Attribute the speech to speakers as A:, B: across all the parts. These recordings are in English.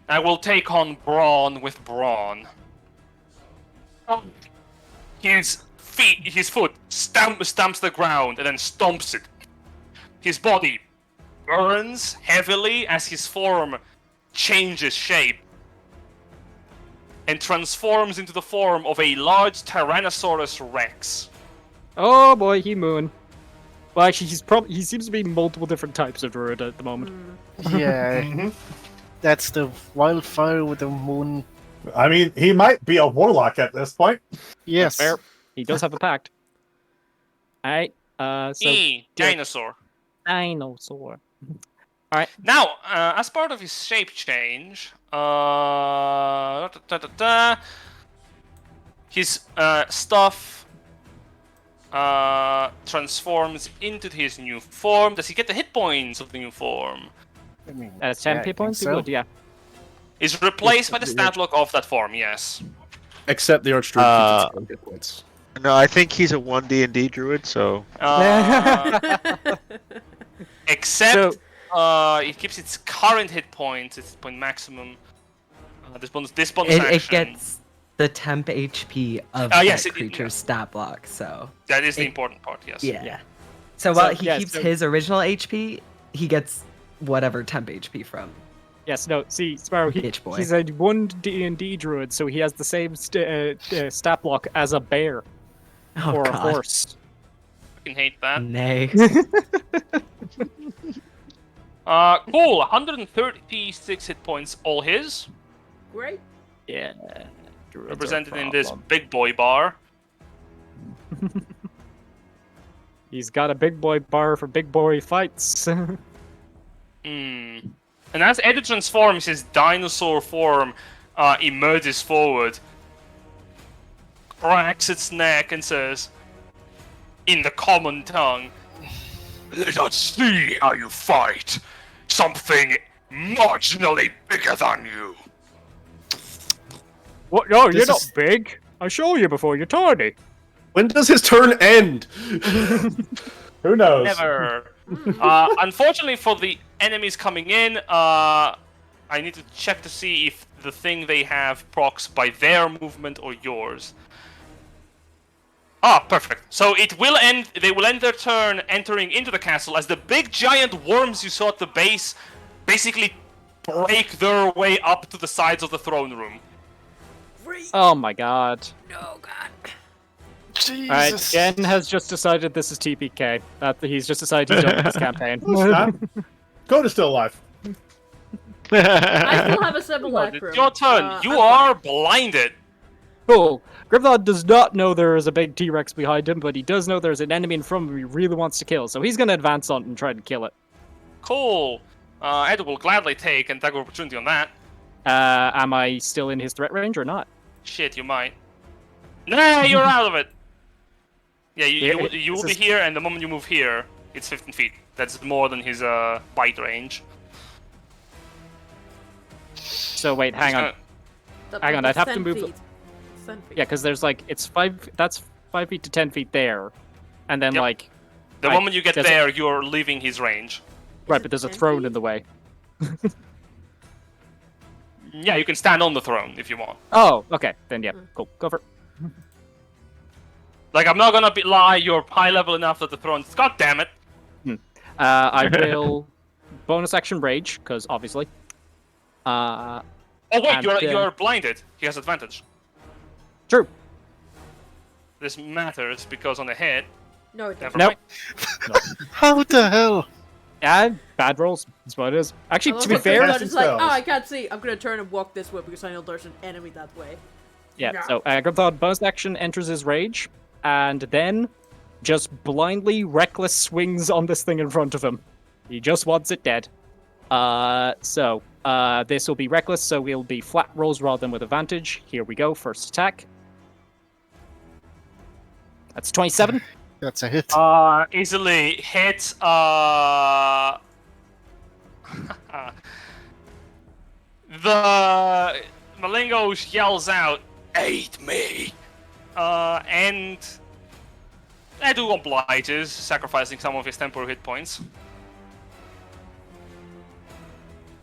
A: I will take on brawn with brawn. His foot stamps the ground and then stomps it. His body burns heavily as his form changes shape and transforms into the form of a large Tyrannosaurus Rex.
B: Oh boy, he moon. Well, actually, he seems to be multiple different types of druid at the moment.
C: Yeah, that's the wildfire with the moon.
D: I mean, he might be a warlock at this point.
C: Yes.
B: Fair. He does have a pact. Alright, so...
A: Dinosaur.
B: Dinosaur. Alright.
A: Now, as part of his shape change, his stuff transforms into his new form. Does he get the hit points of the new form?
C: I mean,
B: 10
C: I
B: hit points?
C: think
B: He would, yeah.
A: Is replaced by the stat block of that form, yes.
E: Except the Archdruid keeps its own hit points.
F: No, I think he's a 1 D&D druid, so...
A: Except, it keeps its current hit points, its point maximum. This bonus action.
G: It gets the temp HP of
A: yes,
G: that creature's stat block, so...
A: That is the important part, yes.
G: Yeah. So while he keeps his original HP, he gets whatever temp HP from.
B: Yes, no, see, Sparrow, he's a 1 D&D druid, so he has the same stat block as a bear.
G: Oh,
B: or
G: God.
B: a horse.
A: Fucking hate that.
G: Nay.
A: Cool, 136 hit points, all his.
H: Great.
B: Yeah.
A: Represented in this big boy bar.
B: He's got a big boy bar for big boy fights.
A: And as Edu transforms, his dinosaur form emerges forward, cracks its neck, and says, in the common tongue, "Let us see how you fight something marginally bigger than you."
B: What? No, you're not big. I show you before you're tiny.
E: When does his turn end?
D: Who knows?
A: Never. Unfortunately for the enemies coming in, I need to check to see if the thing they have procs by their movement or yours. Perfect. So it will end. They will end their turn entering into the castle as the big giant worms you saw at the base basically break their way up to the sides of the throne room.
B: Oh my god.
H: No, God.
C: Jesus.
B: Alright, Jen has just decided this is TPK. He's just decided he's done with this campaign.
D: Coda's still alive.
H: I still have a 7 life
A: It's your turn. You are blinded.
B: Cool. Grimthod does not know there is a big T-Rex behind him, but he does know there's an enemy in front of him he really wants to kill, so he's going to advance on it and try to kill it.
A: Cool. Ed will gladly take and tag opportunity on that.
B: Am I still in his threat range or not?
A: Shit, you might. Nah, you're out of it. Yeah, you will be here, and the moment you move here, it's 15 feet. That's more than his bite range.
B: So wait, hang on. Hang on, I'd have to move. Yeah, because there's like it's 5. That's 5 feet to 10 feet there, and then like.
A: The moment you get there, you're leaving his range.
B: Right, but there's a throne in the way.
A: Yeah, you can stand on the throne if you want.
B: Oh, okay. Then yeah, cool. Go for it.
A: Like, I'm not gonna lie, you're high level enough that the throne's... God damn it!
B: I will bonus action rage, because obviously.
A: Oh wait, you're blinded. He has advantage.
B: True.
A: This matters because on the hit...
H: No, it doesn't.
A: Never
B: Nope.
C: How the hell?
B: Yeah, bad rolls. That's what it is. Actually, to be fair...
H: It's like, I can't see. I'm gonna turn and walk this way because I know there's an enemy that way.
B: Yeah,
H: No.
B: so Grimthod bonus action enters his rage, and then just blindly reckless swings on this thing in front of him. He just wants it dead. This will be reckless, so we'll be flat rolls rather than with advantage. Here we go, first attack. That's 27.
C: That's a hit.
A: Easily hit, The Malingo yells out, "Aid me!" And Edu obliges, sacrificing some of his temporary hit points.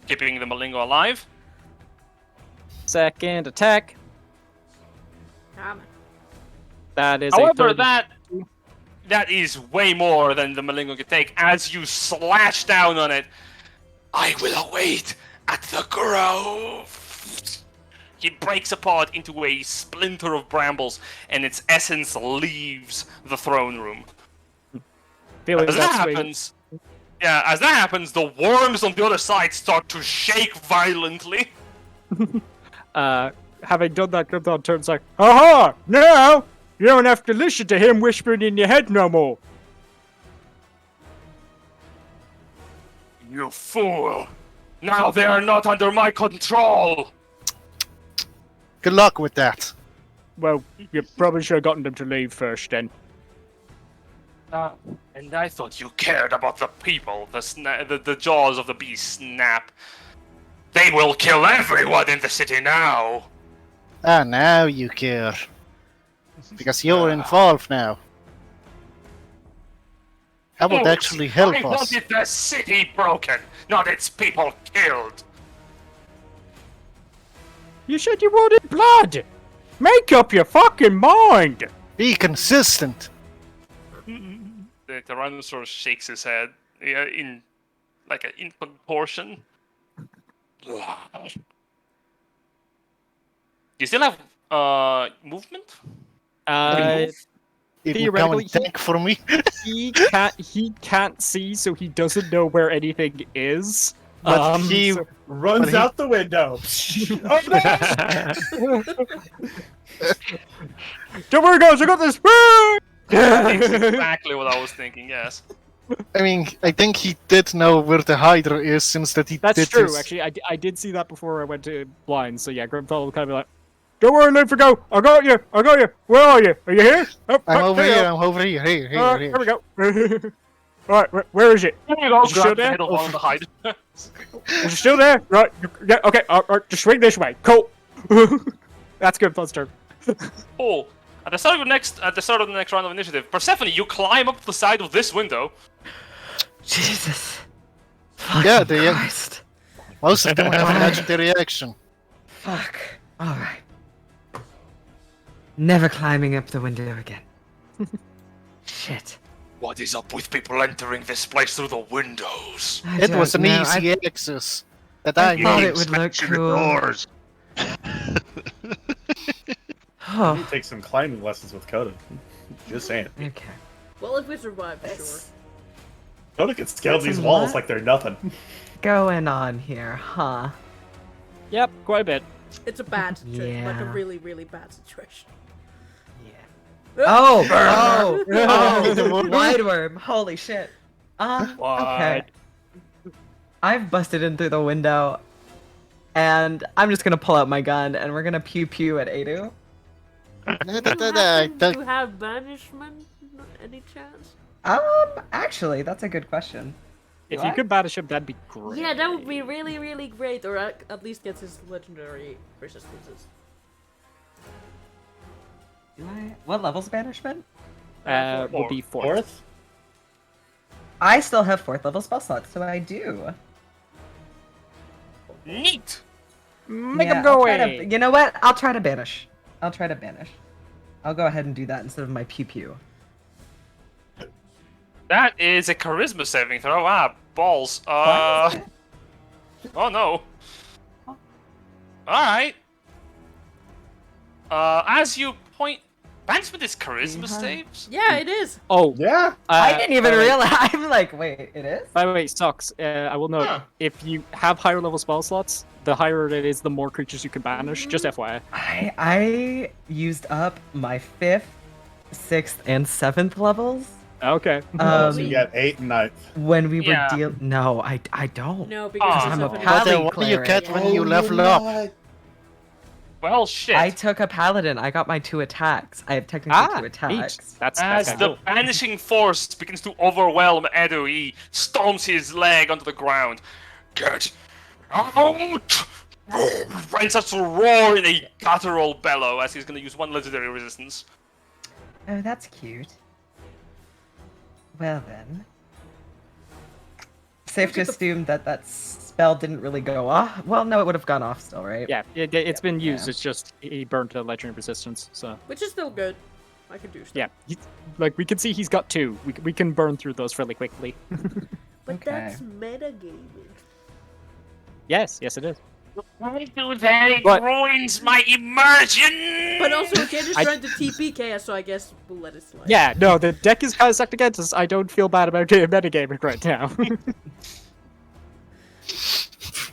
A: Keeping the Malingo alive.
B: Second attack.
H: Ah, man.
B: That is a
A: However,
B: 30.
A: that is way more than the Malingo can take. As you slash down on it, I will await at the grove. He breaks apart into a splinter of brambles, and its essence leaves the throne room.
B: Feeling
A: As
B: that
A: that
B: swing.
A: happens, the worms on the other side start to shake violently.
B: Having done that, Krypton turns like, aha! Now you don't have to listen to him whispering in your head no more.
A: You fool! Now they are not under my control!
C: Good luck with that.
B: Well, you probably should have gotten them to leave first then.
A: And I thought you cared about the people. The jaws of the beast snap. They will kill everyone in the city now!
C: Ah, now you care. Because you're involved now. That would actually help
A: I
C: us.
A: wanted the city broken, not its people killed!
B: You said you wanted blood! Make up your fucking mind!
C: Be consistent.
A: The Tyrannosaurus shakes his head in like an infant portion. You still have movement?
C: It would come
B: Theoretically,
C: and tank for me.
B: he can't see, so he doesn't know where anything is.
C: But he
B: so-
D: Runs
C: But he-
D: out the window.
B: Don't worry, guys, I got this!
A: That's exactly what I was thinking, yes.
C: I mean, I think he did know where the Hydra is since that he
B: That's
C: did
B: true,
C: his-
B: actually. I did see that before I went to blind, so yeah, Grimfell will kind of be like, don't worry, Luke, go! I got you! Where are you? Are you here? Oh,
C: I'm
B: oh,
C: over
B: there you
C: here,
B: go.
C: I'm over here, here.
B: There we go. Alright, where is it?
A: There you go,
B: Is it still
A: grab the
B: there?
A: head of one of the hide.
B: Is it still there? Right, yeah, okay, just swing this way. Cool. That's Grimfell's turn.
A: Oh, at the start of the next round of initiative, Persephone, you climb up the side of this window.
G: Jesus.
C: Yeah,
G: Fucking
C: they-
G: Christ.
C: Most of them have a legendary action.
G: Fuck. Alright. Never climbing up the window again. Shit.
A: What is up with people entering this place through the windows?
G: I
C: It was
G: don't
C: an
G: know.
C: easy access. That
G: I
C: I
G: thought
C: made.
G: it would look
F: Inspection
G: cool.
F: doors.
G: Oh,
D: Take some climbing lessons with Coda. Just saying.
G: okay.
H: Well, if we survive, for sure.
D: Coda can scale
G: That's
D: these
G: a
D: walls
G: lot.
D: like they're nothing.
G: Going on here, huh?
B: Yep, quite a bit.
H: It's a bad situation, like a
G: Yeah.
H: really, really bad situation.
G: Yeah. Oh, wide worm. Holy shit. Okay.
B: Wide.
G: I've busted in through the window, and I'm just gonna pull out my gun, and we're gonna pew pew at Adu.
H: Do you have banishment? Any chance?
G: Actually, that's a good question.
B: If
G: Do
B: you
G: I?
B: could banish him, that'd be great.
H: Yeah, that would be really, really great. Or at least gets his legendary resistances.
G: Do I? What level's banishment?
B: Would be fourth.
G: I still have 4th level spell slots, so I do.
A: Neat!
B: Make
G: Yeah,
B: him go
G: I'll try
B: away.
G: to- you know what? I'll try to banish. I'll go ahead and do that instead of my pew pew.
A: That is a charisma saving throw. Ah, balls.
G: Why is it?
A: Oh no. Alright. As you point. Banishment is charisma saves?
H: Yeah, it is.
B: Oh,
D: Yeah.
G: I didn't even
B: by the way-
G: realize. I'm like, wait, it is?
B: By the way, Socks, I will note,
A: Huh.
B: if you have higher level spell slots, the higher it is, the more creatures you can banish. Just FYI.
G: I used up my 5th, 6th, and 7th levels.
B: Okay.
D: So you got 8 and 9.
G: When we were
A: Yeah.
G: No, I don't.
H: No, because
A: Oh,
H: it's
G: I'm a
H: up in-
G: pal-
C: But then what do you
G: cleric.
C: get when you level up?
A: Well, shit.
G: I took a paladin. I got my 2 attacks. I have technically 2
B: Neat.
G: attacks.
B: That's
A: As
B: kinda
A: the banishing force begins to overwhelm Edu, he stomps his leg onto the ground. Get out! And starts to roar in a guttural bellow as he's going to use one legendary resistance.
G: Oh, that's cute. Well then. Safe to assume that that bell didn't really go off. Well, no, it would have gone off still, right?
B: Yeah, it's been used.
G: Yeah.
B: It's just he burned a legendary resistance. So
H: Which is still good. I can do stuff.
B: yeah, like we can see he's got 2. We can burn through those fairly quickly.
H: But
G: Okay.
H: that's metagaming.
B: yes, it is.
A: Why do that? It
B: But-
A: ruins my immersion!
H: But also, again, it's
B: I-
H: trying to TP chaos, so I guess we'll let it slide.
B: Yeah, no, the deck is kind of stacked against us. I don't feel bad about metagaming right now.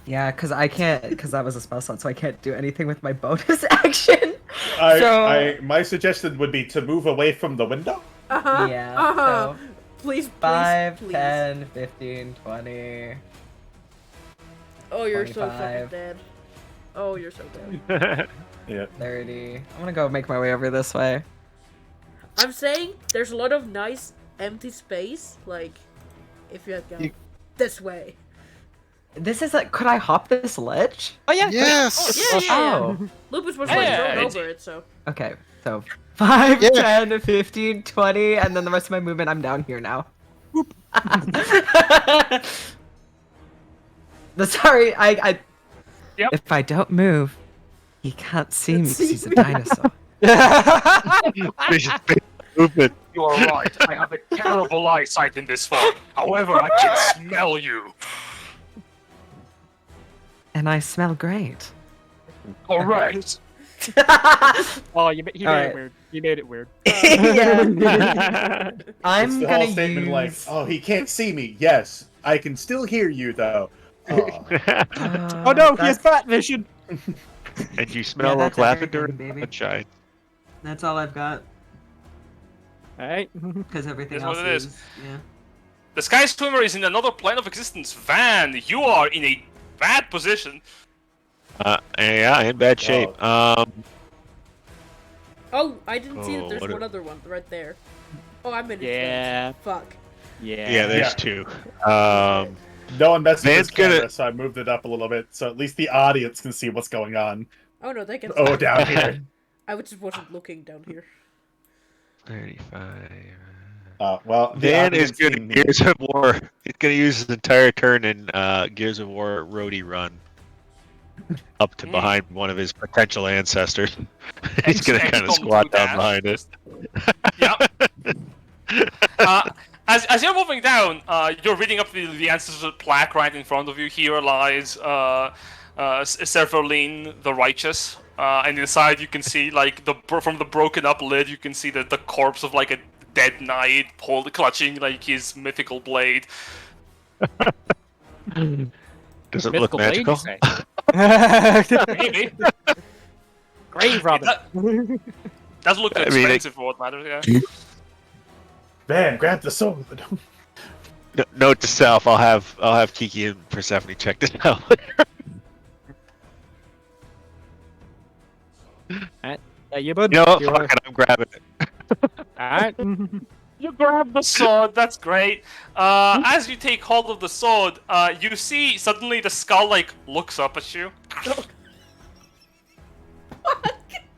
G: Yeah, because I can't, because that was a spell slot, so I can't do anything with my bonus action. So-
D: My suggestion would be to move away from the window.
H: Uh-huh.
G: Yeah,
H: Uh-huh.
G: so
H: Please,
G: 5,
H: please.
G: 10, 15, 20.
H: Oh, you're so fucking
G: 25.
H: dead. Oh, you're so dead.
D: Yeah.
G: 30. I'm gonna go make my way over this way.
H: I'm saying there's a lot of nice empty space, like, if you had gone this way.
G: This is like, could I hop this ledge?
B: oh yeah,
C: Yes!
H: Yeah.
G: Oh.
H: Lupus was
A: Yeah,
H: like thrown
A: it's-
H: over it, so.
G: Okay, so 5,
C: Yeah.
G: 10, 15, 20, and then the rest of my movement, I'm down here now. Sorry, I
A: Yep.
G: if I don't move, he can't see me because
H: see
G: he's a
H: me.
G: dinosaur.
F: Stupid.
A: You are right. I have a terrible eyesight in this form. However, I can smell you.
G: And I smell great.
A: Correct.
B: Oh, you made it
G: Alright.
B: weird. You made it weird.
G: Yeah. I'm
D: It's the
G: gonna
D: whole statement
G: use.
D: like, "Oh, he can't see me." Yes, I can still hear you though.
B: Oh no, he has bat vision.
F: And you smell like
G: that's
F: lavender
G: everything,
F: and
G: baby.
F: sunshine.
G: That's all I've got
B: Alright.
G: because everything
A: Here's
G: else
A: what it is.
G: yeah.
A: The Sky Swimmer is in another plane of existence. Van, you are in a bad position.
F: Yeah, in bad shape.
D: Oh.
H: Oh, I didn't see that
F: Oh,
H: there's
F: what a-
H: one other one right there. Oh, I'm in it.
B: Yeah.
H: Fuck.
B: Yeah.
F: Yeah, there's
D: Yeah.
F: 2.
D: No one messed with
F: Van's
D: his camera,
F: gonna-
D: so I moved it up a little bit, so at least the audience can see what's going on.
H: Oh no, they can.
D: Oh, down here.
H: I just wasn't looking down here.
F: 35.
D: Well, the
F: Van is
D: audience
F: good
D: can-
F: at Gears of War. He's gonna use his entire turn in Gears of War roadie run. Up to behind one of his potential ancestors. He's gonna
A: And
F: kind of
A: don't
F: squat
A: do that.
F: down behind it.
A: Yep. As you're moving down, you're reading up the ancestral plaque right in front of you. Here lies Serverlin the Righteous, and inside you can see like from the broken up lid, you can see the corpse of like a dead knight clutching like his mythical blade.
F: Does it look
B: Mythical blade,
F: magical?
B: you say?
A: Maybe.
B: Grave Robin.
A: Doesn't look
F: I mean,
A: expensive for what matters. Yeah.
D: Van, grab the sword.
F: Note to self: I'll have Kiki and Persephone check this out.
B: You bud.
F: You know what?
B: You're
F: Fuck it, I'm grabbing it.
B: Alright.
A: You grab the sword, that's great. As you take hold of the sword, you see suddenly the skull like looks up at you.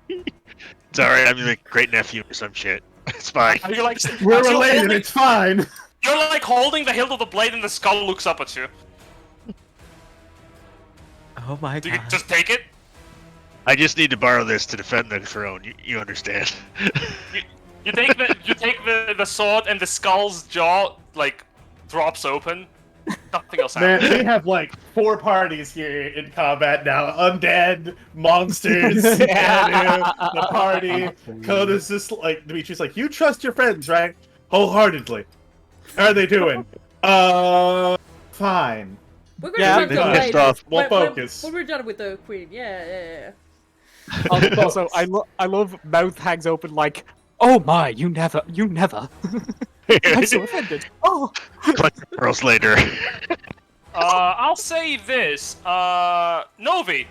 F: It's alright, I'm like great nephew or some shit. It's fine.
A: And you're like,
D: We're
A: as you're
D: related.
A: holding-
D: It's fine.
A: You're like holding the hilt of the blade and the skull looks up at you.
G: Oh my
A: Do you
G: god.
A: just take it?
F: I just need to borrow this to defend the throne. You understand?
A: You take the sword and the skull's jaw like drops open. Nothing else
D: Man,
A: happens.
D: we have like 4 parties here in combat now. Undead, monsters, Anu, the party. Coda's just like, Dimitri's like, you trust your friends, right? Wholeheartedly. How are they doing? Fine.
H: We're
B: Yeah,
H: gonna
F: they
H: talk
F: pissed
H: later.
F: off.
D: We'll
H: When-
D: focus.
H: When we're done with the queen, yeah.
B: Also, I love mouth hangs open like, oh my, you never. I'm so offended. Oh.
F: Clutch your pearls later.
A: I'll say this, Novi.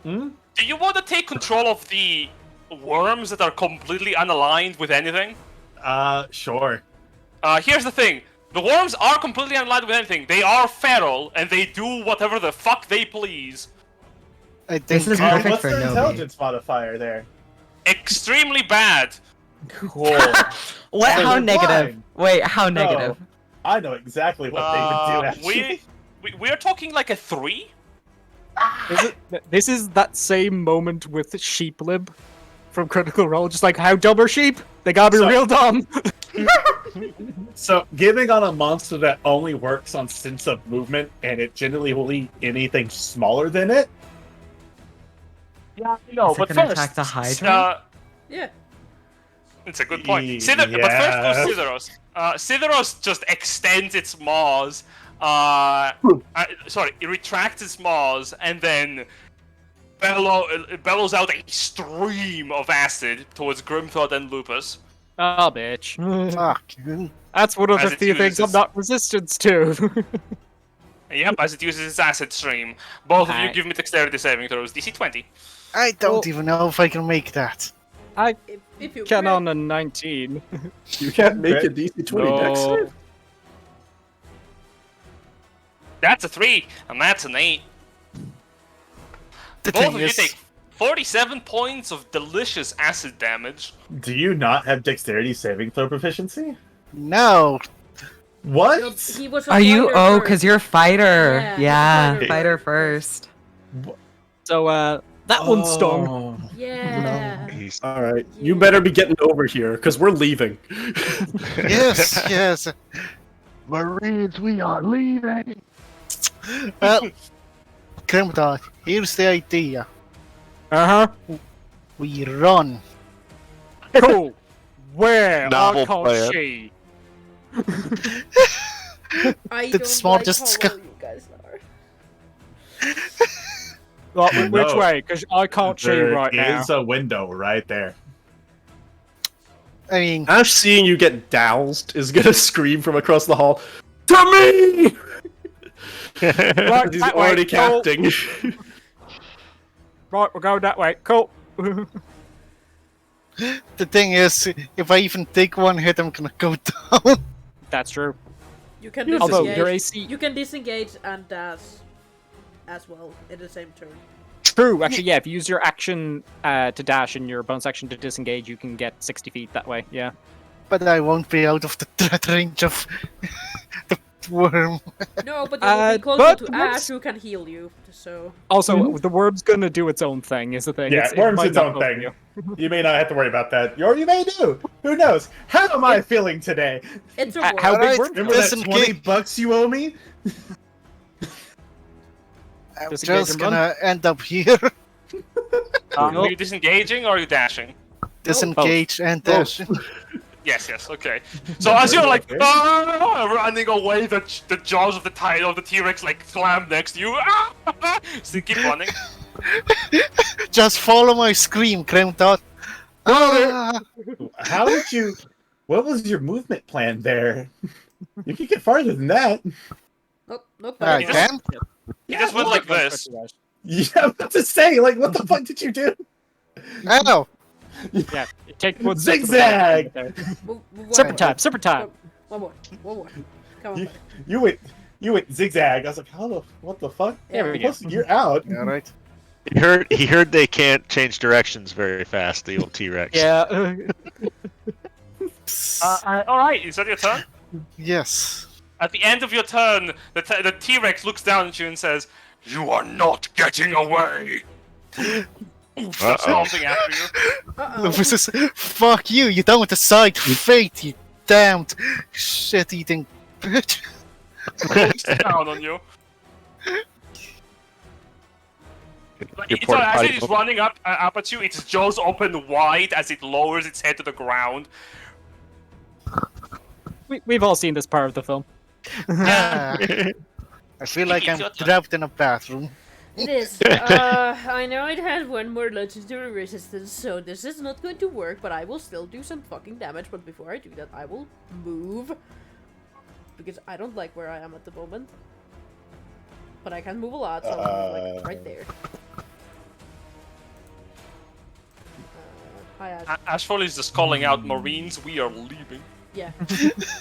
D: Hmm?
A: Do you want to take control of the worms that are completely unaligned with anything?
D: Sure.
A: Here's the thing. The worms are completely unaligned with anything. They are feral, and they do whatever the fuck they please.
C: I
G: This
C: think
G: is perfect
D: What's
G: for
D: their
G: Novi.
D: intelligence modifier there?
A: Extremely bad.
D: Cool.
G: What?
D: So
G: How
D: they're
G: negative?
D: blind.
G: Wait, how negative?
D: I know exactly what they would do, actually.
A: we are talking like a 3?
B: This is that same moment with Sheeplib from Critical Role. Just like, how dumb are sheep? They gotta be real dumb.
D: So, giving on a monster that only works on sense of movement, and it generally will eat anything smaller than it.
A: Yeah, no,
G: Is it
A: but
G: gonna
A: first,
G: attack the Hydra?
H: Yeah.
A: It's a good point. But first goes Sitheros. Sitheros just extends its maws. It retracts its maws and then bellows out a stream of acid towards Grimthod and Lupus.
B: Oh, bitch.
C: Fuck.
B: That's one of
A: As
B: the
A: it
B: few things I'm
A: uses-
B: not resistant to.
A: Yep, as it uses its acid stream. Both of you
B: Alright.
A: give me dexterity saving throws. DC 20.
C: I don't even know if I can make that.
B: I
H: If you
B: can
H: crit-
B: on a 19.
E: You can't make a DC 20 dex
B: No.
E: save?
A: That's a 3, and that's an 8.
C: The
A: Both
C: thing
A: of you
C: is,
A: take 47 points of delicious acid damage.
D: Do you not have dexterity saving throw proficiency?
C: no.
D: What?
H: No, he was a
G: Are you?
H: fighter
G: Oh,
H: first.
G: because you're a fighter.
H: Yeah,
G: Yeah,
H: he's a
G: fighter
H: fighter
G: first.
B: So, that one stung.
D: Oh.
H: Yeah.
F: He's
E: Alright, you better be getting over here, because we're leaving.
C: Yes, yes.
E: Marines, we are leaving!
C: Well, Grimdog, here's the idea.
B: Uh-huh.
C: We run.
B: Cool. Where
F: Novel
B: are called
F: plan.
B: she?
H: I
C: The
H: don't
C: smartest
H: like
C: sc-
H: how low you guys are.
B: Like, which
D: No.
B: way? Because I can't see
D: There
B: right now.
D: is a window right there.
C: I mean,
E: Ash seeing you get doused is gonna scream from across the hall, to me!
B: Right,
E: He's
B: that way.
E: already
B: Cool.
E: casting.
B: Right, we're going that way. Cool.
C: the thing is, if I even take one hit, I'm gonna go down.
B: That's true.
H: You can
B: Although
H: disengage.
B: your AC.
H: You can disengage and dash as well in the same turn.
B: True, actually, yeah. If you use your action to dash and your bonus action to disengage, you can get 60 feet that way. Yeah.
C: But I won't be out of the threat range of the worm.
H: No, but you will be closer
B: but
H: to
B: the
H: Ash
B: worms-
H: who can heal you. So
B: Also, the worm's gonna do its own thing. Is the thing.
D: Yeah,
B: it
D: worm's
B: might
D: its
B: not
D: own
B: go for
D: thing.
B: you.
D: You may not have to worry about that. Or you may do. Who knows? How am I feeling today?
H: it's a
B: How
H: worm.
B: big
C: Alright,
B: worm?
D: Remember that
C: Listen,
D: 20
C: kid.
D: bucks you owe me?
C: I'm
B: Disengage
C: just
B: and run.
C: gonna end up here.
A: Are you disengaging or are you dashing?
C: Disengage and dash.
A: Yes, okay. So as you're like
D: Okay.
A: running away, the jaws of the T-Rex like slam next to you. So you keep running.
C: Just follow my scream, Grimdog. Ah,
D: How did you... What was your movement plan there? You could get farther than that.
H: Nope.
C: I
A: just-
C: can.
A: You just went like this.
D: Yeah, I'm about to say, like, what the fuck did you do?
C: Ow.
B: Yeah. Take one step to the
D: Zigzag!
B: back there.
H: Move
B: Super
H: one
B: time. Super time.
H: more. One more. Come on.
D: You,
H: buddy.
D: you went zigzag. I was like, how the... What the fuck?
B: There we go.
D: You're out.
C: Alright.
F: He heard they can't change directions very fast. The old T-Rex.
B: Yeah.
A: All right, is that your turn?
C: Yes.
A: At the end of your turn, the T-Rex looks down at you and says, "You are not getting away." Stomping after you.
C: Lupus says, fuck you, you don't decide fate, you damned shit-eating bitch.
A: Looks down on you.
F: Your
A: So
F: porta
A: as
F: potty
A: it is
F: book.
A: running up at you, its jaws open wide as it lowers its head to the ground.
B: We've all seen this part of the film.
C: Ah, I feel like I'm trapped in a bathroom.
H: It is. I know it has one more legendary resistance, so this is not going to work, but I will still do some fucking damage. But before I do that, I will move. Because I don't like where I am at the moment. But I can move a lot, so I'll move, like, right there. Hi, Ash.
A: Ashfall is just calling out, "Marines, we are leaving."
H: Yeah.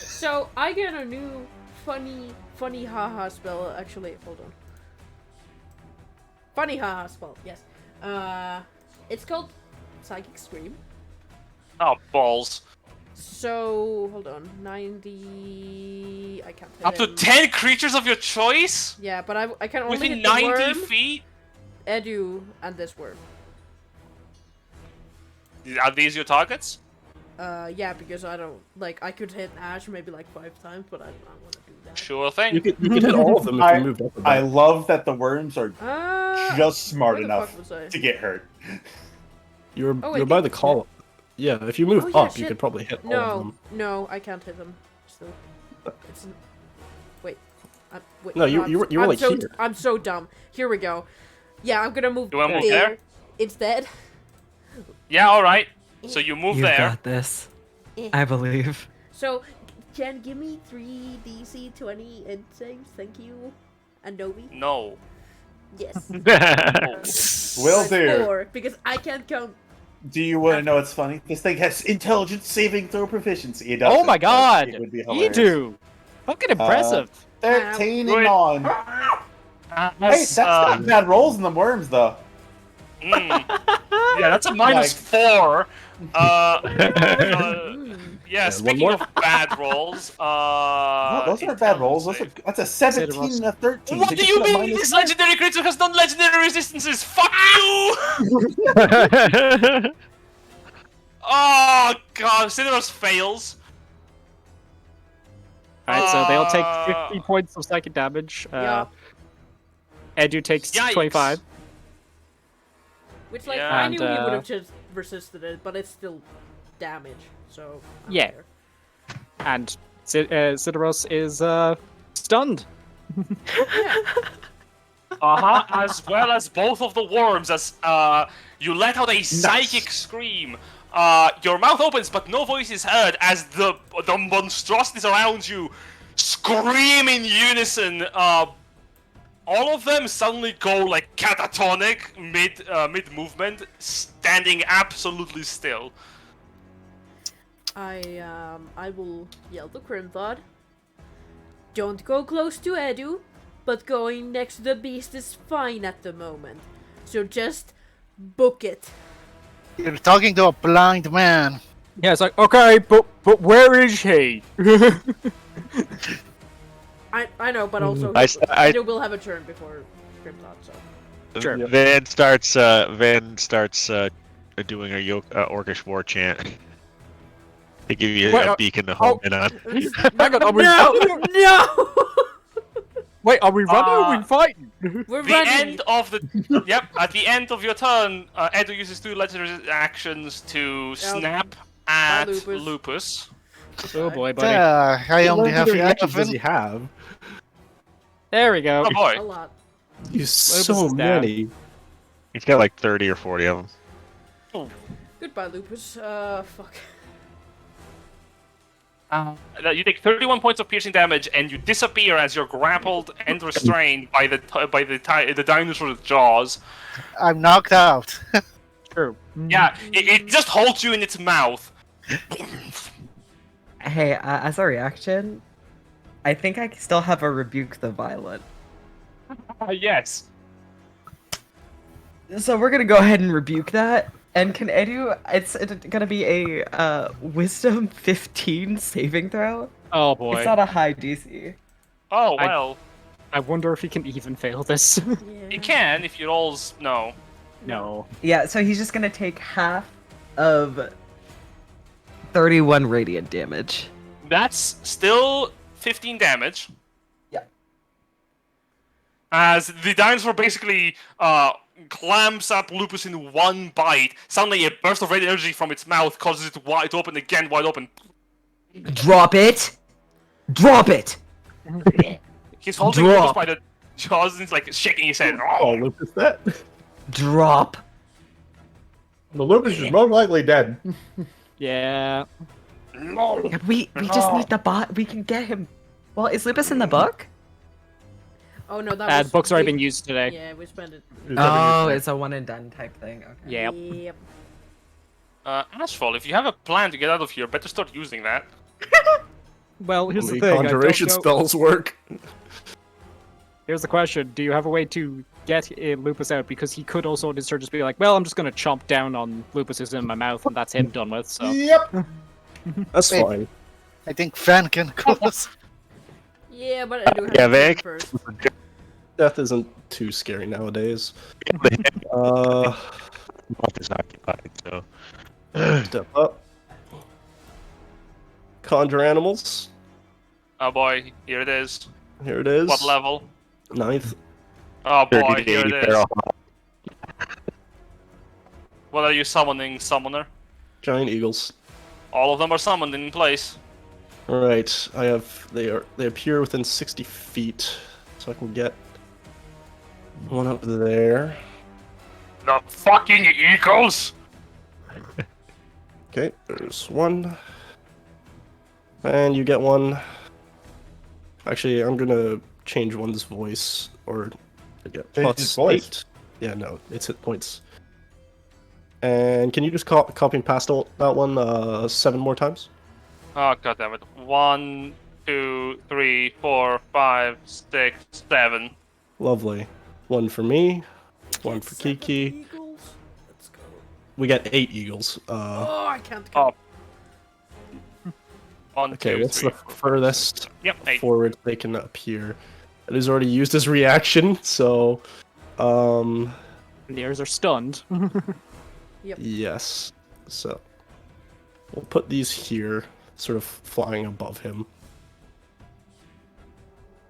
H: So, I get a new funny haha spell, actually, hold on. Funny haha spell, yes. It's called Psychic Scream.
A: Oh, balls.
H: So hold on, 90. I can't hit
A: Up to
H: him.
A: 10 creatures of your choice?
H: Yeah, but I can only
A: Within
H: hit the
A: 90
H: worm,
A: feet?
H: Edu, and this worm.
A: Are these your targets?
H: Yeah, because I don't like. I could hit Ash maybe like 5 times, but I don't want to do that.
A: Sure thing.
E: You could hit all of them if you moved up a bit.
D: I love that the worms are just smart
H: where the
D: enough
H: fuck was I?
D: to get hurt.
E: You're
H: Oh, wait,
E: you're by
H: you-
E: the column. Yeah, if you move
H: Oh, yeah,
E: up, you
H: shit.
E: could probably hit all of
H: No,
E: them.
H: no, I can't hit them. Still, it's. Wait, wait.
E: No,
H: I'm
E: you're like
H: so,
E: here.
H: I'm so dumb. Here we go. Yeah, I'm gonna move
A: You wanna move there?
H: instead.
A: Yeah, alright. So you move
G: You
A: there.
G: got this. I believe.
H: So, can give me 3 DC 20 and saves, thank you. And Novi?
A: No.
H: Yes.
D: Will do.
H: 4, because I can't count.
D: Do you want to know what's funny? This thing has intelligence saving throw proficiency. It
B: Oh
D: doesn't,
B: my
D: but
B: god!
D: It would be
B: You
D: hilarious.
B: do! Fucking impressive.
D: 13
A: Good.
D: and on. Hey, that's not bad rolls in the worms, though.
A: Yeah, that's a minus 4. Yeah, speaking
E: more.
A: of bad rolls,
D: No, those aren't bad rolls. That's a 17 and a 13.
A: What
D: They
A: do
D: just
A: you
D: put a
A: mean
D: minus
A: this
D: 9.
A: legendary creature has non-legendary resistances? Fuck you! Oh god, Cineros fails.
B: Alright, so they'll take 50 points of psychic damage.
H: Yeah.
B: Edu takes
A: Yikes.
B: 25.
H: Which, like,
A: Yeah.
H: I
B: And,
H: knew he would have just resisted it, but it's still damage, so. I don't
B: Yeah.
H: care.
B: And Sidoros is stunned.
A: As well as both of the worms, as you let out a psychic scream. Your mouth opens, but no voice is heard as the monstrosities around you scream in unison. All of them suddenly go like catatonic mid movement, standing absolutely still.
H: I will yell to Crimthod. Don't go close to Edu, but going next to the beast is fine at the moment. So just book it.
C: You're talking to a blind man.
B: Yeah, it's like, okay, but where is he?
H: I know, but also Edu will have a turn before Crimthod, so.
B: Sure.
F: Van starts doing a Orcish war chant. They give you
B: Wait,
F: a beacon to home in on.
B: Hang on, are we
H: No! No!
B: Wait, are we running or are we fighting?
H: We're
A: The
H: running.
A: end of the at the end of your turn, Edu uses 2 legendary actions to snap at
H: Lupus.
A: Lupus.
B: Oh boy, buddy.
C: I only have
E: Legendary actions does
C: 11.
E: he have?
B: There we go.
A: Oh boy.
H: A lot.
E: He's
B: Lupus
E: so
B: is down.
E: many.
F: He's got like 30 or 40 of them.
H: Goodbye, Lupus. Fuck.
A: You take 31 points of piercing damage, and you disappear as you're grappled and restrained by the dinosaur's jaws.
C: I'm knocked out.
B: True.
A: Yeah, it just holds you in its mouth.
G: Hey, as a reaction, I think I still have a Rebuke the Violent.
A: Yes.
G: So we're gonna go ahead and rebuke that. And can Edu? It's gonna be a Wisdom 15 saving throw.
B: Oh boy.
G: It's not a high DC.
A: Oh well.
B: I wonder if he can even fail this.
A: You can if you rolls no.
B: No.
G: Yeah, so he's just gonna take half of 31 radiant damage.
A: That's still 15 damage.
G: Yeah.
A: As the dinosaur basically clamps up Lupus in one bite. Suddenly a burst of radiant energy from its mouth causes it to wide open again, wide open.
G: Drop it! Drop it!
A: He's holding
G: Drop.
A: Lupus by the jaws and he's like shaking his head.
E: Oh, Lupus that.
G: Drop!
E: The Lupus is most likely dead.
B: Yeah.
G: Yeah, we just need the bot. We can get him. Well, is Lupus in the book?
H: Oh no, that was.
B: Book's already been used today.
H: Yeah, we spent it.
G: Oh, it's a one and done type thing. Okay.
B: Yep.
H: Yep.
A: Ashfall, if you have a plan to get out of here, better start using that.
B: Well, here's the
E: Only
B: thing.
E: conjuration spells work.
B: Here's the question: do you have a way to get Lupus out? Because he could also just be like, "Well, I'm just gonna chomp down on Lupus's in my mouth, and that's him done with." So.
D: Yep.
E: That's
C: Wait.
E: fine.
C: I think Van can cause.
H: Yeah, but I do have
F: Yeah,
H: to
F: Vic.
H: first.
E: Death isn't too scary nowadays.
F: Month is occupied, so.
E: Step up. Conjure animals.
A: Oh boy, here it is.
E: Here it is.
A: What level?
E: 9th.
A: Oh boy,
F: 30 to
A: here
F: 80
A: it is.
F: barrel.
A: What are you summoning, summoner?
E: Giant eagles.
A: All of them are summoned in place.
E: Alright, they appear within 60 feet. So I can get one up there.
A: The fucking eagles!
E: Okay, there's one. And you get one. Actually, I'm gonna change one's voice, or get
D: Change
E: plus
D: his voice?
E: 8. Yeah, no, it's hit points. And can you just copy and paste that one 7 more times?
A: Oh god damn it. 1, 2, 3, 4, 5, 6, 7.
E: Lovely. One for me, one for
H: 7
E: Kiki.
H: Eagles. Let's go.
E: We got 8 eagles.
H: Oh, I can't
A: Oh.
H: count.
A: 1,
E: Okay,
A: 2,
E: what's
A: 3.
E: the furthest
A: Yep, 8.
E: forward they can appear? It is already used as reaction, so
B: The ears are stunned.
E: yes. So we'll put these here, sort of flying above him.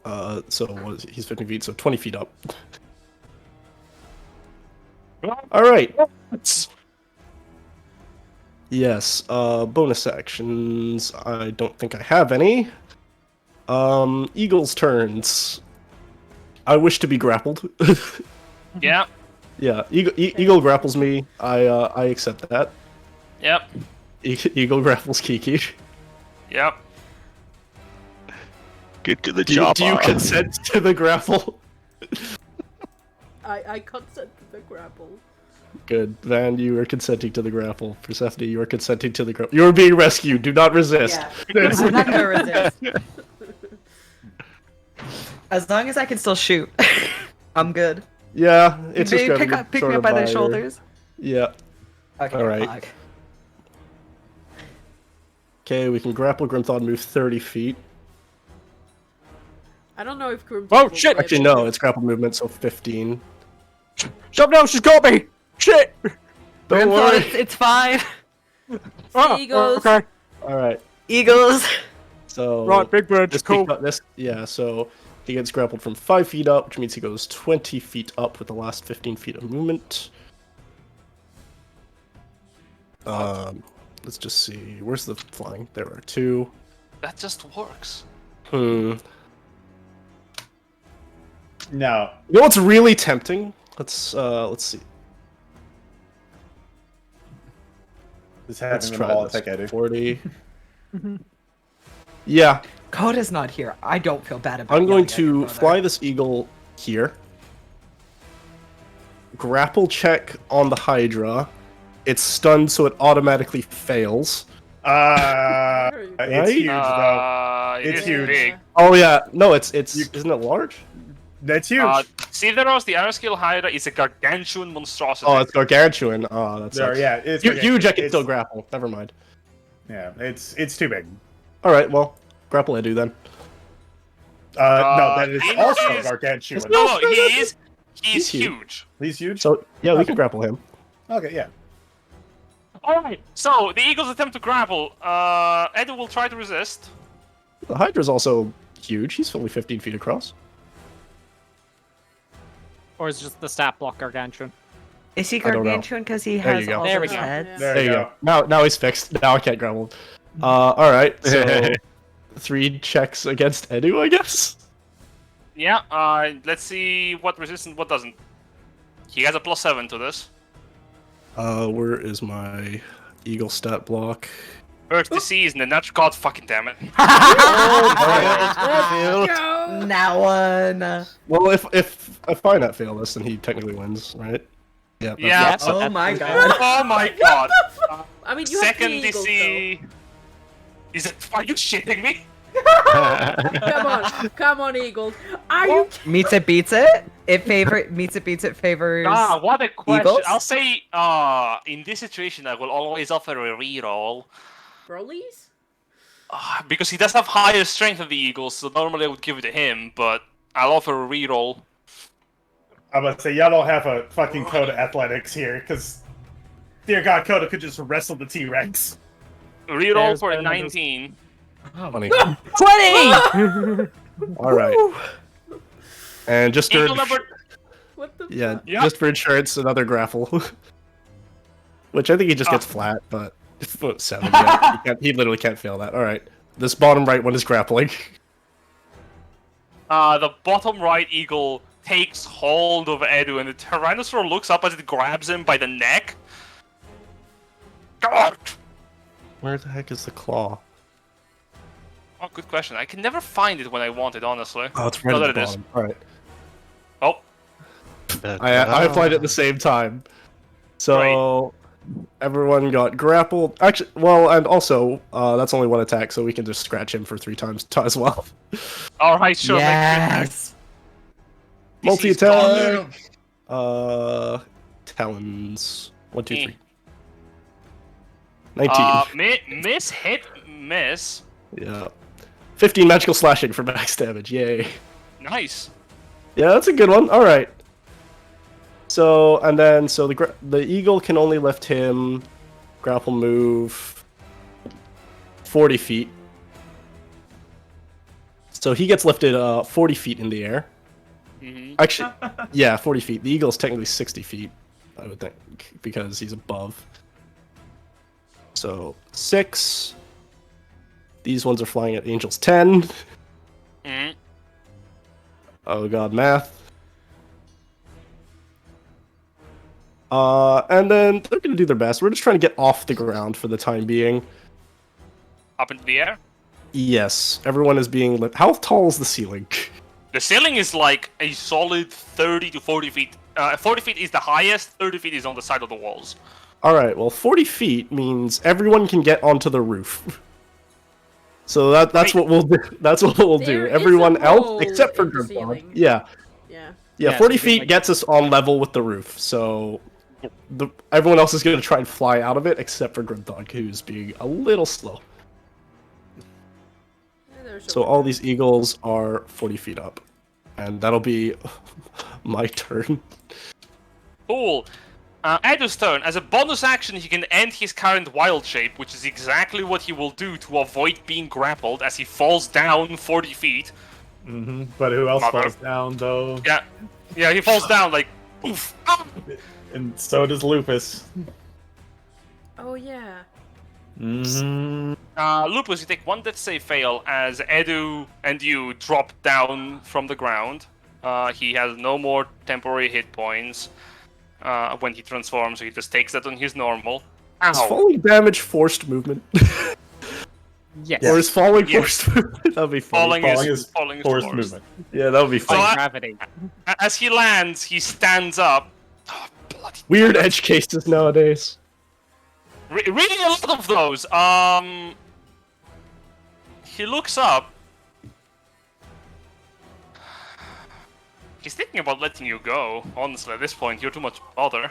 E: So what is he? He's 15 feet, so 20 feet up. All right. Yes. Bonus actions. I don't think I have any. Eagle's turns. I wish to be grappled.
A: Yeah,
E: Yeah, Eagle grapples me. I accept that.
A: yep,
E: Eagle grapples Kiki.
A: yep.
F: Get to the
E: Do
F: chopper.
E: you consent to the grapple?
H: I consent to the grapple.
E: Good. Van, you are consenting to the grapple. Persephone, you are consenting to the grapple. You are being rescued. Do not resist.
G: Yeah. I'm not gonna resist. As long as I can still shoot, I'm good.
E: Yeah, it's just
G: Maybe
E: grabbing
G: pick
E: sort
G: me up
E: of
G: by the
E: your-
G: shoulders.
E: Yeah.
G: Okay.
E: Alright.
G: fuck.
E: Okay, we can grapple Grimthod and move 30 feet.
H: I don't know if Grim.
B: Oh,
H: will
B: shit!
H: be
E: Actually,
H: able
E: no,
H: to-
E: it's grapple movement, so 15.
B: Shut down, she's got me! Shit!
E: Don't
G: Grimthod,
E: worry.
G: it's fine.
B: Oh,
H: Eagles.
B: okay.
E: Alright,
G: Eagles.
E: so...
B: Right, big bird,
E: This
B: cool.
E: yeah, so he gets grappled from 5 feet up, which means he goes 20 feet up with the last 15 feet of movement. Let's just see. Where's the flying? There are 2.
A: That just works.
E: You
D: No.
E: know what's really tempting? Let's see.
D: Just
E: Let's
D: having them
E: try
D: all
E: this.
D: attack Eddie.
E: 40. Yeah,
G: Coda's not here. I don't feel bad about
E: I'm going
G: yelling at your
E: to
G: brother.
E: fly this eagle here. Grapple check on the Hydra. It's stunned, so it automatically fails.
D: It's
E: Right?
D: huge, though.
A: It
D: It's
A: is
D: huge.
A: big.
E: Oh yeah, no, it's isn't it large?
D: That's huge.
A: Sideros, the Iron Hydra, is a gargantuan monstrosity.
E: Oh, it's gargantuan. Oh, that's
D: There, yeah, it's
E: huge. I can
D: it's-
E: still grapple. Never mind.
D: Yeah, it's too big.
E: All right, well, grapple Edu then.
D: No, that is
A: he
D: also
A: is-
D: gargantuan.
A: No, he's
E: He's huge.
A: huge.
D: He's huge.
E: So yeah, we can grapple him.
D: Okay, yeah.
A: Alright, so the Eagles attempt to grapple. Edu will try to resist.
E: The Hydra's also huge. He's only 15 feet across.
B: Or is it just the stat block gargantuan?
G: Is he
E: I don't know.
G: gargantuan because he
E: There
G: has
E: you go.
G: all
B: There we
G: those
B: go.
G: heads?
D: There
E: There
D: you
E: you
D: go.
E: go. Now he's fixed. Now I can't grapple him. All right. So 3 checks against Edu, I guess.
A: Yeah, let's see what resists and what doesn't. He has a +7 to this.
E: Where is my eagle stat block?
A: Hurts disease and then that's god fucking damn it.
G: Now one.
E: Well, if I find that fail this, then he technically wins, right? Yeah. that's-
A: Yeah.
B: Yes,
G: Oh
B: that's-
G: my god.
A: Oh my god.
H: I mean, you have
A: Second
H: 3 eagles,
A: DC. Is it? Are you shitting me?
H: though. Come on, Eagles. Are you?
G: Meets it, beats it. Meets it, beats it. Favors.
A: Ah, what a question.
G: Eagles?
A: I'll say, in this situation, I will always offer a reroll.
H: Broly's?
A: Because he does have higher strength than the Eagles, so normally I would give it to him, but I'll offer a reroll.
D: I'm about to say, y'all don't have a fucking Coda athletics here, because dear God, Coda could just wrestle the T-Rex.
A: Reroll
B: There's
A: for a
B: one of those-
A: 19.
E: Funny.
G: 20!
E: All right. And just for
A: Eagle number...
H: What the
E: yeah,
H: fuck?
A: Yep.
E: just for insurance, another grapple. Which I think he just gets flat, but 7. Yeah, he literally can't fail that. All right. This bottom right one is grappling.
A: The bottom right eagle takes hold of Edu, and the Tyrannosaur looks up as it grabs him by the neck. God!
E: Where the heck is the claw?
A: Oh, good question. I can never find it when I want it, honestly.
E: Oh, it's right
A: Oh,
E: at
A: there
E: the
A: it is.
E: bottom. All right.
A: Oh,
E: I applied it at the same time. So everyone got grappled. Actually, well, and also that's only one attack, so we can just scratch him for 3 times as well.
A: alright, sure.
G: Yes!
E: Multi
A: DC's gone.
E: attack. Talons. 1, 2,
A: Eh.
E: 3. 19.
A: Miss, hit, miss.
E: Yeah. 15 magical slashing for max damage. Yay.
A: Nice.
E: Yeah, that's a good one. All right. So and then the eagle can only lift him grapple move 40 feet. So he gets lifted 40 feet in the air.
A: Mm-hmm.
E: Actually, yeah, 40 feet. The eagle's technically 60 feet, I would think, because he's above. So 6. These ones are flying at Angel's 10.
A: Mm-hmm.
E: Oh god, math. And then they're gonna do their best. We're just trying to get off the ground for the time being.
A: Up into the air.
E: Yes, everyone is being How tall is the ceiling?
A: The ceiling is like a solid 30 to 40 feet. 40 feet is the highest, 30 feet is on the side of the walls.
E: Alright, well 40 feet means everyone can get onto the roof. So that's what we'll do. That's what we'll do.
H: There is
E: Everyone
H: a
E: else
H: hole
E: except for
H: in the
E: Grimdog.
H: ceiling.
E: Yeah.
H: Yeah.
E: Yeah,
B: Yeah,
E: 40
B: so
E: feet
B: like-
E: gets us on level with the roof, so everyone else is going to try and fly out of it, except for Grimdog, who's being a little slow. So all these eagles are 40 feet up, and that'll be my turn.
A: Cool. Edu's turn. As a bonus action, he can end his current wild shape, which is exactly what he will do to avoid being grappled as he falls down 40 feet.
D: Mm-hmm. But who else
A: Mother.
D: falls down, though?
A: Yeah, he falls down like, oof. Ah!
D: And so does Lupus.
H: Oh yeah.
D: Mm-hmm.
A: Lupus, you take 1 death save fail as Edu and you drop down from the ground. He has no more temporary hit points when he transforms, so he just takes that on his normal.
E: Is
A: Ow!
E: falling damage forced movement?
B: Yes.
E: Or is falling
A: Yes.
E: forced movement? That'd be funny.
D: Falling is
A: falling
D: forced
A: forced.
D: movement.
E: Yeah, that would be
A: So
E: funny.
A: I-
B: Gravity.
A: As he lands, he stands up. Oh, bloody
E: Weird edge cases nowadays.
A: Really a lot of those. He looks up. He's thinking about letting you go. Honestly, at this point, you're too much bother.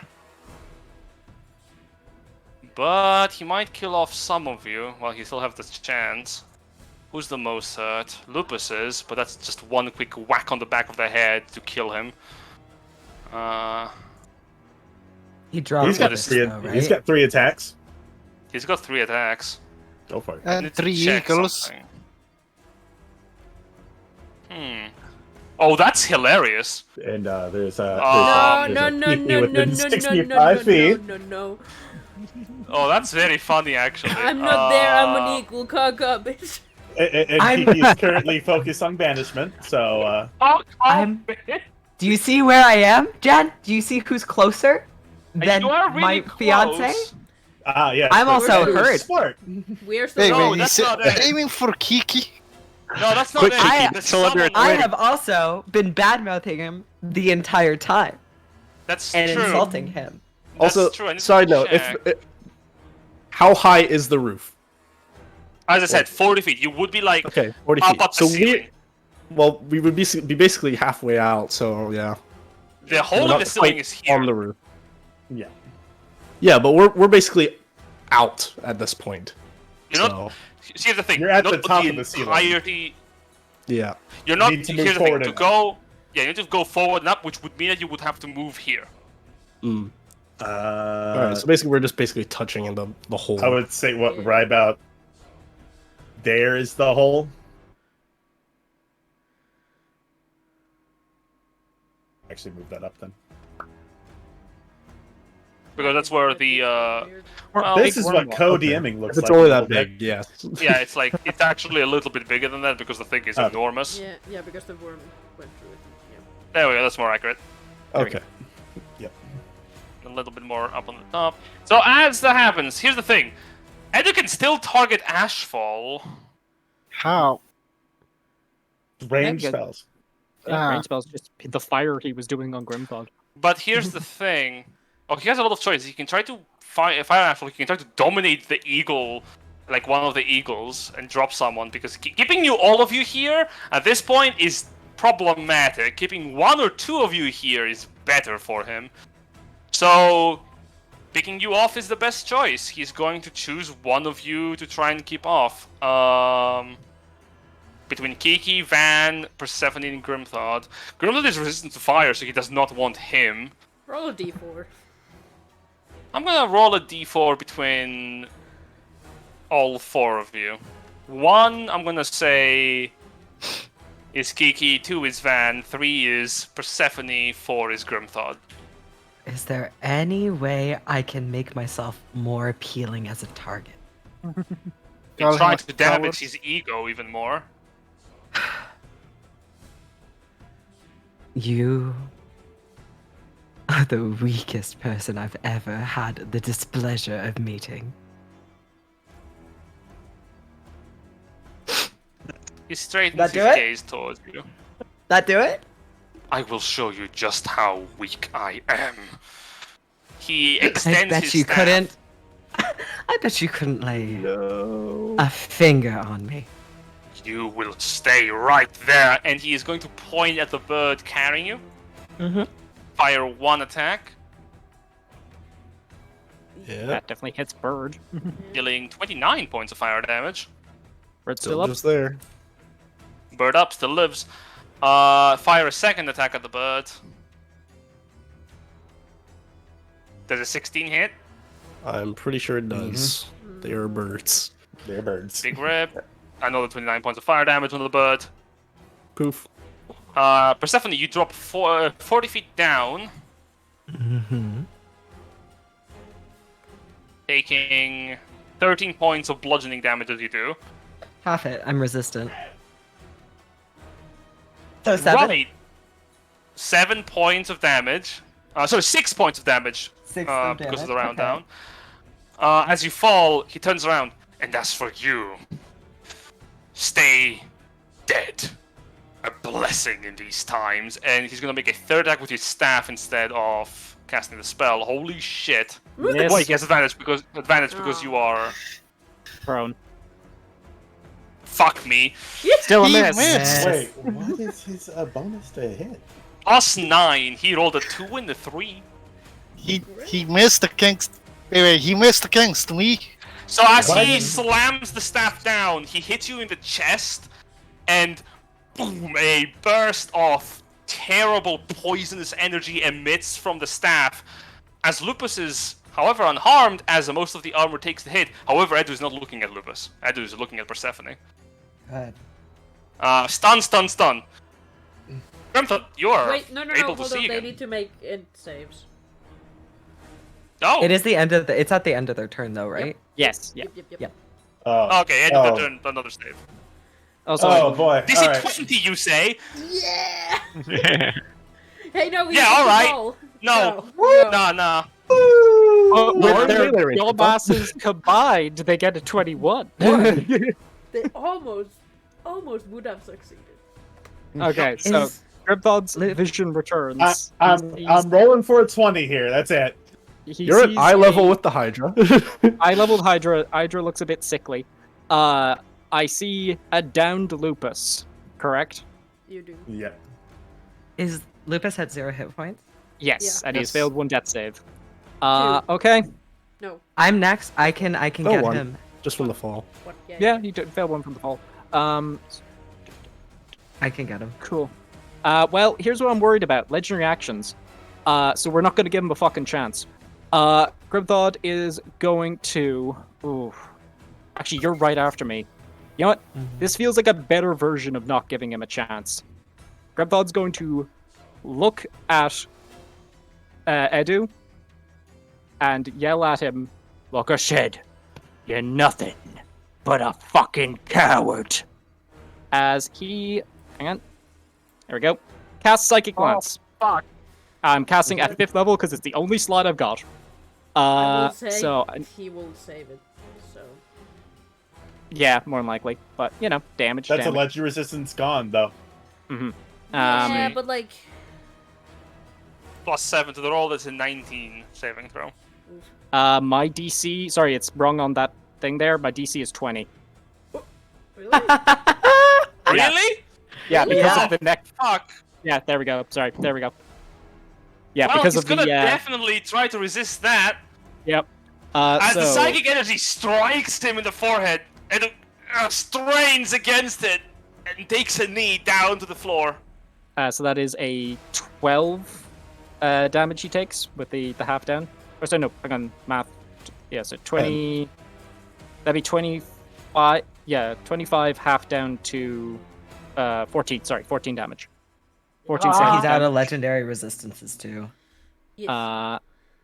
A: But he might kill off some of you while he still has the chance. Who's the most hurt? Lupus is, but that's just 1 quick whack on the back of the head to kill him.
G: He dropped
D: He's got,
G: this,
A: three-
G: though, right?
D: he's got 3 attacks.
A: He's got 3 attacks.
D: Go for it.
A: I
C: And
A: need to
C: 3
A: check
C: eagles.
A: something. Oh, that's hilarious.
D: And there's
H: No,
A: Um,
H: no, no,
D: Kiki
H: no, no,
D: within
H: no, no,
D: 65
H: no, no,
D: feet.
H: no, no.
A: Oh, that's very funny, actually.
H: I'm not there. I'm an equal cock up, bitch.
D: And
G: I'm-
D: Kiki is currently focused on banishment, so
G: I'm- Do you see where I am, Jen? Do you see who's closer than
A: You are really
G: my
A: close.
G: fiance?
D: yeah.
G: I'm
D: so
G: also
D: you're
G: hurt.
D: Smart.
H: We're still
C: Wait,
A: No,
C: wait,
A: that's
C: he's
A: not it.
C: aiming for Kiki.
A: No, that's not
F: Quick,
A: it.
G: Kiki,
A: There's
F: still under
A: someone-
G: I
F: Wait.
G: have also been bad-mouthing him the entire time
A: That's
G: and
A: true.
G: insulting him.
A: That's
E: Also,
A: true. I need to
E: side note,
A: check.
E: how high is the roof?
A: As I said, 40 feet. You would be like
E: Okay, 40
A: up
E: feet.
A: at the
E: So
A: ceiling.
E: we would be basically halfway out, so yeah.
A: The hole
E: We're
A: in
E: not
A: the ceiling
E: quite
A: is here.
E: on the roof.
D: Yeah.
E: Yeah, but we're basically out at this point.
A: You're not. See the thing.
D: You're at the
A: not
D: top of the ceiling.
A: entirety.
E: Yeah.
A: You're not.
D: You need to
A: Here's
D: move
A: the thing.
D: forward
A: To
D: and
A: go. Yeah, you need to go forward and up, which would mean that you would have to move here.
E: Mm. Alright, so basically we're just touching in the hole.
D: I would say what right about there is the hole. Actually, move that up then.
A: Because that's where the well,
D: This is what co-DMing looks
E: If
D: like.
E: it's only that big, yes.
A: yeah, it's like it's actually a little bit bigger than that because the thing is enormous.
H: Yeah, because the worm went through it. Yeah.
A: There we go. That's more accurate.
E: Okay.
D: Yep.
A: A little bit more up on the top. So as that happens, here's the thing: Edu can still target Ashfall.
C: How?
D: Range
B: Yeah,
D: spells.
B: Range spells, just the fire he was doing on Grimthog.
A: But here's the thing. Oh, he has a lot of choices. He can try to fire Ashfall. He can try to dominate the eagle, like one of the eagles, and drop someone. Because keeping all of you here at this point is problematic. Keeping one or two of you here is better for him. So, picking you off is the best choice. He's going to choose one of you to try and keep off. Between Kiki, Van, Persephone, and Grimthod. Grimthod is resistant to fire, so he does not want him.
H: Roll a d4.
A: I'm gonna roll a d4 between all four of you. One, I'm gonna say, is Kiki, 2 is Van, 3 is Persephone, 4 is Grimthod.
G: Is there any way I can make myself more appealing as a target?
A: He's trying to damage his ego even more.
G: You are the weakest person I've ever had the displeasure of meeting.
A: He straightens
G: That
A: his
G: do it?
A: gaze towards you.
G: That do it?
A: I will show you just how weak I am. He
G: I
A: extends
G: bet
A: his
G: you
A: staff.
G: couldn't. I bet you couldn't lay a finger on me.
A: You will stay right there, and he is going to point at the bird carrying you.
G: Mm-hmm.
A: Fire 1 attack,
E: Yeah.
B: That definitely hits Bird.
A: dealing 29 points of fire damage.
B: Bird's
E: Still
B: still up.
E: just there.
A: Bird up, still lives. Fire a second attack at the bird. Does a 16 hit?
E: I'm pretty sure it does. They are birds.
D: They're birds.
A: Big rip. Another 29 points of fire damage on the bird.
E: Poof.
A: Persephone, you drop 40 feet down,
G: Mm-hmm.
A: taking 13 points of bludgeoning damage as you do.
G: Half it. I'm resistant. So 7?
A: Right. 7 points of damage. Sorry, 6 points of damage.
G: 6
A: Because of the round down. As you fall, he turns around. And as for you, stay dead. A blessing in these times. And he's gonna make a third attack with his staff instead of casting the spell. Holy shit.
B: Yes.
A: Wait, he has advantage because you are...
B: Prone.
A: Fuck me.
B: Still a
C: He
B: miss.
C: missed.
D: Wait, what is his bonus to hit?
A: Plus 9. He rolled a 2 and a 3.
C: He missed the kings. Wait, he missed the kings to me.
A: So as
D: What?
A: he slams the staff down, he hits you in the chest, and boom, a burst of terrible poisonous energy emits from the staff. As Lupus is, however, unharmed, as most of the armor takes the hit. However, Edu is not looking at Lupus. Edu is looking at Persephone.
G: Good.
A: Stun, stun, stun. Grimthod, you are
H: Wait, no,
A: able to
H: hold
A: see
H: on. They
A: again.
H: need to make int saves.
A: Oh,
G: It is the end of the. It's at the end of their turn, though, right?
B: Yes. Yeah.
H: Yep.
G: Yep.
D: Oh,
A: okay, end of the turn, another save.
B: Also,
D: oh boy.
A: DC
D: Alright.
A: 20, you say?
H: Yeah. Hey, no, we
A: Yeah,
H: need to
A: alright.
H: roll.
A: No.
H: No.
A: Nah.
B: with their
E: Melee
B: skill masses combined, they get a 21.
H: They almost would have succeeded.
B: Okay, so
G: Is-
B: Grimthod's vision returns.
D: I'm rolling for a 20 here. That's it.
B: He
E: You're at
B: sees
E: eye level
B: a
E: with the Hydra.
B: eye-leveled Hydra. Hydra looks a bit sickly. I see a downed Lupus. Correct?
H: You do.
D: Yeah.
G: Is Lupus at 0 hit points?
B: Yes,
H: Yeah.
B: and he's
E: Yes.
B: failed 1 death save. Okay.
H: No.
G: I'm next. I can
E: No
G: get
E: one.
G: him
E: Just from the fall.
H: What?
B: Yeah, he failed one from the fall.
G: I can get him.
B: Cool. Well, here's what I'm worried about. Legendary actions. So we're not going to give him a fucking chance. Grimthod is going to... Ooh. Actually, you're right after me. You know what? This feels like a better version of not giving him a chance. Grimthod's going to look at Edu and yell at him, "Like I said, you're nothing but a fucking coward." As he... Hang on. There we go. Cast Psychic Glance.
A: Fuck.
B: I'm casting at 5th level because it's the only slot I've got.
H: I will say
B: So...
H: he will save it. So.
B: Yeah, more than likely. But, you know, damage,
D: That's
B: damage.
D: a legendary resistance gone, though.
B: Mm-hmm.
H: Yeah, but like.
A: +7 to the roll, that's a 19 saving throw.
B: My DC... Sorry, it's wrong on that thing there. My DC is 20.
H: Really?
A: Really?
B: Yeah, because
H: Yeah.
B: of the neck...
A: Fuck.
B: Yeah, there we go. Sorry, there we go. Yeah,
A: Well,
B: because
A: he's
B: of the...
A: gonna definitely try to resist that.
B: Yep.
A: As the
B: So...
A: psychic energy strikes him in the forehead, and strains against it, and takes a knee down to the floor.
B: So that is a 12 damage he takes with the half down. Or so no, hang on, math. Yeah, so 20... That'd be 25... Yeah, 25 half down to 14. Sorry, 14 damage. 14
G: He's
B: damage.
G: out of legendary resistances too.
H: Yes.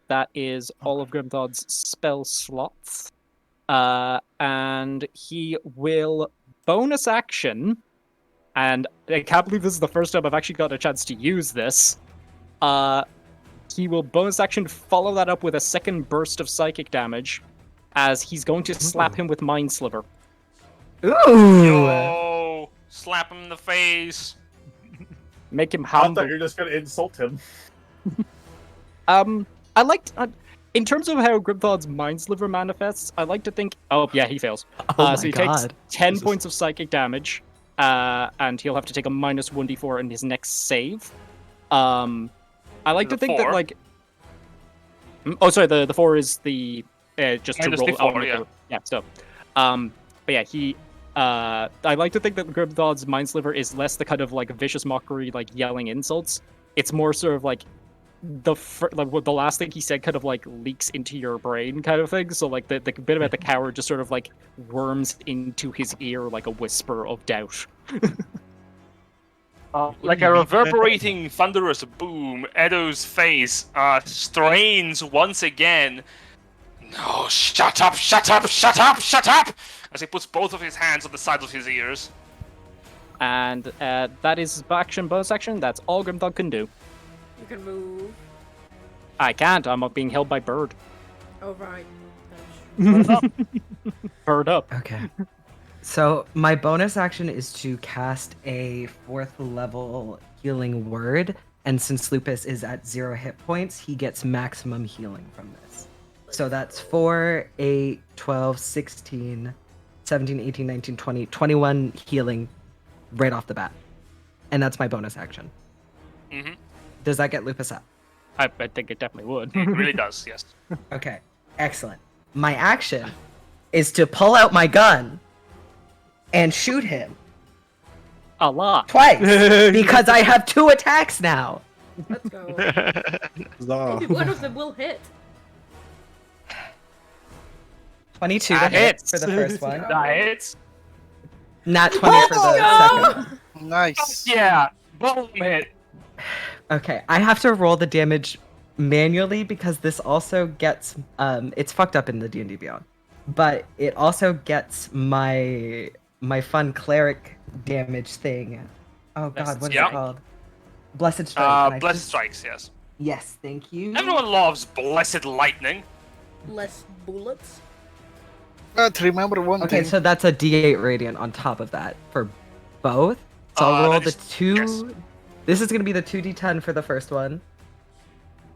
B: That is all of Grimthod's spell slots. And he will bonus action, and I can't believe this is the first time I've actually got a chance to use this. He will bonus action follow that up with a second burst of psychic damage, as he's going to slap him with Mind Sliver.
G: Ooh!
A: Yo, slap him in the face.
B: Make him
D: I
B: humble.
D: thought you were just gonna insult him.
B: I liked... in terms of how Grimthod's Mind Sliver manifests, I like to think... Oh, yeah, he fails.
G: Oh
B: so
G: my
B: he takes
G: God.
B: 10 points of psychic damage, and he'll have to take a minus 1d4 in his next save. I like to think that,
A: 4?
B: like... Oh, sorry, the 4 is the... just to
A: Minus
B: roll...
A: D4,
B: oh,
A: yeah.
B: Yeah, so... but yeah, he... I like to think that Grimthod's Mind Sliver is less the kind of, like, vicious mockery, like, yelling insults. It's more sort of, like, like the last thing he said kind of like leaks into your brain kind of thing. So like the bit about the coward just sort of like worms into his ear like a whisper of doubt.
A: Like a reverberating thunderous boom, Edo's face strains once again. No, shut up, shut up, shut up, shut up! As he puts both of his hands on the sides of his ears.
B: And that is action, bonus action. That's all Grimthod can do.
H: You can move.
B: I can't. I'm being held by Bird.
H: Oh, right.
B: Bird up.
G: Okay. So my bonus action is to cast a 4th level healing word, and since Lupus is at 0 hit points, he gets maximum healing from this. So that's 4, 8, 12, 16, 17, 18, 19, 20, 21 healing right off the bat. And that's my bonus action.
A: Mm-hmm.
G: Does that get Lupus up?
B: I think it definitely would.
A: It really does, yes.
G: Okay, excellent. My action is to pull out my gun and shoot him
B: A lot.
G: twice because I have 2 attacks now.
H: Let's go.
E: Huzzah.
H: Maybe one of them will hit.
G: 22
B: That
G: to hit
B: hits.
G: for the first one.
A: That hits.
G: Not 20 for the second.
C: Nice.
A: Yeah, boom hit.
G: Okay, I have to roll the damage manually because this also gets it's fucked up in the D&D Beyond. But it also gets my fun cleric damage thing. Oh god, what is
A: Yeah.
G: it called? Blessed Strike. Can I
A: Blessed
G: just-
A: strikes, yes.
G: Yes, thank you.
A: Everyone loves blessed lightning.
H: Less bullets.
C: But remember one
G: Okay,
C: thing.
G: so that's a D8 radiant on top of that for both. So I'll roll
A: that
G: the
A: is-
G: 2.
A: yes.
G: This is going to be the 2d10 for the first one.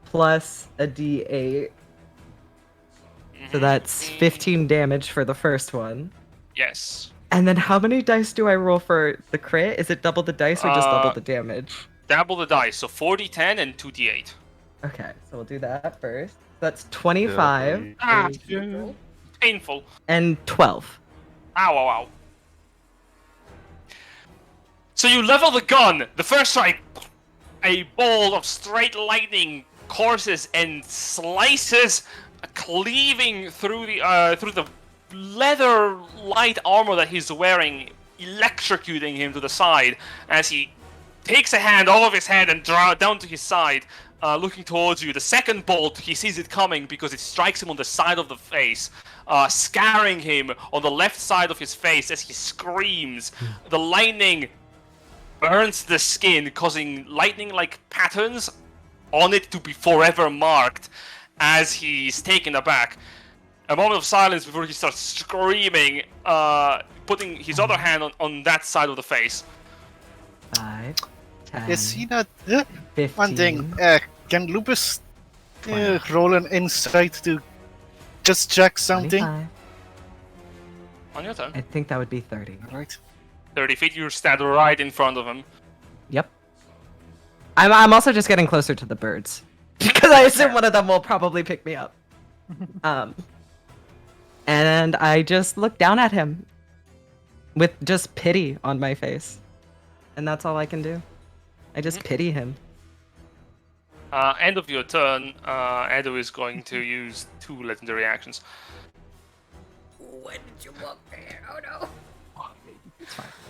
G: Plus a d8. So that's 15 damage for the first one.
A: Yes.
G: And then how many dice do I roll for the crit? Is it double the dice or just double the damage?
A: Double the dice, so 4d10 and 2d8.
G: Okay, so we'll do that first. That's 25.
A: Ah, painful.
G: And 12.
A: Ow, ow, ow. So you level the gun. The first strike, a ball of straight lightning courses and slices, cleaving through the leather light armor that he's wearing, electrocuting him to the side as he takes a hand off of his head and down to his side, looking towards you. The second bolt, he sees it coming because it strikes him on the side of the face, scarring him on the left side of his face as he screams. The lightning burns the skin, causing lightning-like patterns on it to be forever marked as he's taken aback. A moment of silence before he starts screaming, putting his other hand on that side of the face.
G: 5, 10,
C: Is he not?
G: 15.
C: One thing. Can Lupus roll an insight to just check something?
G: 25.
A: On your turn.
G: I think that would be 30.
C: Right.
A: 30 feet, you stand right in front of him.
G: Yep. I'm also just getting closer to the birds. Because I assume one of them will probably pick me up. And I just look down at him with just pity on my face. And that's all I can do. I just pity him.
A: End of your turn, Edo is going to use 2 legendary actions.
H: When did you walk there? Oh no.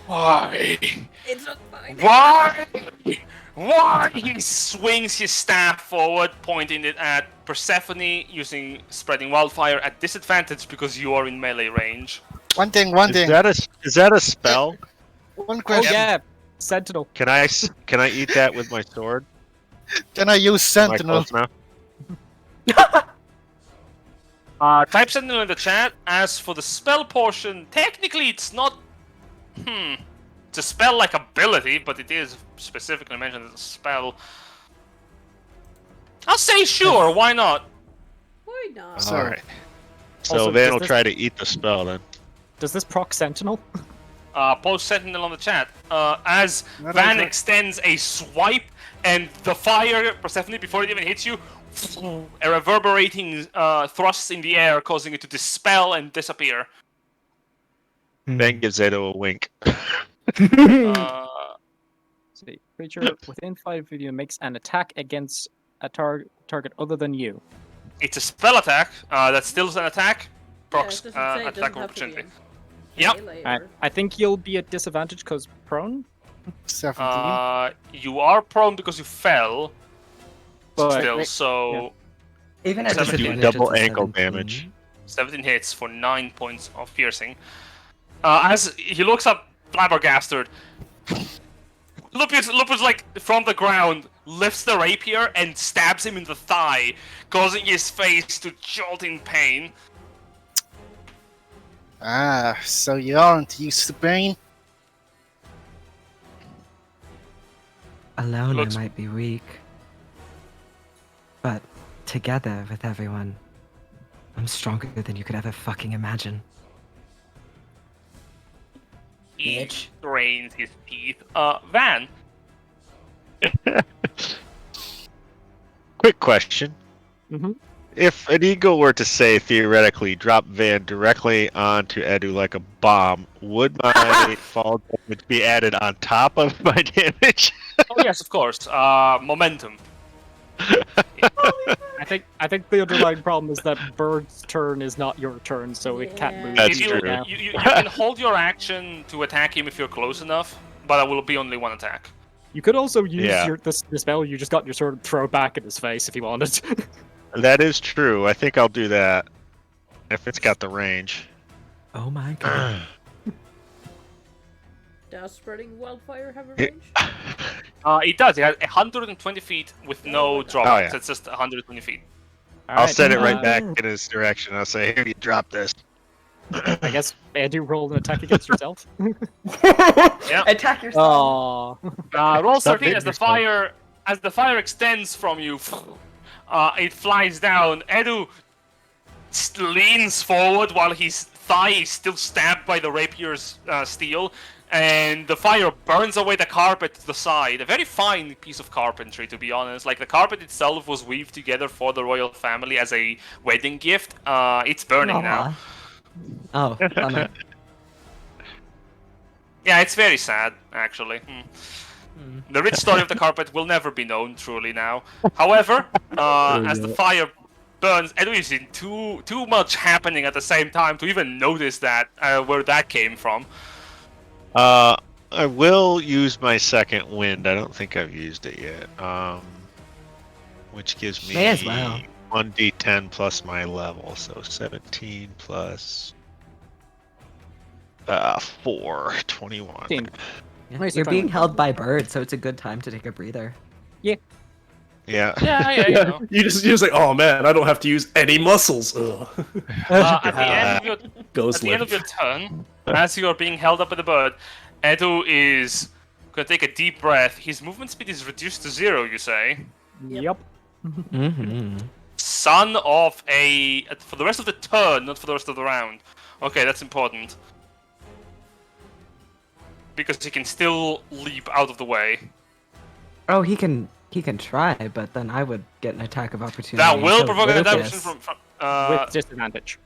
A: Why?
H: It's not fine.
A: Why? Why? He swings his staff forward, pointing it at Persephone, using Spreading Wildfire at disadvantage because you are in melee range.
C: One thing.
F: Is that a spell?
C: One
B: Oh
C: question.
B: yeah, Sentinel.
F: Can I eat that with my sword?
C: Can I use
F: Am I
C: Sentinel?
F: close enough?
A: Type Sentinel in the chat. As for the spell portion, technically it's not... It's a spell-like ability, but it is specifically mentioned as a spell. I'll say sure, why not?
H: Why not?
C: So-
F: Alright. So
B: Also,
F: Van
B: does
F: will
B: this-
F: try to eat the spell then.
B: Does this proc Sentinel?
A: Post Sentinel on the chat. As
C: Not
A: Van
C: okay.
A: extends a swipe, and the fire, Persephone, before it even hits you, a reverberating thrusts in the air, causing it to dispel and disappear.
F: Van gives Edo a wink.
B: See, creature within 5 of you makes an attack against a target other than you.
A: It's a spell attack. That's still an attack. Procs
H: Yeah, it doesn't say, it
A: attack
H: doesn't
A: of
H: have to be
A: opportunity.
H: in
A: Yep.
H: melee
B: Alright,
H: or-
B: I think you'll be at disadvantage because prone.
C: 17.
A: You are prone because you fell.
B: But
A: Still, so
G: Even at
A: 17.
G: disadvantage,
F: Double
G: it's a
F: ankle
G: 17.
F: damage.
A: 17 hits for 9 points of piercing. As he looks up, flabbergasted. Lupus, like, from the ground, lifts the rapier and stabs him in the thigh, causing his face to jolt in pain.
C: So you aren't used to pain?
G: Alone,
A: Looks-
G: I might be weak. But together with everyone, I'm stronger than you could ever fucking imagine.
A: He strains his teeth. Van,
F: Quick question.
B: Mhm.
F: If an eagle were to say theoretically drop Van directly onto Edu like a bomb, would my fall damage be added on top of my damage?
A: oh yes, of course. Momentum.
B: I think the underlying problem is that Bird's turn is not your turn, so it can't
H: Yeah.
B: move.
F: That's
A: If you,
F: true.
A: you can hold your action to attack him if you're close enough, but it will be only one attack.
B: You could also use
F: Yeah.
B: the spell you just got your sword and throw it back in his face if you wanted.
F: That is true. I think I'll do that. If it's got the range.
G: Oh my god.
H: Does Spreading Wildfire have a
F: It-
H: range?
A: It does. It has 120 feet with no
H: my God.
A: drawbacks.
F: Oh, yeah.
A: It's just 120 feet.
F: I'll send it right
G: uh,
F: back in his direction. I'll say, here, you drop this.
B: I guess Edu roll an attack against yourself.
A: Yeah.
G: Attack yourself.
B: Aww.
A: Roll
F: Stop
A: 13
F: hitting
A: as the
F: yourself.
A: fire extends from you. It flies down. Edu leans forward while his thigh is still stabbed by the rapier's steel, and the fire burns away the carpet to the side. A very fine piece of carpentry, to be honest. Like, the carpet itself was weaved together for the royal family as a wedding gift. It's burning now.
G: Oh, bummer.
A: Yeah, it's very sad, actually. The rich story of the carpet will never be known truly now. However, as the fire burns, Edu is in too much happening at the same time to even notice that where that came from.
F: I will use my second wind. I don't think I've used it yet. Which gives me
G: May as well.
F: 1d10 plus my level, so 17 plus 4, 21.
B: Team. Nice
G: You're
B: to
G: being
B: find-
G: held by birds, so it's a good time to take a breather.
F: Yeah.
A: Yeah, you know.
E: You're just like, oh man, I don't have to use any muscles. Ugh.
A: At the end of your
E: Goes
A: At the end of
E: limp.
A: your turn, as you are being held up by the bird, Edu is gonna take a deep breath. His movement speed is reduced to 0, you say?
B: Yep.
G: Mm-hmm.
A: Son of a... For the rest of the turn, not for the rest of the round. Okay, that's important. Because he can still leap out of the way.
G: Oh, he can try, but then I would get an attack of opportunity.
A: That will
G: so
A: provoke an
G: Lucas-
A: adaptation from
B: With disadvantage.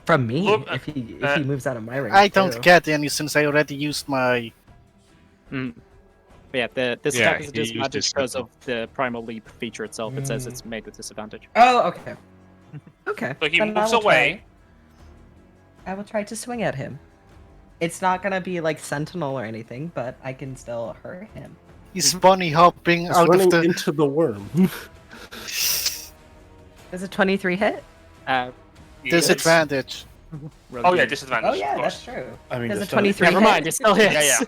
G: from me
A: Look,
G: if he moves out of my range.
C: I don't
G: too.
C: get any since I already used my.
B: But yeah, this
F: Yeah,
B: attack is a
F: he used
B: disadvantage
F: his
B: because
F: signal.
B: of the primal leap feature itself. It says it's made with disadvantage.
G: Oh, okay. Okay.
A: So he
G: then I
A: moves
G: will
A: away.
G: I will try to swing at him. It's not gonna be like sentinel or anything, but I can still hurt him.
C: He's bunny hopping
E: It's
C: out
E: running
C: of the.
E: into the worm.
G: Does a 23 hit?
C: Disadvantage.
A: Oh yeah, disadvantage.
G: Oh yeah,
A: of course.
G: that's true.
D: I mean,
G: Does a
D: just
G: 23
B: Never
G: hit?
B: mind, it still hits.
A: Yeah,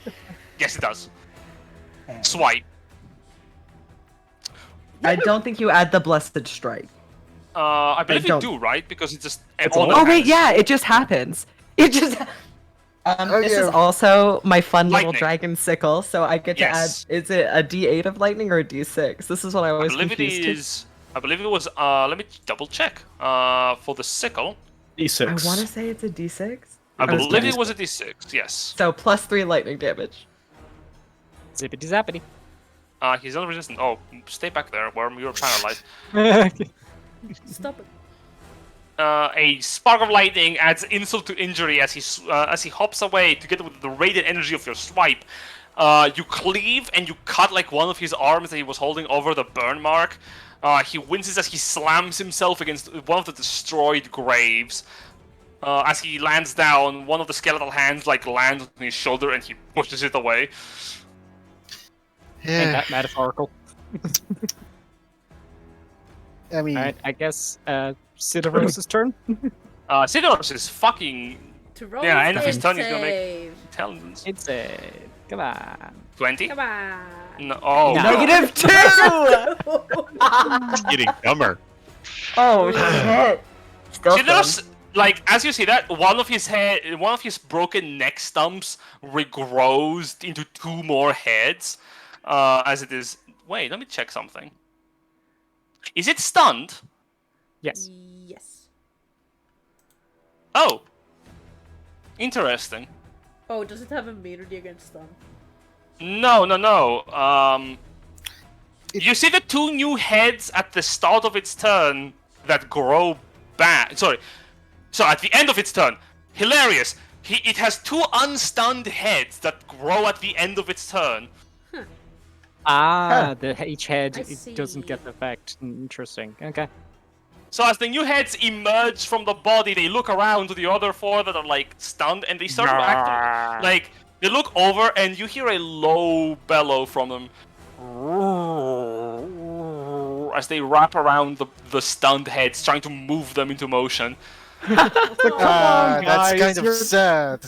A: yeah. Yes, it does. Swipe.
G: I don't think you add the blessed strike.
A: I believe you
G: don't-
A: do, right? Because it's just
E: It's
A: all
E: all-
A: that
G: Oh wait,
A: matters.
G: yeah, it just happens. It just. This is also my fun little
A: Lightning.
G: dragon sickle, so I get to
A: Yes.
G: add. Is it a D8 of lightning or a D6? This is what I
A: I
G: always
A: believe it
G: confused.
A: is. I believe it was. Let me double check. For the sickle,
E: D6.
G: I want to say it's a D6.
A: I
G: was
A: believe
G: kidding.
A: it was a D6. Yes.
G: So +3 lightning damage.
B: Zippity zappity.
A: He's unresistant. Oh, stay back there, Worm. You're paralyzed.
H: Stop it.
A: A spark of lightning adds insult to injury as he hops away together with the radiant energy of your swipe. You cleave and you cut like one of his arms that he was holding over the burn mark. He winces as he slams himself against one of the destroyed graves. As he lands down, one of the skeletal hands like lands on his shoulder and he pushes it away.
B: Ain't
C: Yeah,
B: that metaphorical?
C: I mean,
B: Alright, I guess Sidirous's turn.
A: Sidoros is fucking
H: To roll
A: Yeah, end of his
H: his
A: turn, he's gonna make-
H: save.
A: intelligence.
B: It's a come on.
A: 20?
H: Come on.
A: No, oh,
B: No.
A: God.
G: -2!
F: It's getting dumber.
G: Oh shit! Still
A: Sidoros, like as you see that, one of his broken neck stumps regrows into 2 more heads. As it is. Wait, let me check something. Is it stunned?
B: Yes.
H: Yes.
A: Oh. Interesting.
H: Oh, does it have immunity against stun?
A: No. You see the 2 new heads at the start of its turn that grow back. Sorry. So at the end of its turn. Hilarious. It has 2 unstunned heads that grow at the end of its turn.
B: Each head
H: I
B: it doesn't get the effect. Interesting. Okay.
A: So as the new heads emerge from the body, they look around to the other 4 that are like stunned, and they start to act like they look over, and you hear a low bellow from them as they wrap around the stunned heads, trying to move them into motion.
C: that's kind of
B: you're-
C: sad.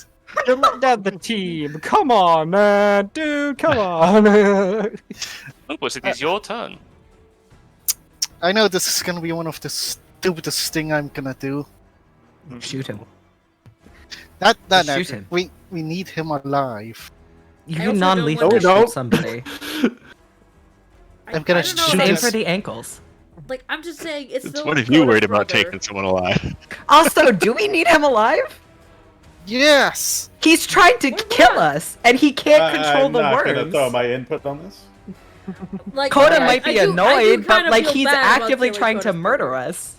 B: You're letting down the team. Come on, man, dude. Come on.
A: Lupus, it is your turn.
C: I know this is gonna be one of the stupidest thing I'm gonna do.
G: Shoot him.
C: Not
G: Shoot him.
C: We need him alive.
G: You
H: I
G: can
H: also
G: non-lethal
H: don't want
E: to-
G: shoot somebody.
C: I'm gonna
H: I don't know,
C: shoot
G: Same
H: like,
G: for the ankles.
H: like, I'm just saying, it's still
F: What if you
H: Dakota's
F: worried about
H: brother.
F: taking someone alive?
G: Also, do we need him alive?
C: Yes.
G: He's trying to kill us, and he can't control
D: I'm
G: the
D: not gonna
G: worms.
D: throw my input on this.
H: Like,
G: Coda
H: I-
G: might be
H: I do
G: annoyed,
H: kinda
G: but like
H: feel
G: he's
H: bad about
G: actively
H: killing
G: trying to
H: Coda's
G: murder
H: brother.
G: us.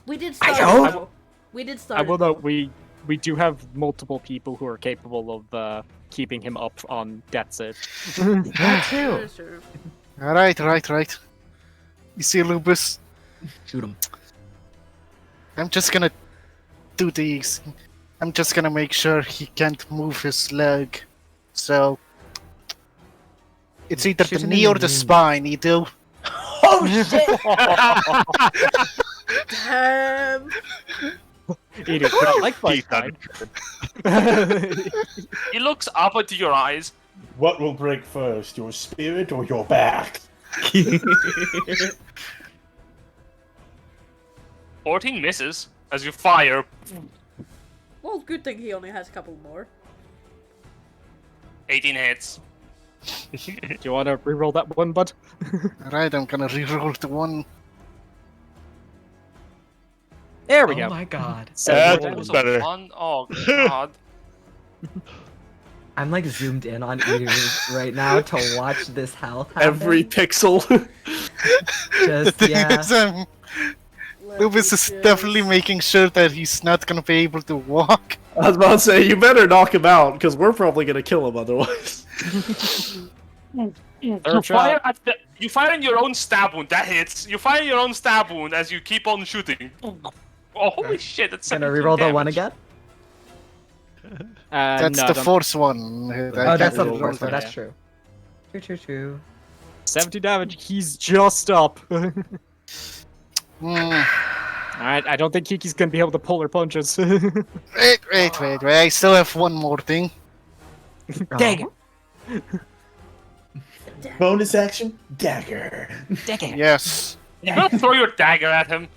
H: We did
G: I
H: start.
G: know.
H: We did start.
B: I will
H: it, though.
B: note we do have multiple people who are capable of keeping him up on death save.
G: That too.
H: Sure.
C: Right. You see, Lupus?
G: Shoot him.
C: I'm just gonna do these. I'm just gonna make sure he can't move his leg. So it's either
G: Shoot
C: the
G: him
C: knee
G: in
C: or
G: the
C: the
G: knee.
C: spine, you do.
G: Oh shit!
H: Damn.
B: Edith, but I like my
F: He's not
B: time.
A: He looks up into your eyes.
D: What will break first, your spirit or your back?
A: 14 misses as you fire.
H: Well, good thing he only has a couple more.
A: 18 hits.
B: Do you want to reroll that one, bud?
C: Alright, I'm gonna reroll the one.
B: There we
G: Oh
B: go.
G: my god.
F: That's
A: That was
F: better.
A: a 1. Oh god.
G: I'm like zoomed in on Eater right now to watch this health happen.
E: Every pixel.
G: Just,
C: The thing
G: yeah.
C: is,
H: Let
C: Lupus
H: me
C: is
H: just-
C: definitely making sure that he's not gonna be able to walk.
E: I was about to say, you better knock him out, because we're probably gonna kill him otherwise.
A: You
B: Third
A: fire,
B: shot.
A: you fire in your own stab wound. That hits. You fire in your own stab wound as you keep on shooting. Oh, holy shit, that's
G: Gonna
A: 17
G: reroll the
A: damage.
G: one again?
C: That's
B: no,
C: the
B: don't-
C: fourth one.
G: Oh, that's the
C: reroll
G: fourth
C: that.
G: one. That's true. True.
B: 70 damage. He's just up.
C: Hmm.
B: Alright, I don't think Kiki's gonna be able to pull her punches.
C: Wait. I still have one more thing.
B: Dang it.
D: Bonus action, dagger.
C: Yes.
A: You don't throw your dagger at him.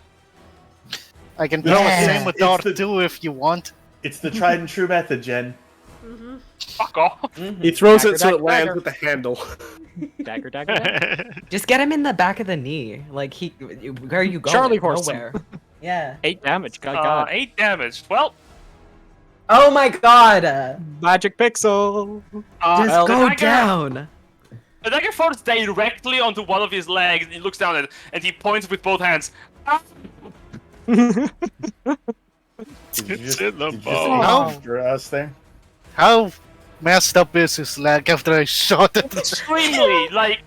C: I can do
D: Yeah.
C: the same with
D: It's
C: R2 if you want.
D: It's the tried and true method, Jen.
A: Fuck off.
E: He throws
B: Dagger,
E: it so it
B: dagger,
E: lands
B: dagger.
E: with the handle.
B: Dagger.
G: Just get him in the back of the knee. Like, where are you going?
B: Charlie horse.
G: Nowhere. Yeah.
B: 8 damage. God.
A: 8 damage. Well,
G: Oh my god!
B: Magic pixel.
G: Just
B: well,
G: go
A: the dagger-
G: down!
A: The dagger falls directly onto one of his legs, and he looks down at it, and he points with both hands. Ah!
F: It's in the
D: Did you
F: bone.
C: Oh.
D: after us there?
C: How messed up is his leg after I shot it?
A: Extremely, like,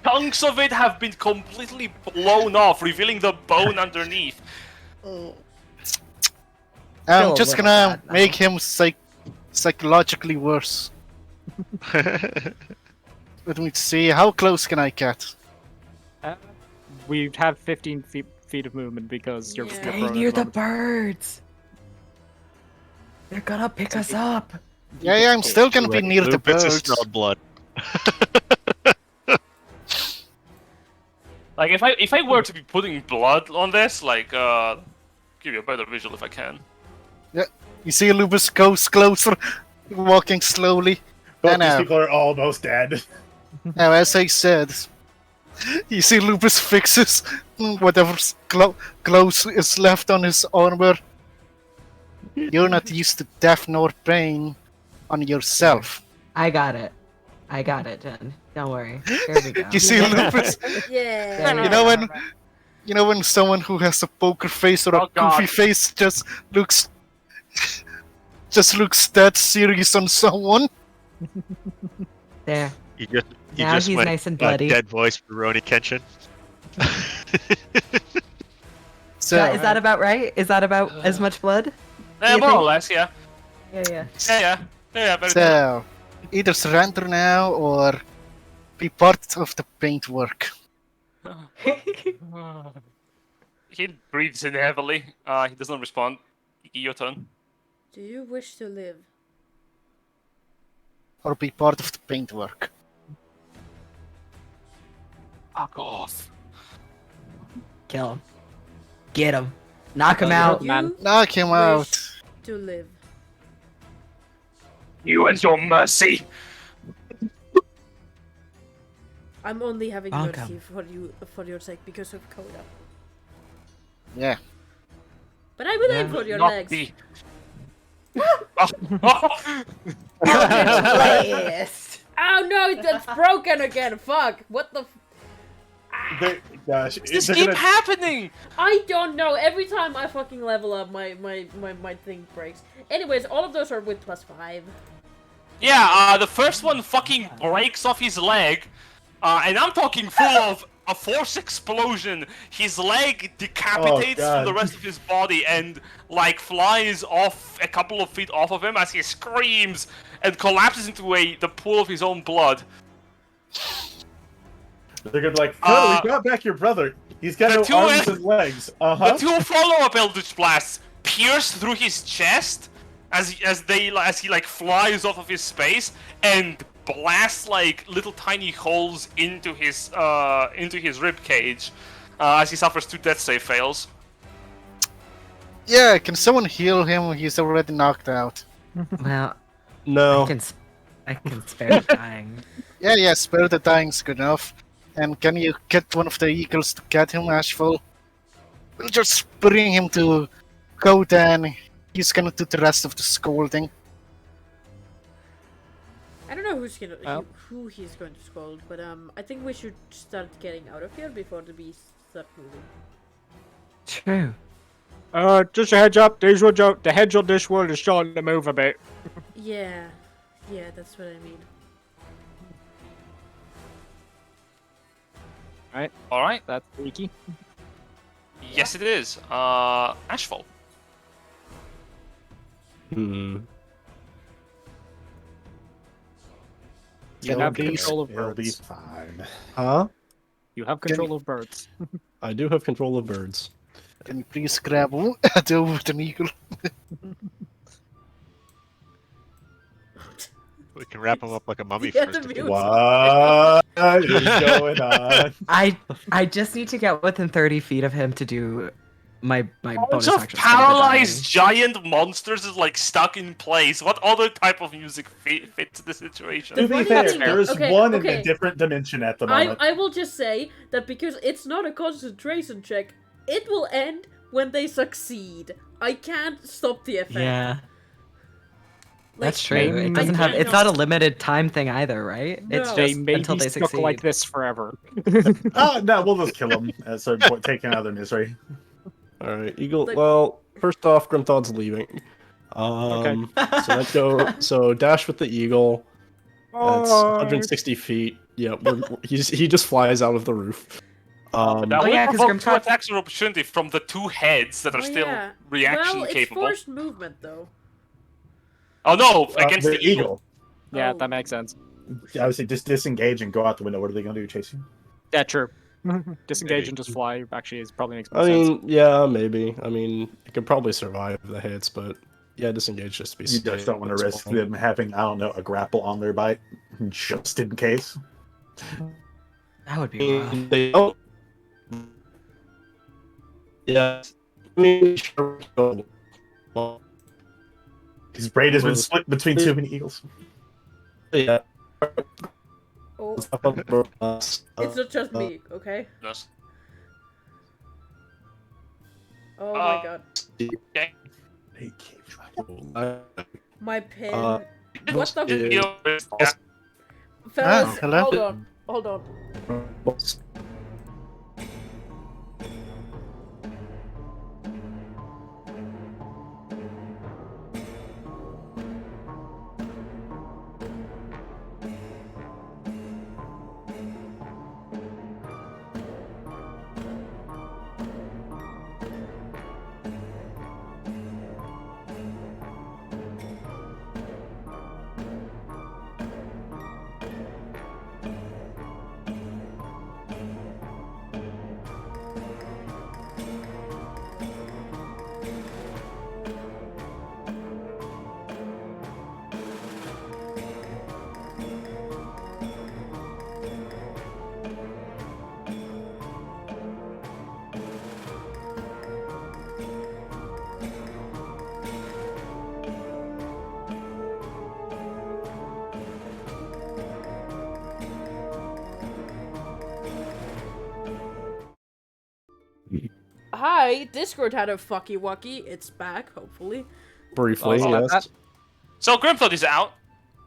A: chunks of it have been completely blown off, revealing the bone underneath.
C: I'm
G: Feel a
C: just
G: little
C: gonna
G: bad now.
C: make him psychologically worse. Let me see, how close can I get?
B: We have 15 feet of movement because you're
H: Yeah.
B: you're
G: Stay
B: prone at
G: near the
B: moment.
G: birds! They're gonna pick us up!
C: Yeah, I'm still gonna be near the
F: Lupus is
C: birds.
F: smelled blood.
A: Like, if I were to be putting blood on this, like, give you a better visual if I can.
C: You see Lupus goes closer, walking slowly.
D: Both
C: And,
D: these people are almost dead.
C: Now, as I said, you see Lupus fixes whatever clothes is left on his armor. You're not used to death nor pain on yourself.
G: I got it, Jen. Don't worry. Here we go.
C: You see Lupus?
H: Yeah.
G: There
C: You know when someone who has a poker face or a
A: Oh, God.
C: goofy face just looks that serious on someone?
G: There.
F: You just
G: Now he's
F: went,
G: nice and bloody.
F: dead voice for Roni Kenshin.
C: So,
G: Is that about right? Is that about as much blood?
A: Yeah,
G: you
A: more or
G: think?
A: less, yeah.
G: Yeah.
A: Yeah, very
C: so either surrender now or be part of the paintwork.
A: He breathes in heavily. He does not respond. Your turn.
H: Do you wish to live?
C: Or be part of the paintwork.
A: Fuck off.
G: Kill him. Get him. Knock him
B: Oh,
G: out.
H: You
B: man.
C: Knock him out.
H: wish to live.
A: You and your mercy.
H: I'm only having
G: Bonk
H: mercy
G: him.
H: for your sake because of Coda.
C: Yeah.
H: But I will
G: Yeah.
H: aim for your
A: Not
H: legs.
A: be. Oh.
G: Blast.
H: Oh no, that's broken again. Fuck. What the?
D: There gosh.
A: This
D: They're
A: keep
D: gonna-
A: happening.
H: I don't know. Every time I fucking level up, my thing breaks. Anyways, all of those are with +5.
A: Yeah, the first one fucking breaks off his leg, and I'm talking full of a force explosion. His leg decapitates
D: God.
A: the rest of his body and like flies off a couple of feet off of him as he screams and collapses into the pool of his own blood.
D: They're gonna be like, "Oh, we got back your brother. He's got no
A: two-
D: arms and legs."
A: The two follow-up Eldritch Blasts pierce through his chest as he like flies off of his space and blasts like little tiny holes into his rib cage as he suffers 2 death save fails.
C: Yeah, can someone heal him? He's already knocked out.
G: Well,
E: No.
G: I can spare the dying.
C: Yeah, spare the dying's good enough. And can you get one of the eagles to get him, Ashful? We'll just bring him to Kodan. He's gonna do the rest of the scolding.
H: I don't know who he's going to scold, but I think we should start getting out of here before the beasts start moving.
G: True.
B: Just a heads up, the heads on this world is starting to move a bit.
H: Yeah, that's what I mean.
A: Alright.
B: That's freaky.
A: Yes, it is. Ashfall.
B: You
C: It'll
B: have
C: be-
B: control of
D: It'll be
B: birds.
D: fine.
E: Huh?
B: You have control of birds.
E: I do have control of birds.
C: Can you please grab a deal with an eagle?
F: We can wrap him up like a mummy
H: Yeah,
F: first.
H: the
F: if you
H: mute.
F: want.
D: What is going on?
G: I just need to get within 30 feet of him to do my
A: Bunch
G: bonus
A: of
G: action.
A: paralyzed giant monsters is like stuck in place. What other type of music fits the situation?
D: To be
H: funny
D: fair,
H: thing-
D: there's
H: okay,
D: one in
H: okay.
D: a different dimension at the moment.
H: I will just say that because it's not a concentration check, it will end when they succeed. I can't stop the effect.
G: Yeah,
H: Like,
G: that's true.
B: maybe
G: It doesn't
H: I
G: have.
H: can't
G: It's not a limited time thing either, right? It's
H: No.
B: They
G: just
B: may
G: until
B: be
G: they
B: stuck
G: succeed.
B: like this forever.
D: No, we'll just kill them at a certain point, take him out of their misery.
E: All right, Eagle.
H: Like-
E: Well, first off, Grimthod's leaving. So let's go. So dash with the eagle. That's 160 feet. Yeah, he just flies out of the roof.
A: That
G: Oh,
A: will
G: yeah, 'cause
A: provoke 2
G: Grimtod-
A: attacks of opportunity from the 2 heads that are
H: Oh,
A: still
H: yeah.
A: reaction
H: Well, it's
A: capable.
H: forced movement though.
A: Oh no, against
D: the eagle.
B: Yeah,
H: Oh.
B: that makes sense.
D: Obviously, just disengage and go out the window. What are they going to do? Chase you?
B: Yeah, true. Disengage and just fly actually is probably makes more
E: I
B: sense.
E: mean, yeah, maybe. I mean, it could probably survive the hits, but yeah, disengage just to be
D: You
E: safe.
D: just don't want to
E: That's
D: risk
E: fine.
D: them having, I don't know, a grapple on their bite, just in case.
G: That would be rough.
E: They don't. Yeah. I mean, sure. Well,
D: His brain has been split between too many eagles.
E: yeah.
H: Oh,
E: It's not
H: it's not just me, okay?
A: Yes.
H: Oh my god.
A: Okay.
D: Hey, cave dragon.
H: My pin.
E: Uh,
H: What the
A: Yeah.
H: fellas?
C: hello?
H: Hold on. Hi, Discord had a fucky wucky. It's back, hopefully.
E: Briefly,
B: Oh,
E: yes.
A: So Grimthod is out.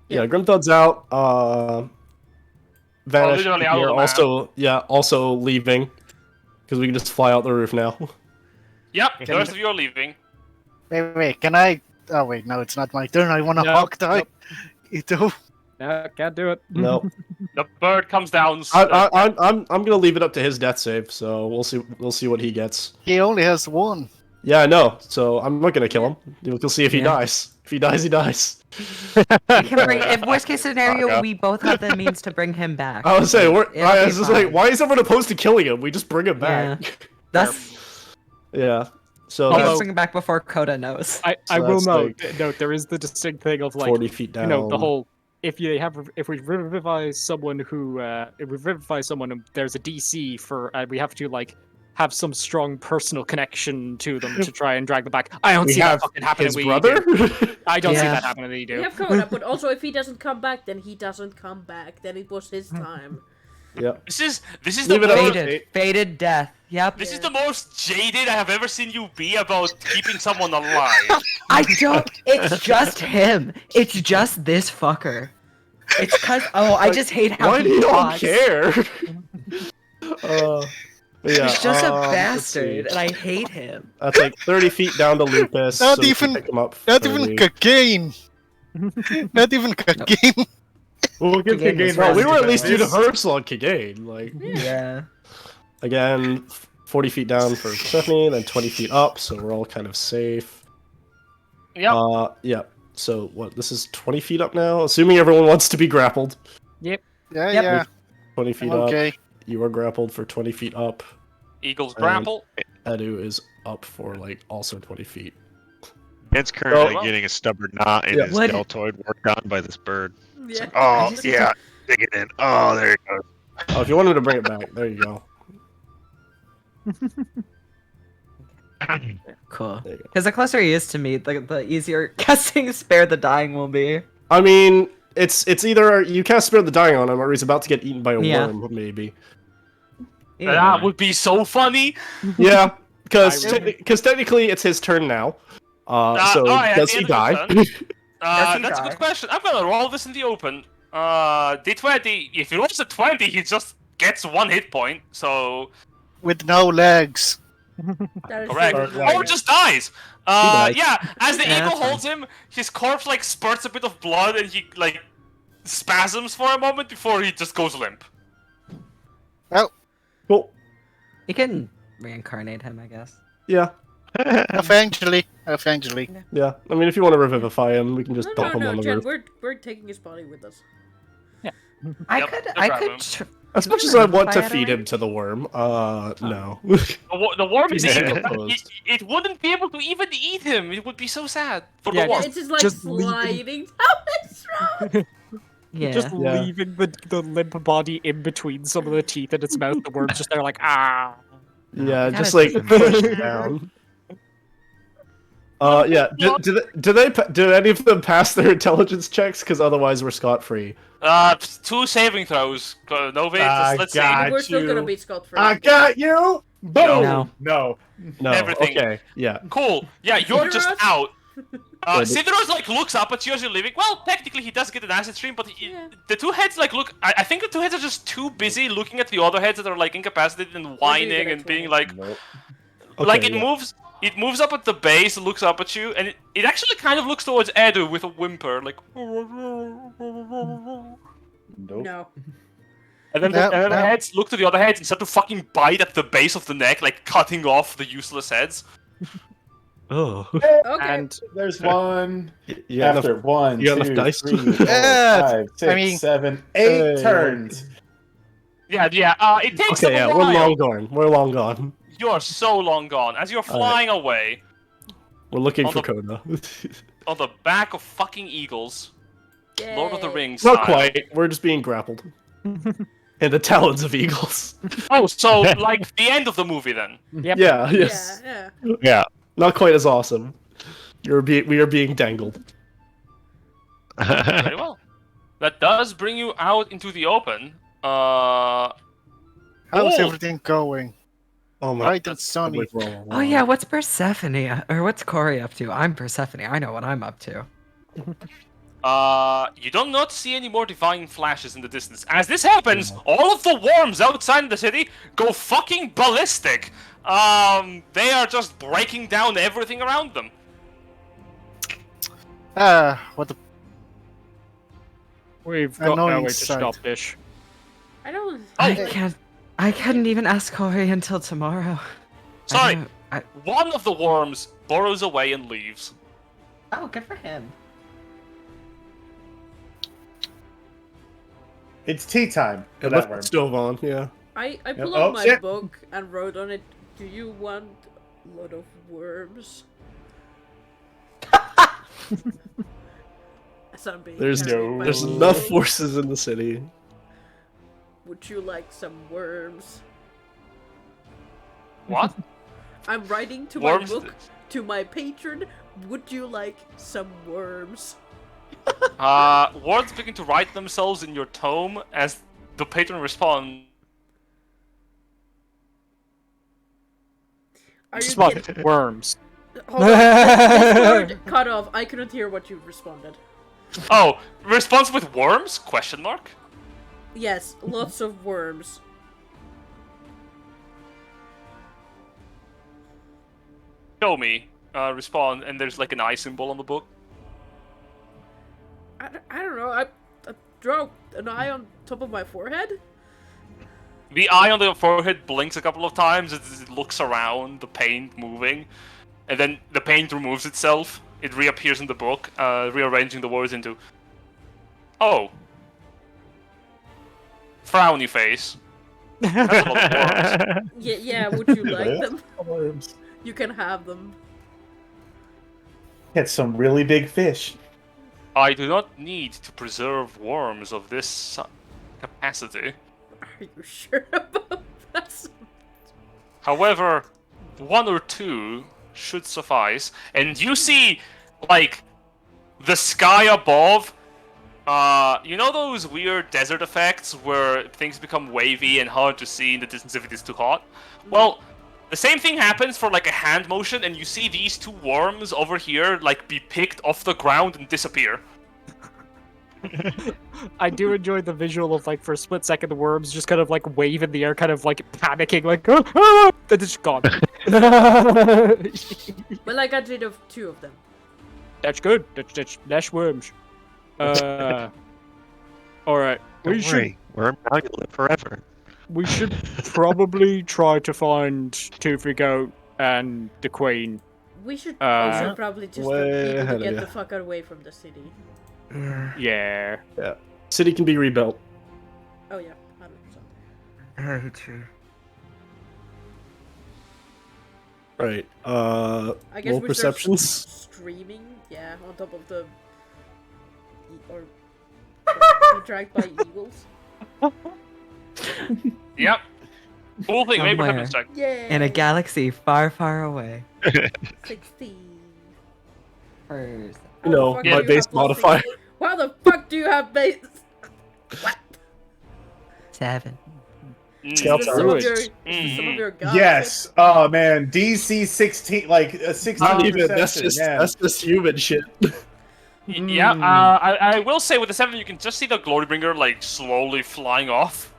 E: Yeah, Grimthod's out. Vanish
A: literally out of
E: here
A: the map.
E: also leaving. Because we can just fly out the roof now.
A: Yep, the rest of you are leaving.
C: Wait, can I... Oh wait, no, it's not my turn. I want to
B: No,
C: hawk die.
B: nope.
C: Ito.
B: No, can't do it.
E: No,
A: The bird comes down.
E: I'm gonna leave it up to his death save. So we'll see what he gets.
C: He only has one.
E: Yeah, I know. So I'm not gonna kill him. We'll see if he
G: Yeah.
E: dies. If he dies, he dies.
G: We can bring, if worst case scenario, we both have the means to bring him back.
E: I was saying,
G: It'll
E: I
G: be
E: was just like,
G: fine.
E: why is everyone opposed to killing him? We just bring him
G: Yeah.
E: back.
G: That's
E: Yeah. So
B: Although-
E: that's
G: bring him back before Coda knows.
B: I
E: So
B: will
E: that's
B: note there is the distinct thing of like
E: 40 feet down.
B: you know the whole if we revivify someone who if we revivify someone and there's a DC for we have to like have some strong personal connection to them to try and drag them back. I don't
E: We
B: see that
E: have
B: fucking happening.
E: his
B: with
E: brother.
B: Edu. I don't see
G: Yeah.
B: that happening. With
H: We
B: Edu.
H: have Coda, but also if he doesn't come back, then he doesn't come back. Then it was his time.
E: Yeah.
A: This is the
E: Leave it up.
A: most
G: Fated death. Yep.
A: this is the most jaded I have ever seen you be about keeping someone alive.
G: I don't. It's just him. It's just this fucker. It's cause I just hate how
E: Why do
G: he
E: you all
G: talks.
E: care? Yeah.
G: He's just a
E: let's
G: bastard,
E: see.
G: and I hate him.
E: That's like 30 feet down to Lupus.
C: Not
E: so we can
C: even-
E: pick him up
C: Not
E: 30.
C: even Kagane. Not even Kagane.
D: We'll give
G: Again,
D: Kagane
E: Well, we
D: rest
E: were at
D: to
E: least
D: this.
E: universal on Kagane. Like,
G: Yeah.
E: again, 40 feet down for Stephanie, then 20 feet up, so we're all kind of safe.
A: Yep.
E: Yeah. So, what, this is 20 feet up now? Assuming everyone wants to be grappled.
C: Yeah,
G: Yep.
C: yeah.
E: 20 feet up.
C: Okay.
E: You are grappled for 20 feet up.
A: Eagles grapple.
E: Edu is up for, like, also 20 feet.
F: It's currently
A: well.
F: getting a stubborn knot in
E: Yeah.
F: his
G: What-
F: deltoid worked on by this bird.
H: Yeah.
F: Oh,
G: just-
F: yeah. Dig it in. Oh, there it goes.
E: Oh, if you wanted to bring it back, there you go.
G: Cool.
E: There you go.
G: Because the closer he is to me, the easier casting Spare the Dying will be.
E: I mean, it's either you cast Spare the Dying on him, or he's about to get eaten by a
G: Yeah.
E: worm, maybe.
A: That would be so funny.
E: Yeah, because
B: I will.
E: technically it's his turn now. So
A: alright, at
E: does
A: the
E: he
A: end of
E: die?
A: the turn.
G: Does he
A: That's a
G: die?
A: good question. I'm gonna roll this in the open. D20. If he rolls a 20, he just gets 1 hit point. So
C: With no legs.
H: That is
A: correct.
H: so
D: Right.
A: Or just dies.
E: dies.
A: Yeah. As the
G: Yeah,
A: eagle
G: that's fine.
A: holds him, his corpse like spurts a bit of blood, and he like spasms for a moment before he just goes limp.
E: Cool.
G: You can reincarnate him, I guess.
E: Yeah.
C: Eventually.
E: Yeah. I mean, if you want to revivify him, we can just
H: No,
E: dump him
H: no,
E: on
H: no,
E: the
H: Jen,
E: roof.
H: we're taking his body with us.
G: I
A: Yep,
G: could.
A: no
G: I
A: problem.
G: could.
E: As much as I want to feed him to the worm, no.
A: The worm is
E: Yeah.
A: evil. It wouldn't be able to even eat him. It would be so sad for
B: Yeah,
A: the worm.
H: It's just like
B: Just leaving-
H: sliding down his throat.
G: Yeah.
B: Just
E: Yeah.
B: leaving the limp body in between some of the teeth in its mouth. The worm's just there like ah.
E: Yeah,
G: gotta
E: just like
G: take him
E: push
G: down.
E: down. Yeah. Do any of them pass their intelligence checks? Because otherwise we're scot free.
A: 2 saving throws. No wait,
D: I
A: let's
D: got
A: see.
H: We're still
D: you.
H: gonna be scot-free.
D: I got you! Boom!
G: No.
D: No.
E: No.
A: Everything.
E: Okay. Yeah.
A: Cool. Yeah, you're just
H: Sidorus?
A: out.
E: Yeah,
A: Sidorus like looks up at you as you're leaving. Well, technically he does get an acid stream, but
H: Yeah.
A: the 2 heads like look. I think the 2 heads are just too busy looking at the other heads that are like incapacitated and whining and being like,
E: Okay,
A: like it
E: yeah.
A: moves. It moves up at the base, looks up at you, and it actually kind of looks towards Edu with a whimper, like.
H: No.
A: And then,
C: No,
A: the
C: no.
A: heads look to the other heads and start to fucking bite at the base of the neck, like cutting off the useless heads.
E: Oh.
H: Okay.
B: And
D: There's one.
E: Yeah.
D: After one,
E: you got enough
D: 2,
E: dice?
D: 3, 4,
C: Yeah,
D: 5, 6,
C: I mean-
D: 7, 8
E: Hey.
D: turns.
A: Yeah. It takes
E: Okay.
A: them
E: Yeah.
A: a
E: We're
A: while.
E: long gone. We're long gone.
A: You're so long gone. As you're
E: All right.
A: flying away
E: We're looking
A: On
E: for
A: the-
E: Coda.
A: on the back of fucking eagles, Lord of the
H: Yay.
A: Rings.
E: Not
A: style.
E: quite. We're just being grappled. In the talons of eagles.
A: Oh, so like the end of the movie then?
B: yep.
E: Yeah. Yes.
H: Yeah.
F: Yeah.
E: Not quite as awesome. We are being dangled.
A: Very well. That does bring you out into the open.
C: How's
A: Oh.
C: everything going?
E: Oh my.
C: Bright and sunny.
G: Oh yeah. What's Persephone or what's Corey up to? I'm Persephone. I know what I'm up to.
A: You do not see any more divine flashes in the distance. As this happens, all of the worms outside the city go fucking ballistic. They are just breaking down everything around them.
C: What the
B: We've got no
C: Annoying
B: way to
C: sight.
B: stop this.
H: I don't.
G: I couldn't even ask Corey until tomorrow.
A: Sorry,
G: I
A: one of the worms burrows away and leaves.
G: Oh, good for him.
D: It's tea time for
E: It
D: that
E: left
D: worm.
E: the stove on, yeah.
H: I pull
D: Oh,
H: out my
D: shit.
H: book and wrote on it, "Do you want a lot of worms?" As I'm being
E: There's
H: carried by
E: there's
H: the
E: enough
H: book.
E: forces in the city.
H: Would you like some worms?
A: What?
H: I'm writing to
A: Worms?
H: my book to my patron. Would you like some worms?
A: Words begin to write themselves in your tome as the patron responds.
H: Are you
B: Spot
H: kidding?
B: worms.
H: Hold on. This word cut off. I couldn't hear what you responded.
A: Oh, response with worms? Question mark.
H: Yes, lots of worms.
A: Show me. Respond, and there's like an eye symbol on the book.
H: I don't know. I draw an eye on top of my forehead.
A: The eye on the forehead blinks a couple of times. It looks around, the paint moving, and then the paint removes itself. It reappears in the book, rearranging the words into. Oh. Frowny face. That's a lot of worms.
H: Yeah. Would you like them?
D: Worms.
H: You can have them.
D: Get some really big fish.
A: I do not need to preserve worms of this capacity.
H: Are you sure about that?
A: However, one or two should suffice. And you see, like, the sky above. You know those weird desert effects where things become wavy and hard to see in the distance if it is too hot? Well, the same thing happens for like a hand motion, and you see these two worms over here like be picked off the ground and disappear.
B: I do enjoy the visual of, like, for a split second, the worms just kind of, like, wave in the air, kind of, like, panicking, like, oh, oh, then it's gone.
H: Well, I got rid of 2 of them.
B: That's good. That's less worms. Alright.
F: Don't worry, worm, now you live forever.
B: We should probably try to find Toothy Goat and the Queen.
H: We should also probably just tell
E: way
H: people
E: ahead
H: to
E: of
H: get
E: ya.
H: the fuck away from the city.
B: Yeah.
E: Yeah. City can be rebuilt.
H: Oh yeah, 100%.
G: True.
E: Right.
H: I guess
E: Roll
H: we
E: perceptions.
H: start streaming, yeah, on top of the or be dragged by eagles.
A: Yep. Cool thing, maybe
G: Somewhere.
A: perception check.
H: Yeah.
G: In a galaxy far, far away.
H: 60.
G: First.
H: How
E: You
H: the
E: know,
H: fuck
A: my
H: do you
E: base
H: have plus
E: modifier.
H: 60? Why the fuck do you have base? What?
G: 7.
E: Scouts
H: Is
E: are
H: some of
E: ruined.
H: your, is some of your gods?
D: Yes. Oh man, DC 16, like a 16.
E: Not even. That's
D: perception,
E: just human shit.
A: Yeah, I will say with the 7 you can just see the Glorybringer like slowly flying off.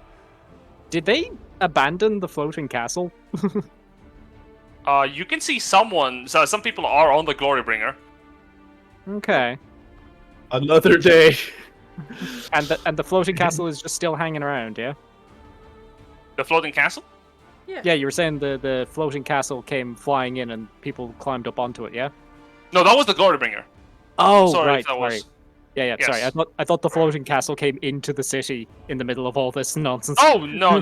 B: Did they abandon the floating castle?
A: You can see someone, so some people are on the Glorybringer.
B: Okay.
E: Another day.
B: And the floating castle is just still hanging around, yeah?
A: The floating castle?
B: Yeah, you were saying the floating castle came flying in and people climbed up onto it, yeah?
A: No, that was the Glorybringer.
B: Oh,
A: Sorry,
B: right,
A: that was.
B: sorry. Yeah,
A: Yes.
B: sorry. I thought the floating castle came into the city in the middle of all this nonsense.
A: Oh no!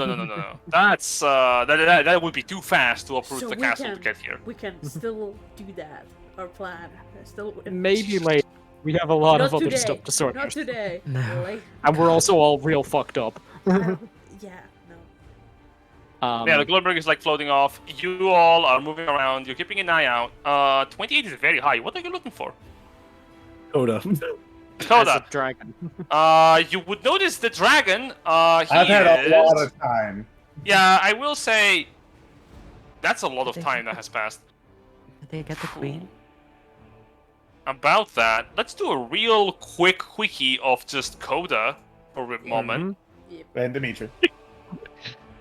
A: That's that would be too fast to uproot
H: So
A: the
H: we
A: castle
H: can,
A: to get here.
H: we can still do that. Our plan. Still.
B: Maybe later. We have a lot
H: Not
B: of other
H: today.
B: stuff to sort
H: Not
B: out.
H: today.
G: No.
H: Like,
B: And we're also all real fucked up.
H: yeah. No.
A: Yeah, the Glorybringer is like floating off. You all are moving around. You're keeping an eye out. 28 is very high. What are you looking for?
E: Coda.
B: As
A: Coda.
B: a dragon.
A: You would notice the dragon. He
D: I've had a
A: is-
D: lot of time.
A: Yeah, I will say. That's a lot of time that has passed.
G: Did they get the queen?
A: about that, let's do a real quick quickie of just Coda for a moment.
D: And Dimitri.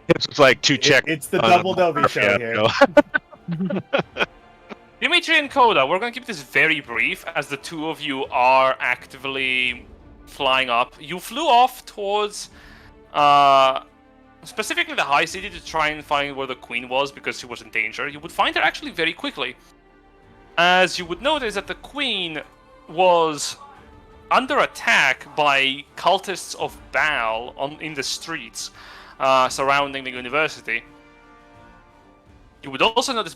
F: It's like two check.
D: It's the
F: on
D: double
F: a-
D: Dovey show
F: yeah,
D: here.
F: no.
A: Dimitri and Coda, we're gonna keep this very brief as the two of you are actively flying up. You flew off towards specifically the High City to try and find where the Queen was because she was in danger. You would find her actually very quickly, as you would notice that the Queen was under attack by cultists of Baal in the streets surrounding the university. You would also notice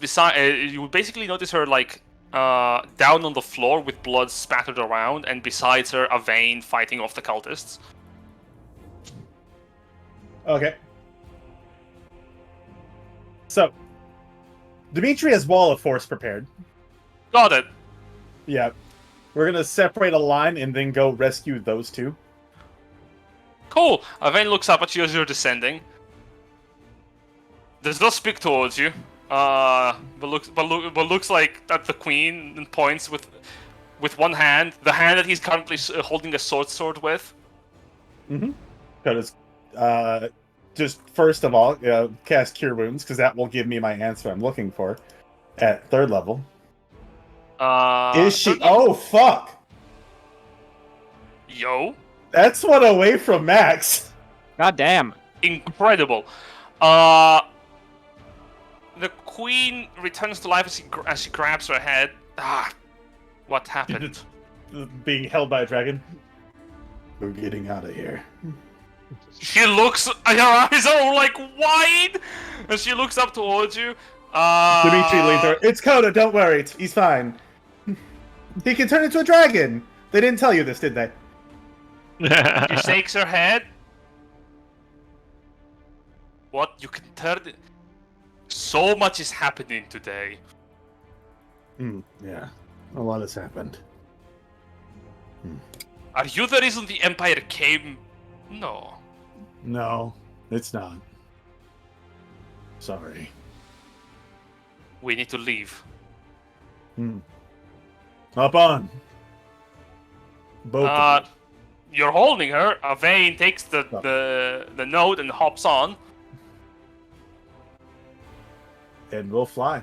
A: you would basically notice her like down on the floor with blood spattered around, and besides her, Avane fighting off the cultists.
D: Okay. So, Dimitri has Wall of Force prepared.
A: Got it.
D: Yeah. We're gonna separate a line and then go rescue those two.
A: Cool. Avane looks up at you as you're descending. Does not speak towards you. But looks like at the Queen and points with one hand, the hand that he's currently holding a sword with.
D: Mm-hmm. Because, just first of all, cast Cure Wounds, because that will give me my answer I'm looking for at 3rd level. Is she? Oh, fuck!
A: Yo.
D: That's one away from Max.
B: God damn.
A: Incredible. The Queen returns to life as she grabs her head. What happened?
D: Being held by a dragon. We're getting out of here.
A: She looks. Her eyes are like wide, and she looks up towards you.
D: Dimitri leans her. It's Coda. Don't worry. He's fine. He can turn into a dragon. They didn't tell you this, did they?
A: She shakes her head. What? You can turn it. So much is happening today.
D: Yeah. A lot has happened.
A: Are you the reason the Empire came? No.
D: No, it's not. Sorry.
A: We need to leave.
D: Up on. Both of you.
A: You're holding her. Avane takes the note and hops on.
D: And we'll fly.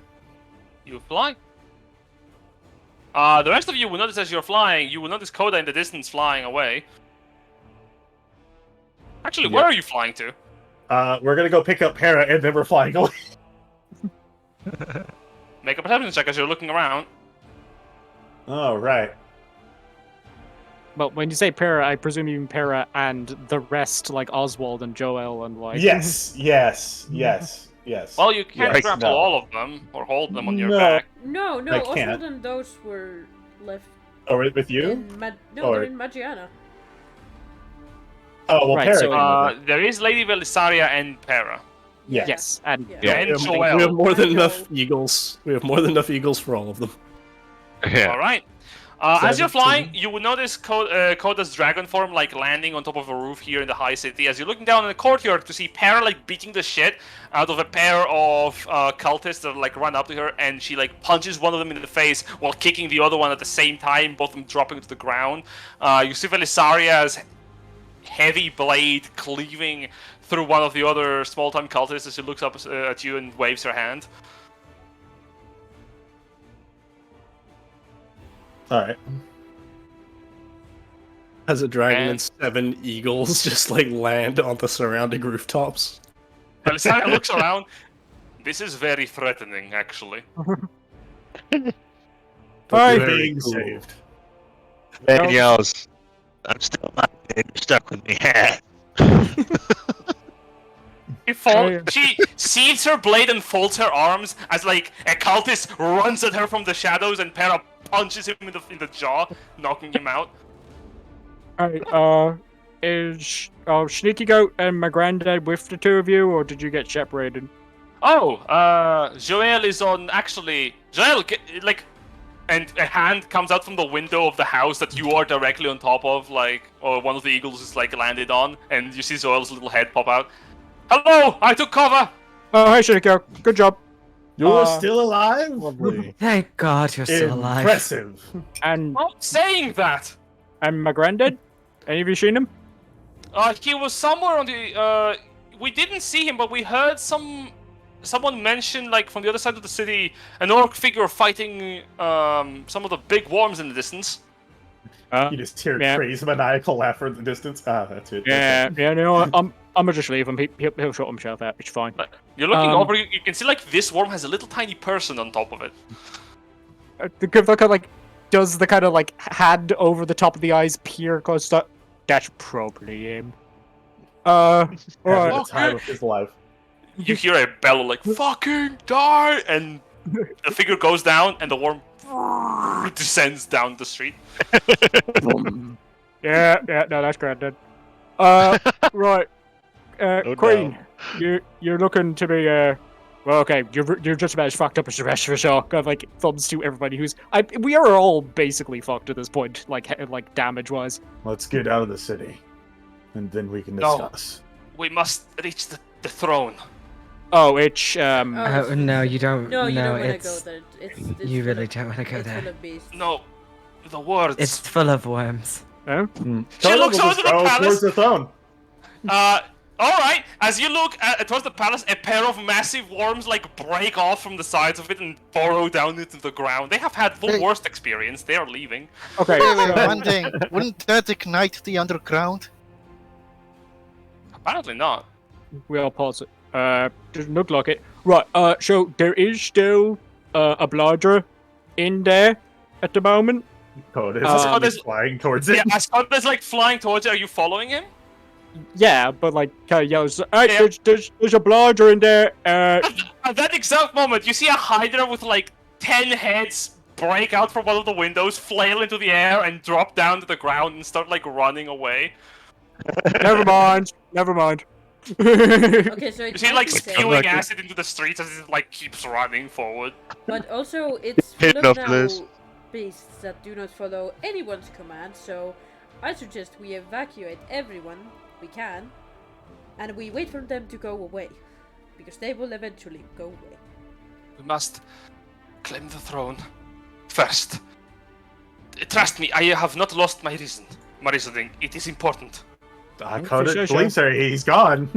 A: You fly. The rest of you will notice as you're flying, you will notice Coda in the distance flying away. Actually, where are you flying to?
D: We're gonna go pick up Hera and then we're flying away.
A: Make a perception check as you're looking around.
D: Oh, right.
B: Well, when you say Para, I presume you mean Para and the rest, like Oswald and Joel and like...
D: Yes.
A: Well, you can't
D: Yes,
A: grapple
D: no.
A: all of them or hold them on your
D: No.
A: back.
H: No,
D: I
H: Oswald
D: can't.
H: and those were left
D: Oh, with you?
H: in
D: Or-
H: they're in Magiana.
D: Oh, well,
B: Right,
D: Hera
B: so-
D: can move it.
A: There is Lady Velisaria and Para.
D: Yeah.
B: Yes, and...
H: Yeah.
A: And
E: we
A: Joel.
E: have more than
H: And
E: enough
H: Joel.
E: eagles. We have more than enough eagles for all of them.
F: Yeah.
A: All right. As you're
D: 17.
A: flying, you will notice Coda's dragon form like landing on top of a roof here in the high city. As you're looking down in the courtyard to see Para like beating the shit out of a pair of cultists that like run up to her, and she like punches one of them in the face while kicking the other one at the same time, both of them dropping to the ground. You see Velisaria's heavy blade cleaving through one of the other small-time cultists as she looks up at you and waves her hand.
D: Alright.
E: As a dragon
A: And-
E: and 7 eagles just like land on the surrounding rooftops.
A: Velisaria looks around. This is very threatening, actually.
E: But
B: Hi.
E: very
D: Being
E: cool.
D: saved.
F: And yells, I'm still not dead, you're stuck with me.
A: She sees her blade and folds her arms as like a cultist runs at her from the shadows, and Para punches him in the jaw, knocking him out.
B: Alright, is Sneaky Goat and my granddad with the two of you, or did you get separated?
A: Oh, Joel is on. Actually, Joel, and a hand comes out from the window of the house that you are directly on top of, like, or one of the eagles is like landed on, and you see Joel's little head pop out. Hello, I took cover.
B: Oh, hi, Sneaky Goat. Good job.
D: You're still alive?
E: Lovely.
G: Thank God you're still alive.
D: Impressive.
B: And
A: Stop saying that!
B: my granddad. Any of you seen him?
A: He was somewhere on the. We didn't see him, but we heard someone mention, like from the other side of the city, an orc figure fighting some of the big worms in the distance.
D: You just hear
B: yeah.
D: Trey's maniacal laugh from the distance. Ah, that's it.
B: Yeah, yeah. No, I'm gonna just leave him. He'll sort himself out. It's fine.
A: You're looking over. You can see like this worm has a little tiny person on top of it.
B: The Grimthar kind of like does the kind of like hand over the top of the eyes, peer, cause that's probably him.
D: Having
B: Alright.
D: the time of his life.
A: You hear a bellow like "fucking die," and the figure goes down, and the worm descends down the street.
B: Yeah, no, that's granted. Right.
F: Oh,
B: Queen, you're looking to be well, okay, you're just about as fucked up as the rest of us all. Kind of like thumbs to everybody who's we are all basically fucked at this point, like damage wise.
D: Let's get out of the city, and then we can
A: No.
D: discuss.
A: We must reach the throne.
B: Oh, it's
G: Oh, no, you don't.
H: No, you don't want to
G: it's,
H: go there. It's
G: You
H: full
G: really
H: of-
G: don't want to go
H: it's full
G: there.
H: of beasts.
A: No, the words.
G: It's full of worms.
B: huh?
A: She looks
D: We'll
A: over
D: just
A: to the
D: go
A: palace.
D: towards the throne.
A: All right. As you look towards the palace, a pair of massive worms like break off from the sides of it and burrow down into the ground. They have had the
C: Hey.
A: worst experience. They are leaving.
B: Okay.
C: Wait, one thing. Wouldn't that ignite the underground?
A: Apparently not.
B: We all pause it. Doesn't look like it. Right, so there is still a bladder in there at the moment.
D: Codis
A: Codis-
D: is flying towards it.
A: Yeah, as Scott is like flying towards you. Are you following him?
B: Yeah, but like kind of yells, hey,
A: Yeah.
B: there's a bladder in there.
A: At that exact moment, you see a Hydra with like 10 heads break out from one of the windows, flail into the air, and drop down to the ground and start like running away.
B: Never mind.
H: Okay, so
A: You
H: it
A: see it
H: might
A: like
H: be safe,
A: spewing
F: like-
A: acid into the streets as it like keeps running forward.
H: but also it's
F: Paid
H: full of
F: enough for this.
H: now beasts that do not follow anyone's command. So I suggest we evacuate everyone we can, and we wait for them to go away, because they will eventually go away.
A: We must claim the throne first. Trust me, I have not lost my reasoning. It is important.
D: Coda believes her. He's gone.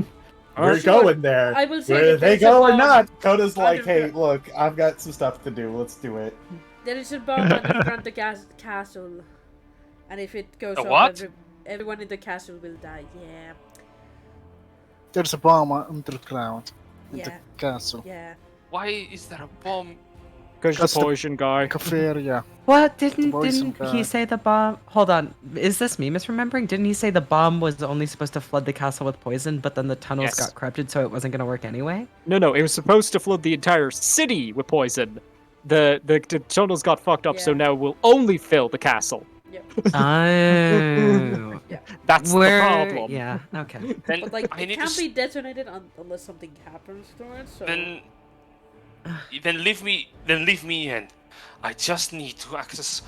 D: We're
H: Sure.
D: going there.
H: I will say
D: Whether
H: that
D: they
H: there's a
D: go or
H: bomb
D: not, Coda's like,
H: under-
D: hey, look, I've got some stuff to do. Let's do it.
H: There is a bomb underground the castle, and if it goes
A: A
H: off,
A: what?
H: everyone in the castle will die. Yeah,
C: There's a bomb underground in the
H: Yeah.
C: castle.
H: yeah.
A: Why is there a bomb?
B: Because
C: That's
B: the
C: the-
B: poison guy.
C: Cafeteria.
G: What didn't
C: poison
G: he
C: guy.
G: say the bomb? Hold on, is this me misremembering? Didn't he say the bomb was only supposed to flood the castle with poison, but then the tunnels
B: Yes.
G: got corrupted, so it wasn't gonna work anyway?
B: No, it was supposed to flood the entire city with poison. The tunnels got fucked up, so
H: Yeah.
B: now we'll only fill the castle.
G: Oh,
B: That's the problem.
G: Yeah, okay.
A: Then
H: But like,
A: I
H: it
A: need
H: can't
A: to.
H: be detonated unless something happens to it. So
A: Then leave me in. I just need to access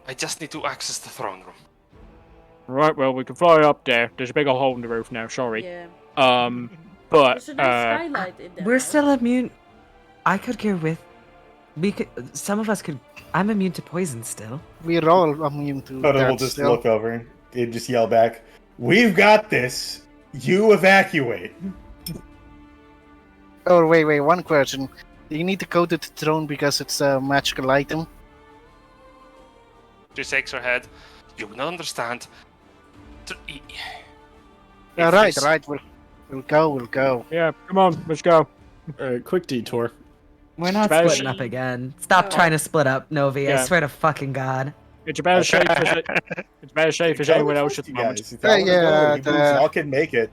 A: the throne room.
B: Right, well, we can fly up there. There's a big old hole in the roof now, sorry.
H: yeah,
B: But,
H: there's a nice skylight in there.
G: We're
H: though.
G: still immune. I could go with. We could. Some of us could. I'm immune to poison still.
C: We're all immune to
D: Coda
C: that
D: will just
C: still.
D: look over and just yell back, "We've got this. You evacuate."
C: Oh, wait, one question. Do you need to go to the throne because it's a magical item?
A: She shakes her head. You will not understand.
C: Yeah, right. We'll go.
B: yeah, come on, let's go.
E: Alright, quick detour.
G: We're not
B: Better
G: splitting
B: sh-
G: up again. Stop
H: Oh.
G: trying to split up, Novi. I
B: Yeah.
G: swear to fucking God.
B: It's about as safe as it's about as safe as anyone else at the moment.
C: Yeah,
D: Y'all can make it.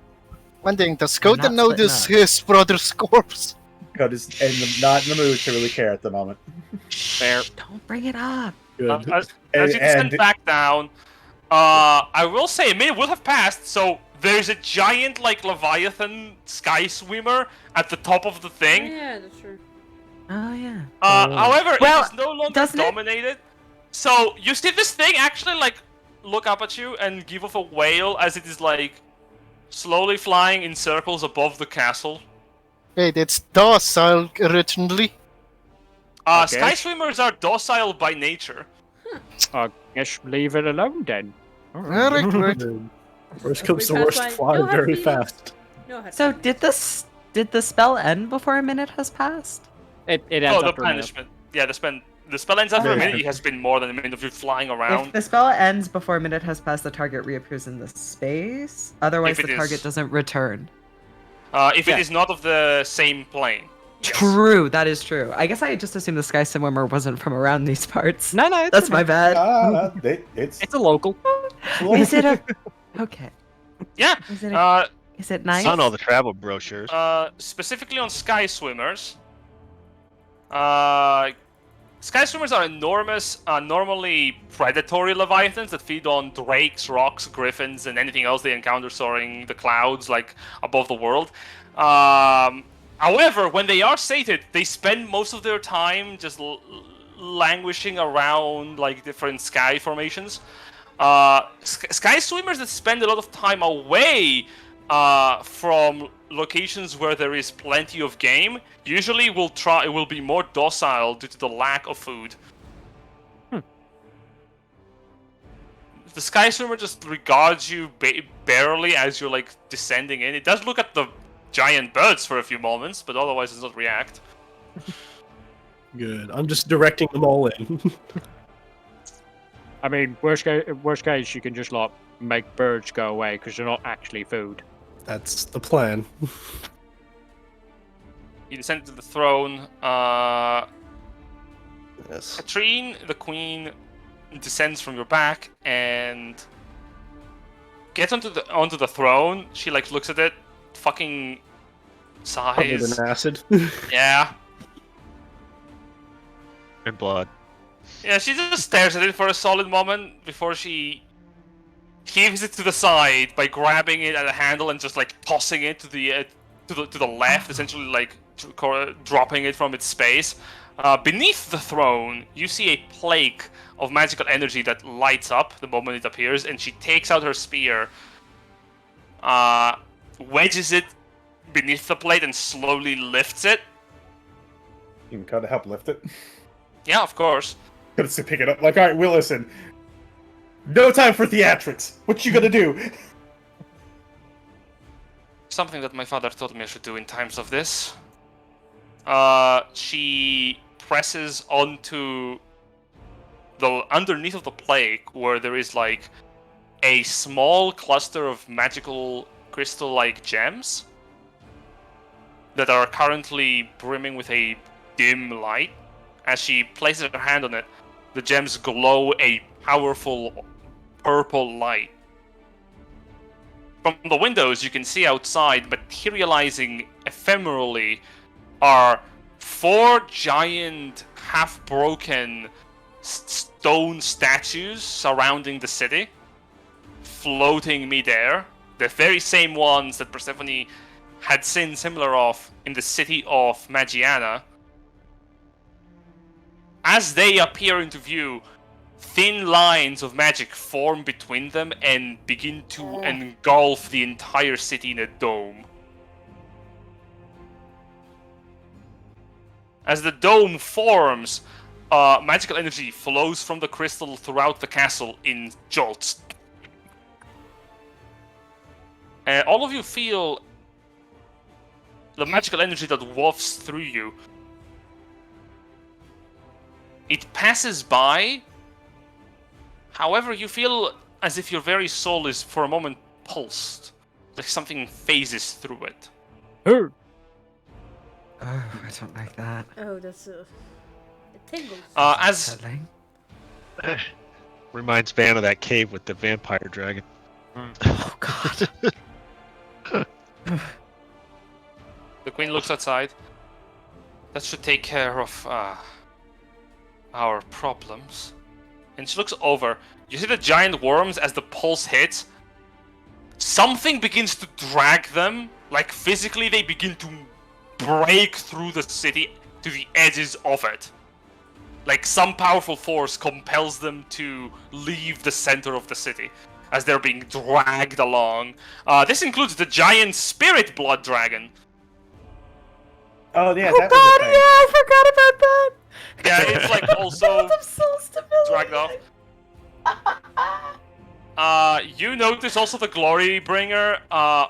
C: One thing, does Coda
G: not
C: know
G: splitting
C: this
G: up.
C: his brother's corpse?
D: Coda's not in the mood to really care at the moment.
B: Fair.
G: Don't bring it up.
E: Good.
A: As you descend
D: And-
A: back down, I will say a minute will have passed. So there's a giant like Leviathan sky swimmer at the top of the
H: Oh,
A: thing.
H: yeah, that's true.
G: Oh yeah.
A: However,
G: Well,
A: it is no longer
G: doesn't it-
A: dominated. So you see this thing actually like look up at you and give off a wail as it is like slowly flying in circles above the castle.
C: Wait, it's docile originally.
B: Okay.
A: Sky swimmers are docile by nature.
B: I guess leave it alone then.
C: Very good.
E: Worst comes to
H: We
E: worst,
H: pass by.
E: fly
H: No hard
E: very
H: feelings.
E: fast.
H: No hard
G: So
H: feelings.
G: did the spell end before a minute has passed?
B: It ends
A: Oh, the
B: after a minute.
A: punishment. Yeah, the spell ends after a
G: Okay.
A: minute. It has been more than a minute of you flying
G: If
A: around.
G: the spell ends before a minute has passed, the target reappears in the space. Otherwise,
A: If it
G: the target
A: is-
G: doesn't return.
A: If it is not of the same plane. Yes.
G: True, that is true. I guess I just assumed the Sky Swimmer wasn't from around these parts.
B: No, it's
G: That's
B: okay.
G: my bad.
D: It's
B: It's a local.
G: Is it a? Okay.
A: Yeah.
G: Is it?
A: Uh,
G: Is it nice?
F: On all the travel brochures.
A: Specifically on sky swimmers. Sky swimmers are enormous, normally predatory leviathans that feed on drakes, rocks, griffins, and anything else they encounter soaring the clouds, like above the world. However, when they are sated, they spend most of their time just languishing around like different sky formations. Sky swimmers that spend a lot of time away from locations where there is plenty of game usually will be more docile due to the lack of food. The sky swimmer just regards you barely as you're like descending in. It does look at the giant birds for a few moments, but otherwise does not react.
E: Good. I'm just directing them all in.
B: I mean, worst case, you can just like make birds go away because they're not actually food.
E: That's the plan.
A: You descend to the throne.
E: Yes.
A: Katrine, the queen, descends from your back and gets onto the throne. She like looks at it, fucking
E: Covered
A: sighs.
E: in acid.
A: Yeah.
F: And blood.
A: Yeah, she just stares at it for a solid moment before she heaves it to the side by grabbing it at a handle and just like tossing it to the left, essentially like dropping it from its space. Beneath the throne, you see a plague of magical energy that lights up the moment it appears, and she takes out her spear, wedges it beneath the plate, and slowly lifts it.
D: You can kind of help lift it.
A: Yeah, of course.
D: Gonna pick it up. Like, all right, Will, listen. No time for theatrics. What you gonna do?
A: Something that my father told me I should do in times of this. She presses onto the underneath of the plague where there is like a small cluster of magical crystal-like gems that are currently brimming with a dim light. As she places her hand on it, the gems glow a powerful purple light. From the windows, you can see outside, materializing ephemerally, are 4 giant, half-broken stone statues surrounding the city, floating midair. The very same ones that Persephone had seen similar of in the city of Magiana. As they appear into view, thin lines of magic form between them and begin to engulf the entire city in a dome. As the dome forms, magical energy flows from the crystal throughout the castle in jolts. All of you feel the magical energy that wafts through you. It passes by. However, you feel as if your very soul is for a moment pulsed, like something phases through it.
B: Who?
G: Oh, I don't like that.
H: Oh, that's it tingles.
A: As
G: Unsettling.
F: Reminds Van of that cave with the vampire dragon.
G: Oh God.
A: the queen looks outside, that should take care of our problems. And she looks over. You see the giant worms as the pulse hits. Something begins to drag them. Like physically, they begin to break through the city to the edges of it. Like some powerful force compels them to leave the center of the city as they're being dragged along. This includes the giant spirit blood dragon.
D: Oh yeah,
G: Oh
D: that
G: god,
D: was a
G: yeah,
D: thing.
G: I forgot about that.
A: Yeah, it's like also
G: Some soul stability.
A: dragged off. You notice also the Glorybringer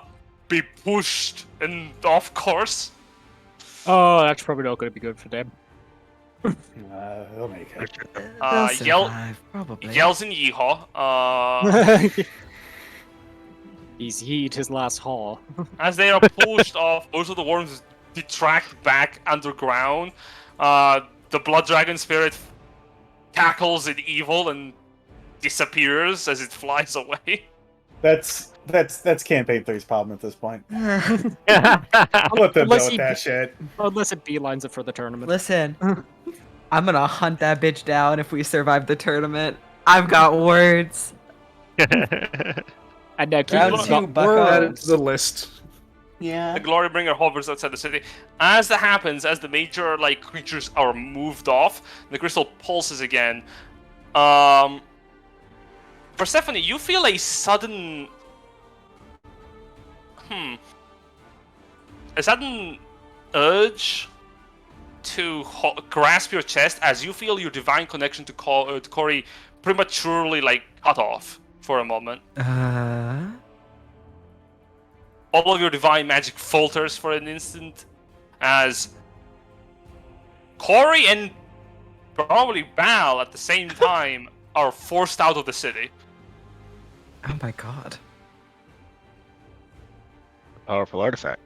A: be pushed and off course.
B: Oh, that's probably not going to be good for them.
D: They'll make it.
G: They'll
A: Yell-
G: survive, probably.
A: Yells in yeehaw.
B: He's yeed his last haul.
A: As they are pushed off, most of the worms detract back underground. The blood dragon spirit cackles in evil and disappears as it flies away.
D: That's campaign 3's problem at this point.
G: Listen,
D: Let them
B: Unless
D: deal with
B: he-
D: that shit.
B: Unless it beelines it for the tournament.
G: I'm gonna hunt that bitch down if we survive the tournament. I've got words.
B: And now keep
G: Round
B: it
G: two,
B: up.
G: bucko.
E: Add it to the list.
D: Yeah.
A: The Glorybringer hovers outside the city. As that happens, as the major creatures are moved off, the crystal pulses again. Persephone, you feel a sudden urge to grasp your chest as you feel your divine connection to Cory prematurely cut off for a moment. All of your divine magic falters for an instant as Cory and probably Bal at the same time are forced out of the city.
G: Oh my god.
F: Powerful artifact.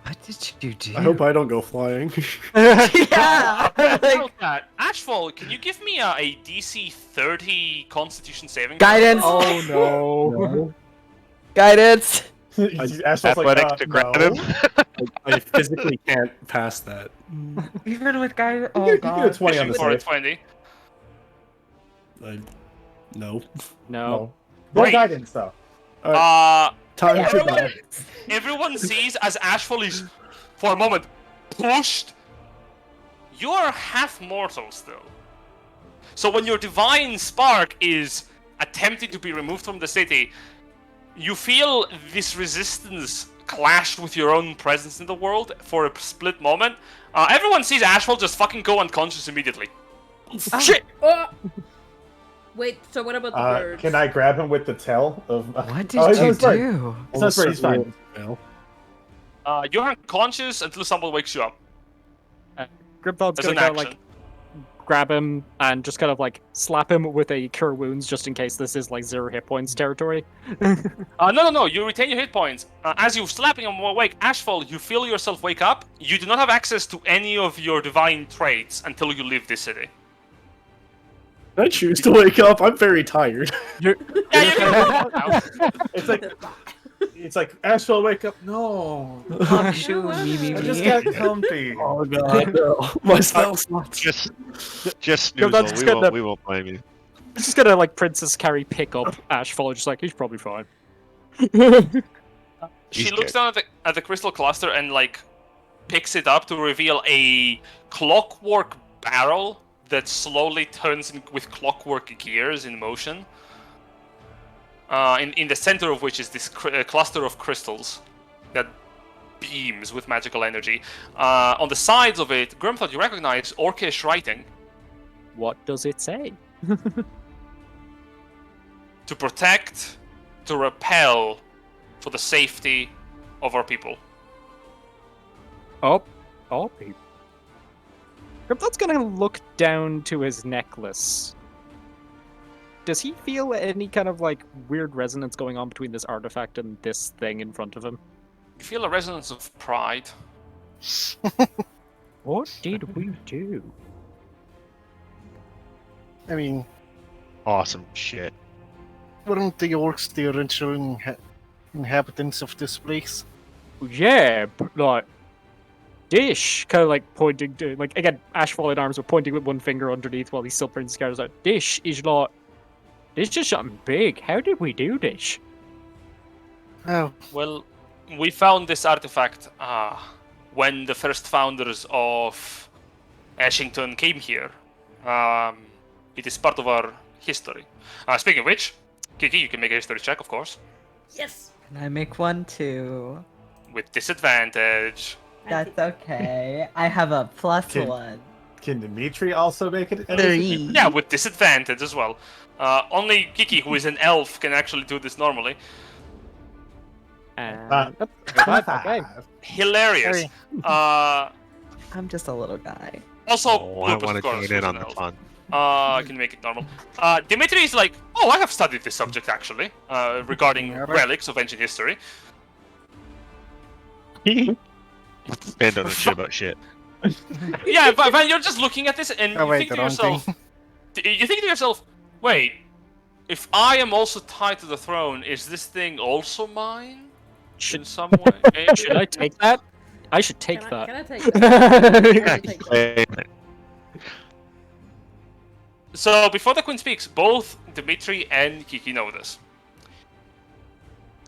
G: What did you do?
E: I hope I don't go flying.
G: Yeah.
A: About that, Ashfall, can you give me a DC 30 Constitution saving?
G: Guidance.
B: Oh no.
G: Guidance.
D: Athletics
F: Athletics to grab him.
E: I physically can't pass that.
G: Even with guidance.
D: You
G: Oh
D: get a
G: god.
D: 20 on the
A: for a
D: save.
A: 20.
E: No.
B: No.
D: No
A: Great.
D: guidance though.
E: Time to
A: Everyone,
E: die.
A: everyone sees as Ashfall is, for a moment, pushed. You are half mortal still. So when your divine spark is attempting to be removed from the city, you feel this resistance clash with your own presence in the world for a split moment. Everyone sees Ashfall just fucking go unconscious immediately.
B: Shit!
H: Oh! Wait, so what about the birds?
D: Can I grab him with the tail of?
G: What did
D: Oh,
G: you
D: it's fine.
G: do?
D: It's not very fine.
E: Fail.
A: You're unconscious until someone wakes you up.
B: Gribthod's
A: As
B: gonna
A: an
B: go
A: action.
B: grab him and just kind of slap him with a cure wounds just in case this is 0 hit points territory.
A: No. You retain your hit points. As you're slapping him awake, Ashfall, you feel yourself wake up. You do not have access to any of your divine traits until you leave this city.
E: I choose to wake up. I'm very tired.
A: Yeah, you can.
D: It's like Ashfall, wake up! No,
G: Oh, shoot, me.
D: I just got comfy.
E: Oh god, no. My spell slots.
F: Just
B: No, that's
F: snoozle.
B: gonna-
F: We won't blame you.
B: It's just gonna Princess Carrie pick up Ashfall, just he's probably fine.
A: She
F: He's
A: looks
F: dead.
A: down at the crystal cluster and picks it up to reveal a clockwork barrel that slowly turns with clockwork gears in motion. In the center of which is this cluster of crystals that beams with magical energy. On the sides of it, Grimthod, you recognize Orcish writing.
B: What does it say?
A: To protect, to repel, for the safety of our people.
B: Oh, people. Gribthod's gonna look down to his necklace. Does he feel any kind of weird resonance going on between this artifact and this thing in front of him?
A: You feel a resonance of pride.
B: What did we do?
C: I mean,
F: Awesome shit.
C: weren't the orcs the original inhabitants of this place?
B: Yeah, but Dish kind of pointing to again, Ashfall in arms, but pointing with one finger underneath while he's still putting his cards out. Dish is this is something big. How did we do this?
C: Oh,
A: Well, we found this artifact when the first founders of Ashington came here. It is part of our history. Speaking of which, Kiki, you can make a history check, of course.
H: Yes!
G: Can I make one too?
A: With disadvantage.
G: That's okay. I have a +1.
D: Can Dimitri also make it?
A: Yeah, with disadvantage as well. Only Kiki, who is an elf, can actually do this normally.
B: And okay.
A: Hilarious.
G: I'm just a little guy.
A: Also,
F: Oh, I
A: Lupus,
F: want
A: of
F: to
A: course,
F: join in
A: who's
F: on
A: an
F: the
A: elf.
F: fun.
A: Can make it normal. Dimitri is like, oh, I have studied this subject actually, regarding relics of ancient history.
F: Ben don't know shit about shit.
A: Yeah, but Van, you're just looking at this and
C: Oh,
A: you
C: wait,
A: think to
C: the wrong
A: yourself, you think to yourself, wait, if I am also tied to the throne, is this thing also mine? In some way? Maybe?
B: Should I take that? I should take that.
H: Can I take that? I'll take that.
A: So, before the Queen speaks, both Dimitri and Kiki know this.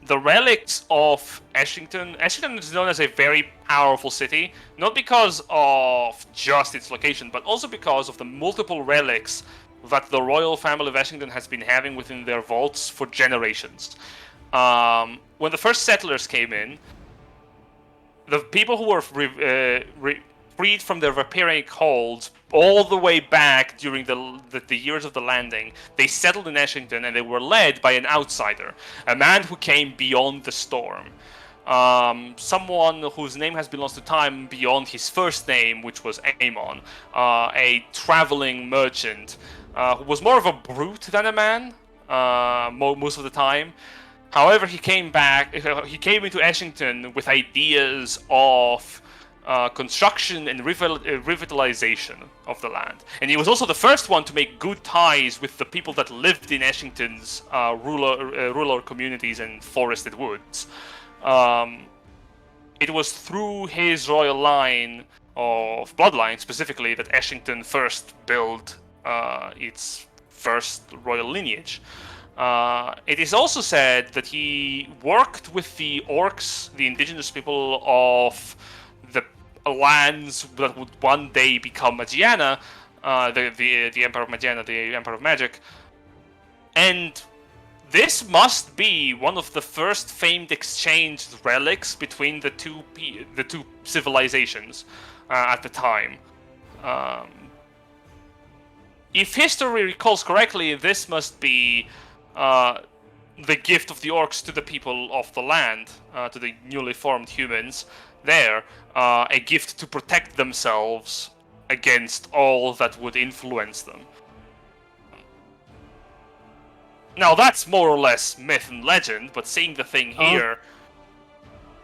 A: The relics of Ashington is known as a very powerful city, not because of just its location, but also because of the multiple relics that the royal family of Ashington has been having within their vaults for generations. When the first settlers came in, the people who were freed from their vampiric holds all the way back during the years of the landing, they settled in Ashington and they were led by an outsider, a man who came beyond the storm. Someone whose name has been lost to time beyond his first name, which was Amon, a traveling merchant who was more of a brute than a man most of the time. However, he came into Ashington with ideas of construction and revitalization of the land. And he was also the first one to make good ties with the people that lived in Ashington's rural communities and forested woods. It was through his royal line of bloodline, specifically, that Ashington first built its first royal lineage. It is also said that he worked with the orcs, the indigenous people of the lands that would one day become Magiana, the Emperor of Magiana, the Emperor of Magic. And this must be one of the first famed exchanged relics between the two civilizations at the time. If history recalls correctly, this must be the gift of the orcs to the people of the land, to the newly formed humans there, a gift to protect themselves against all that would influence them. Now that's more or less myth and legend, but seeing the thing here...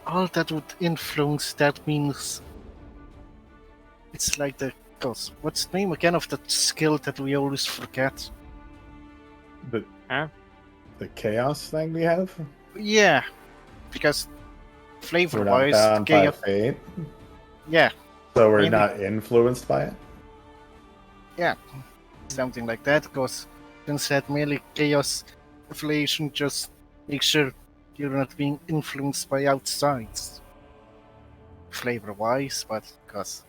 C: All that would influence, that means... It's like the... What's the name again of that skill that we always forget?
D: The chaos thing we have?
C: Yeah, because
D: We're not
C: flavor-wise,
D: bound by
C: chaos...
D: fate,
C: Yeah,
D: so we're
C: Maybe.
D: not influenced by it?
C: yeah, something like that, because since that merely chaos affiliation, just make sure you're not being influenced by outsides. Flavor-wise, but because...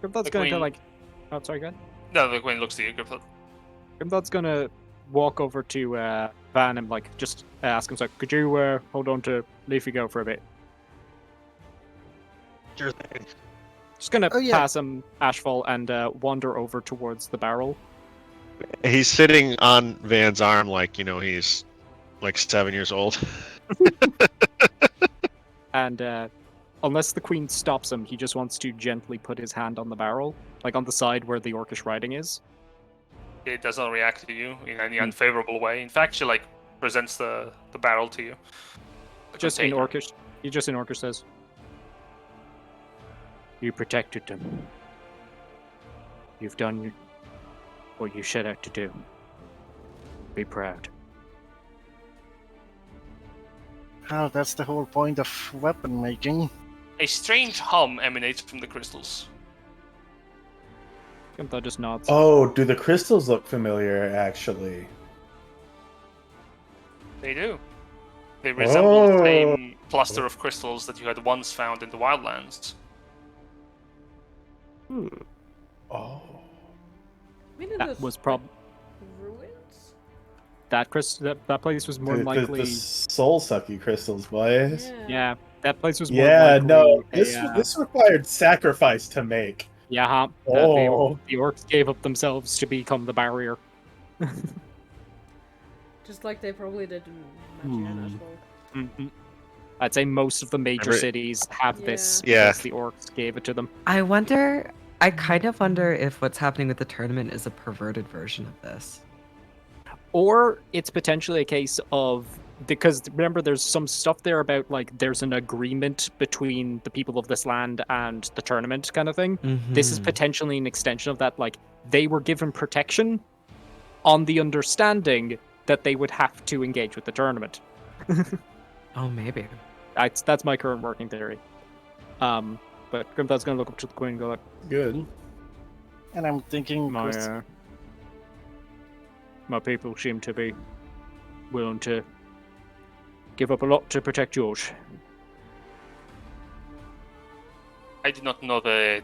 B: Grimthot's
A: The
B: gonna go
A: queen-
B: like... Oh, sorry, go ahead.
A: No, the Queen looks to you, Grimthot.
B: Grimthot's gonna walk over to Van and like just ask him, so could you hold on to Leafy Go for a bit?
F: Sure thing.
B: Just gonna
C: Oh, yeah.
B: pass him Ashfall and wander over towards the barrel.
F: He's sitting on Van's arm like, he's like 7 years old.
B: And unless the queen stops him, he just wants to gently put his hand on the barrel, like on the side where the orcish writing is.
A: It does not react to you in any unfavorable way. In fact, she presents the barrel to you.
B: Just in
A: container.
B: orcish, he just in orcish says, "You protected them. You've done what you set out to do. Be proud."
C: Oh, that's the whole point of weapon making.
A: A strange hum emanates from the crystals.
B: Grimthot just nods.
D: Oh, do the crystals look familiar, actually?
A: They do. They resemble the
D: Oh.
A: same cluster of crystals that you had once found in the wildlands.
D: Oh.
B: That was
H: ruins?
B: that place was more
D: The
B: likely.
D: soul sucky crystals, boys.
B: Yeah, that place was more
D: Yeah,
B: likely
D: no,
B: a,
D: this required sacrifice to make.
B: yeah, huh?
D: Oh.
B: The orcs gave up themselves to become the barrier.
H: Just like they probably did in Magiana as well.
B: Mhm. I'd say most of the major
F: Every-
B: cities have this
F: Yeah.
B: because the orcs gave it to them.
G: I kind of wonder if what's happening with the tournament is a perverted version of this.
B: Or it's potentially a case of, because remember there's some stuff there about like there's an agreement between the people of this land and the tournament kind of thing. This is
G: Mhm.
B: potentially an extension of that. Like they were given protection on the understanding that they would have to engage with the tournament.
G: Oh, maybe.
B: That's my current working theory. But Grimthod's gonna look up to the queen and go like,
E: Good.
C: And I'm thinking,
B: my people seem to be willing to give up a lot to protect yours.
A: I did not know the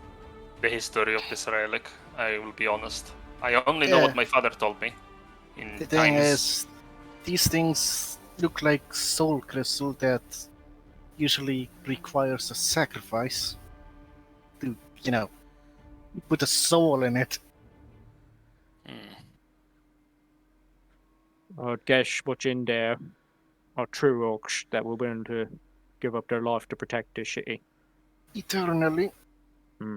A: history of this relic. I will be honest. I only know
C: Yeah.
A: what my father told me. In
C: the thing
A: times...
C: is, these things look like soul crystal that usually requires a sacrifice to, put a soul in it.
B: I guess what's in there are true orcs that were willing to give up their life to protect this city.
C: Eternally.
B: Hmm.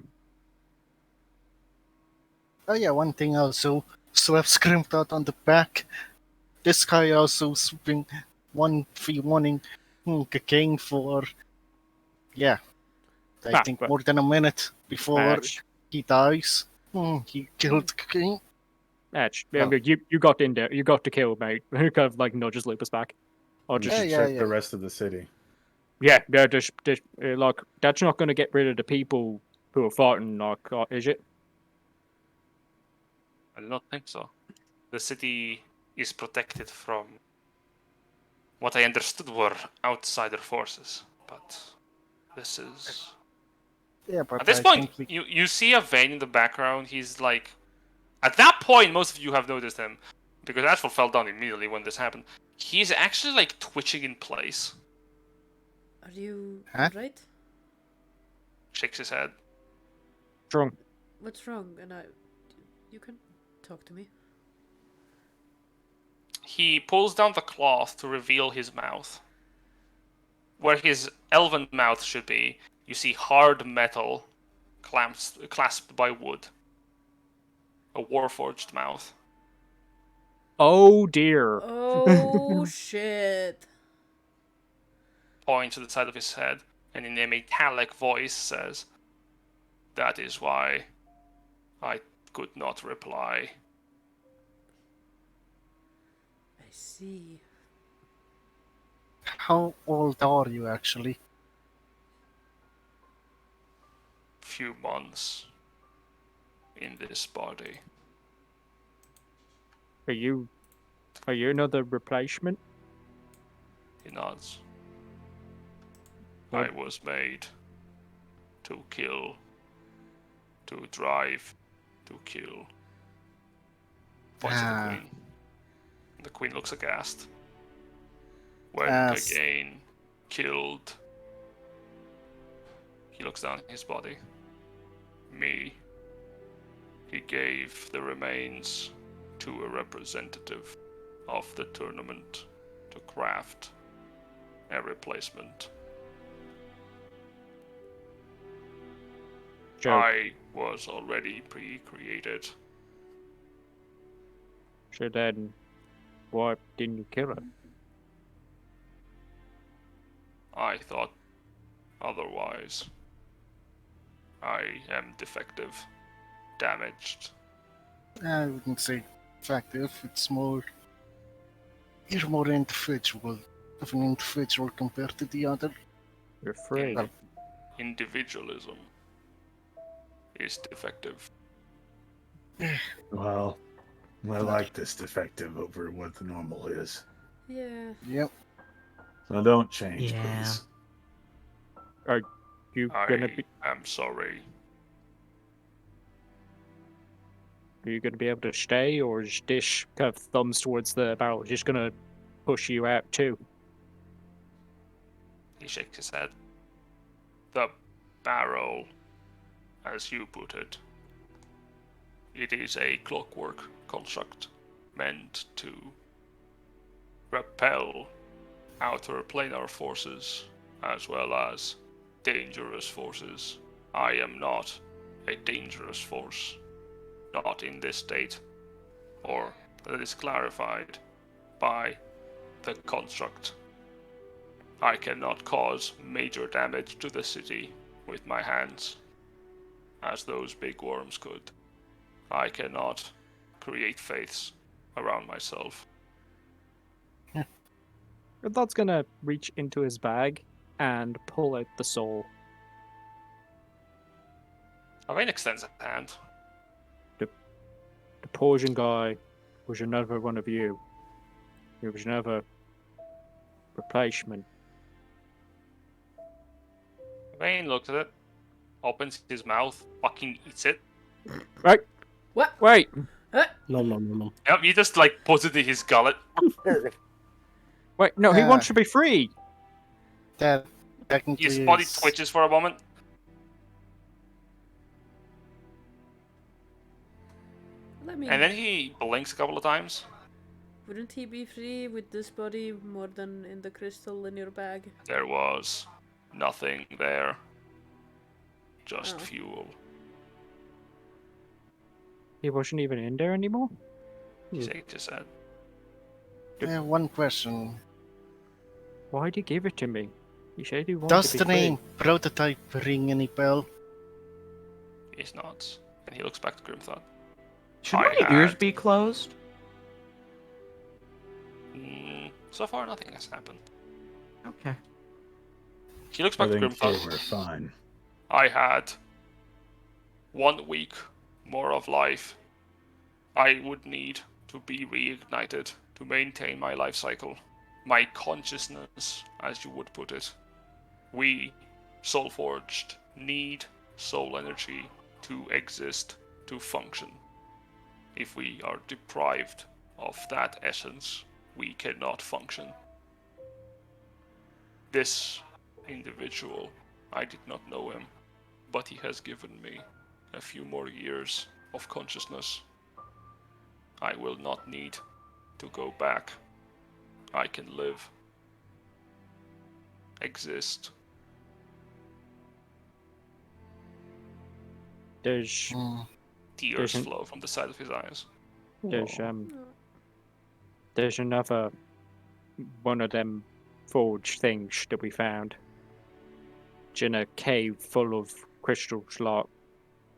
C: Oh yeah, one thing also, slaps Grimthought on the back. This guy also been 1v1ing cocaine for, I think
B: but
C: more than a minute before he dies. He killed cocaine.
B: You got in there. You got to kill, mate. He kind of like nudges Lupus back. Or
D: You
B: just
D: should check the rest of the city.
B: just like that's not going to get rid of the people who are fighting. Like, is it?
A: I do not think so. The city is protected from what I understood were outsider forces, but this is...
C: Yeah, but
A: At this
C: I
A: point,
C: think we...
A: you see a vein in the background. He's like... At that point, most of you have noticed him, because Ashford fell down immediately when this happened. He's actually like twitching in place.
H: Are you
C: Huh?
H: alright?
A: Shakes his head.
B: Drunk.
H: What's wrong? You can talk to me.
A: He pulls down the cloth to reveal his mouth. Where his elven mouth should be, you see hard metal clasped by wood. A warforged mouth.
B: Oh dear.
H: Oh shit.
A: Points to the side of his head, and in a metallic voice says, "That is why I could not reply."
H: I see.
C: How old are you actually?
A: Few months in this body.
B: Are you another replacement?
A: He nods. I was made to kill, to drive, to kill. Points at the queen. The queen looks aghast. When again killed. He looks down at his body. Me. He gave the remains to a representative of the tournament to craft a replacement.
B: Joe.
A: I was already pre-created.
B: So then, why didn't you kill her?
A: I thought otherwise. I am defective, damaged.
C: I wouldn't say effective, it's more... You're more individual of an individual compared to the other.
B: You're afraid.
A: Individualism is defective.
I: Well, I like this defective over what the normal is.
H: Yeah.
C: Yep.
I: So don't change,
G: Yeah.
I: please.
B: Are you gonna
A: I am sorry.
B: Are you gonna be able to stay, or is this kind of thumbs towards the barrel just gonna push you out too?
A: He shakes his head. The barrel, as you put it, it is a clockwork construct meant to repel outer planar forces as well as dangerous forces. I am not a dangerous force, not in this state, or that is clarified by the construct. I cannot cause major damage to the city with my hands, as those big worms could. I cannot create faiths around myself.
B: Grimthod's gonna reach into his bag and pull out the soul.
A: Arrayn extends a hand.
B: The Persian guy was another one of you. He was another replacement.
A: Arrayn looks at it, opens his mouth, fucking eats it.
B: Right.
H: What?
B: Wait.
E: No, no, no, no.
A: Yep, he just like puts it in his gullet.
B: Wait. No, he wants to be free.
C: That technically
A: His body
C: is-
A: twitches for a moment.
H: I mean,
A: And then he blinks a couple of times.
H: wouldn't he be free with this body more than in the crystal in your bag?
A: There was nothing there. Just
H: Oh.
A: fuel.
B: He wasn't even in there anymore.
A: He shakes his head.
C: one question.
B: Why'd he give it to me? He said he wanted
C: Does
B: to be
C: the
B: free.
C: name prototype ring any bell?
A: He nods. And he looks back to Grimthod.
G: Should
A: I
G: my ears
A: had-
G: be closed?
A: So far, nothing has happened.
G: Okay.
A: He looks
I: I
A: back to
I: think they
A: Grimthod.
I: were fine.
A: I had 1 week more of life. I would need to be reignited to maintain my life cycle. My consciousness, as you would put it. We, Soulforged, need soul energy to exist, to function. If we are deprived of that essence, we cannot function. This individual, I did not know him, but he has given me a few more years of consciousness. I will not need to go back. I can live, exist.
B: There's
A: Tears
B: There's an-
A: flow from the side of his eyes.
B: there's another one of them forge things that we found. It's in a cave full of crystals, like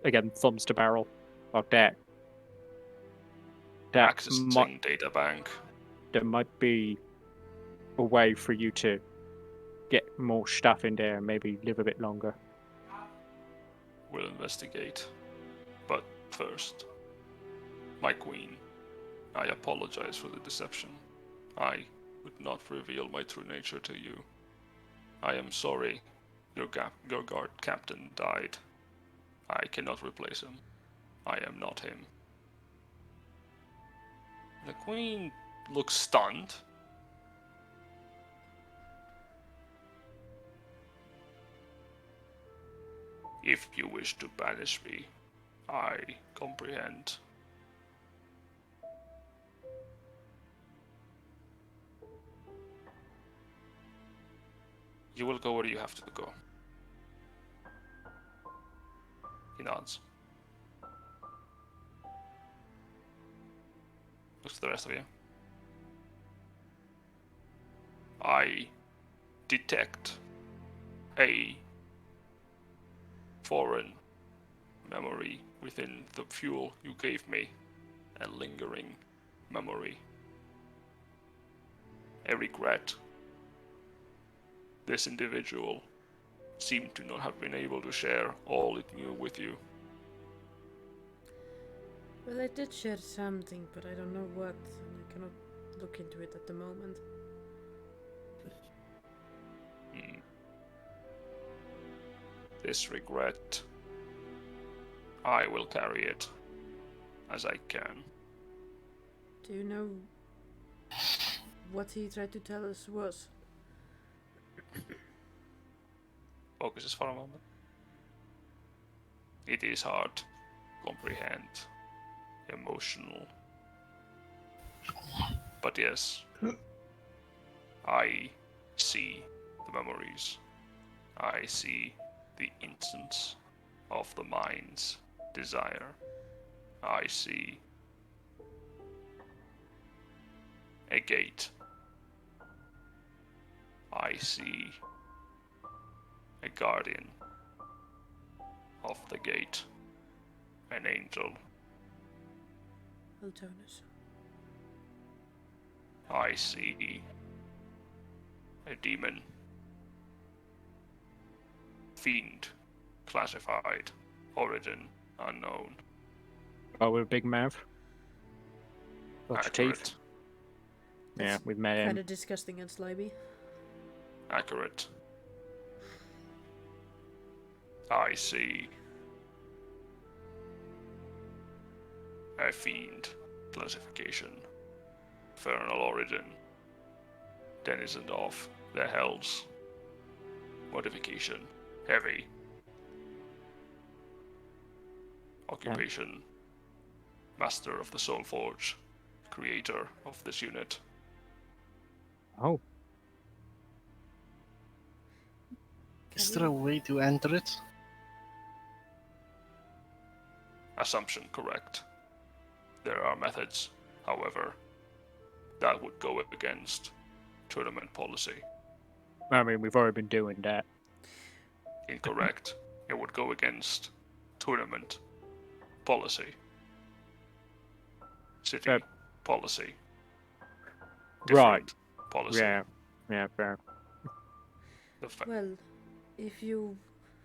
B: again, thumbs to barrel, like that. That
A: Accessing data bank.
B: there might be a way for you to get more stuff in there and maybe live a bit longer.
A: We'll investigate. But first, my queen, I apologize for the deception. I would not reveal my true nature to you. I am sorry your guard captain died. I cannot replace him. I am not him. The queen looks stunned. If you wish to banish me, I comprehend. You will go where you have to go. He nods. Looks at the rest of you. I detect a foreign memory within the fuel you gave me. A lingering memory. A regret. This individual seemed to not have been able to share all it knew with you.
H: Well, I did share something, but I don't know what, and I cannot look into it at the moment.
A: This regret, I will carry it as I can.
H: Do you know what he tried to tell us was?
A: focuses for a moment. It is hard to comprehend, emotional. But yes, I see the memories. I see the instance of the mind's desire. I see a gate. I see a guardian of the gate, an angel.
H: Altonus.
A: I see a demon, fiend, classified, origin unknown.
B: Oh, with a big mouth. Lots of teeth.
A: Accurate.
B: Yeah, we've met
H: Kind
B: him.
H: of disgusting and slimy.
A: Accurate. I see a fiend, classification, infernal origin, denizen of the hells, modification, heavy, occupation, master of the soul forge, creator of this unit.
B: Oh,
C: Is there a way to enter it?
A: Assumption correct. There are methods, however, that would go against tournament policy.
B: I mean, we've already been doing that.
A: Incorrect. It would go against tournament policy. City policy.
B: Right.
A: Different policy.
B: Yeah, fair.
A: The fa-
H: Well, if you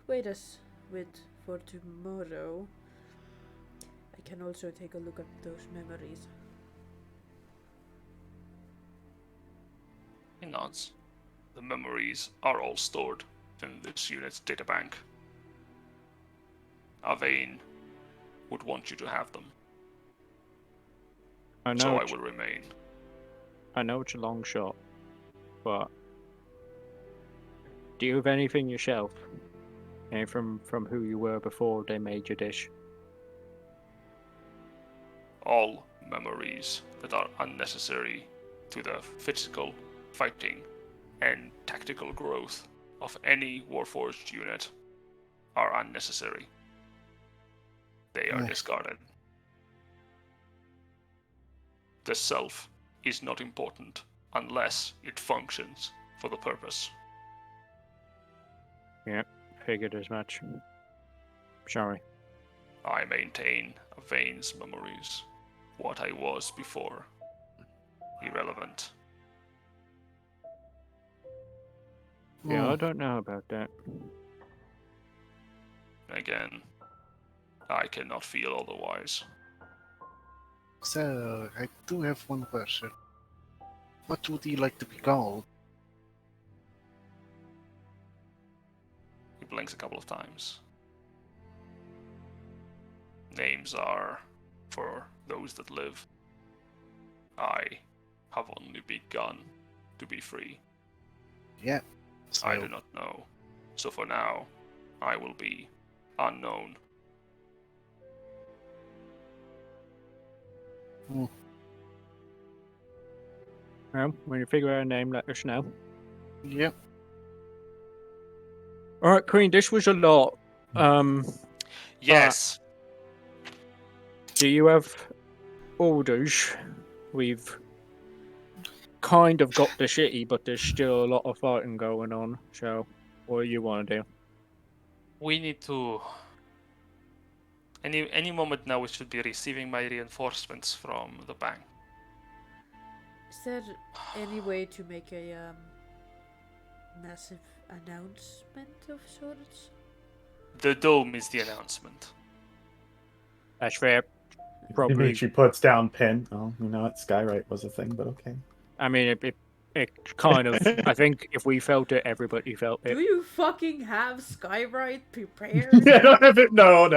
H: wait us with for tomorrow, I can also take a look at those memories.
A: He nods. The memories are all stored in this unit's databank. Avane would want you to have them,
B: I know.
A: so I will remain.
B: I know it's a long shot, but do you have anything yourself? And from who you were before they made your dish?
A: All memories that are unnecessary to the physical fighting and tactical growth of any Warforged unit are unnecessary. They are discarded. The self is not important unless it functions for the purpose.
B: Yeah, figured as much. Sorry.
A: I maintain Avane's memories. What I was before. Irrelevant.
B: Yeah, I don't know about that.
A: Again, I cannot feel otherwise.
C: So, I do have one question. What would you like to be called?
A: He blinks a couple of times. Names are for those that live. I have only begun to be free.
C: Yeah. So,
A: I do not know. So for now, I will be unknown.
B: Well, when you figure out a name, let us know.
C: Yep.
B: Alright, Queen, this was a lot.
A: Yes.
B: Do you have orders? We've kind of got the city, but there's still a lot of fighting going on. So, what do you want to do?
A: We need to. Any moment now, we should be receiving my reinforcements from the bank.
H: Is there any way to make a massive announcement of sorts?
A: The dome is the announcement.
B: That's fair.
D: Probably.
B: Probably.
D: Puts down pin. Oh, you know what? Skywrite was a thing, but okay.
B: I mean, it kind of. I think if we felt it, everybody felt
H: Do
B: it.
H: you fucking have Skywrite prepared?
D: I don't have it. No.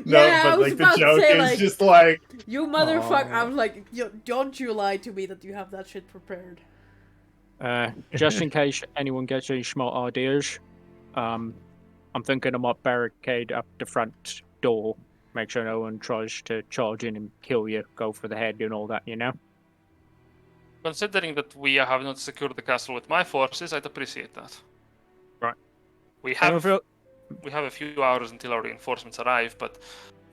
H: Yeah, I
D: But
H: was
D: like the
H: about to
D: joke
H: say,
D: is
H: like,
D: just like,
H: You motherfucker! I was like, don't you lie to me that you have that shit prepared.
B: Just in case anyone gets any smart ideas, I'm thinking I might barricade up the front door, make sure no one tries to charge in and kill you, go for the head and all that, you know?
A: Considering that we have not secured the castle with my forces, I'd appreciate that.
B: Right.
A: We
B: Anyone
A: have
B: feel-
A: a few hours until our reinforcements arrive, but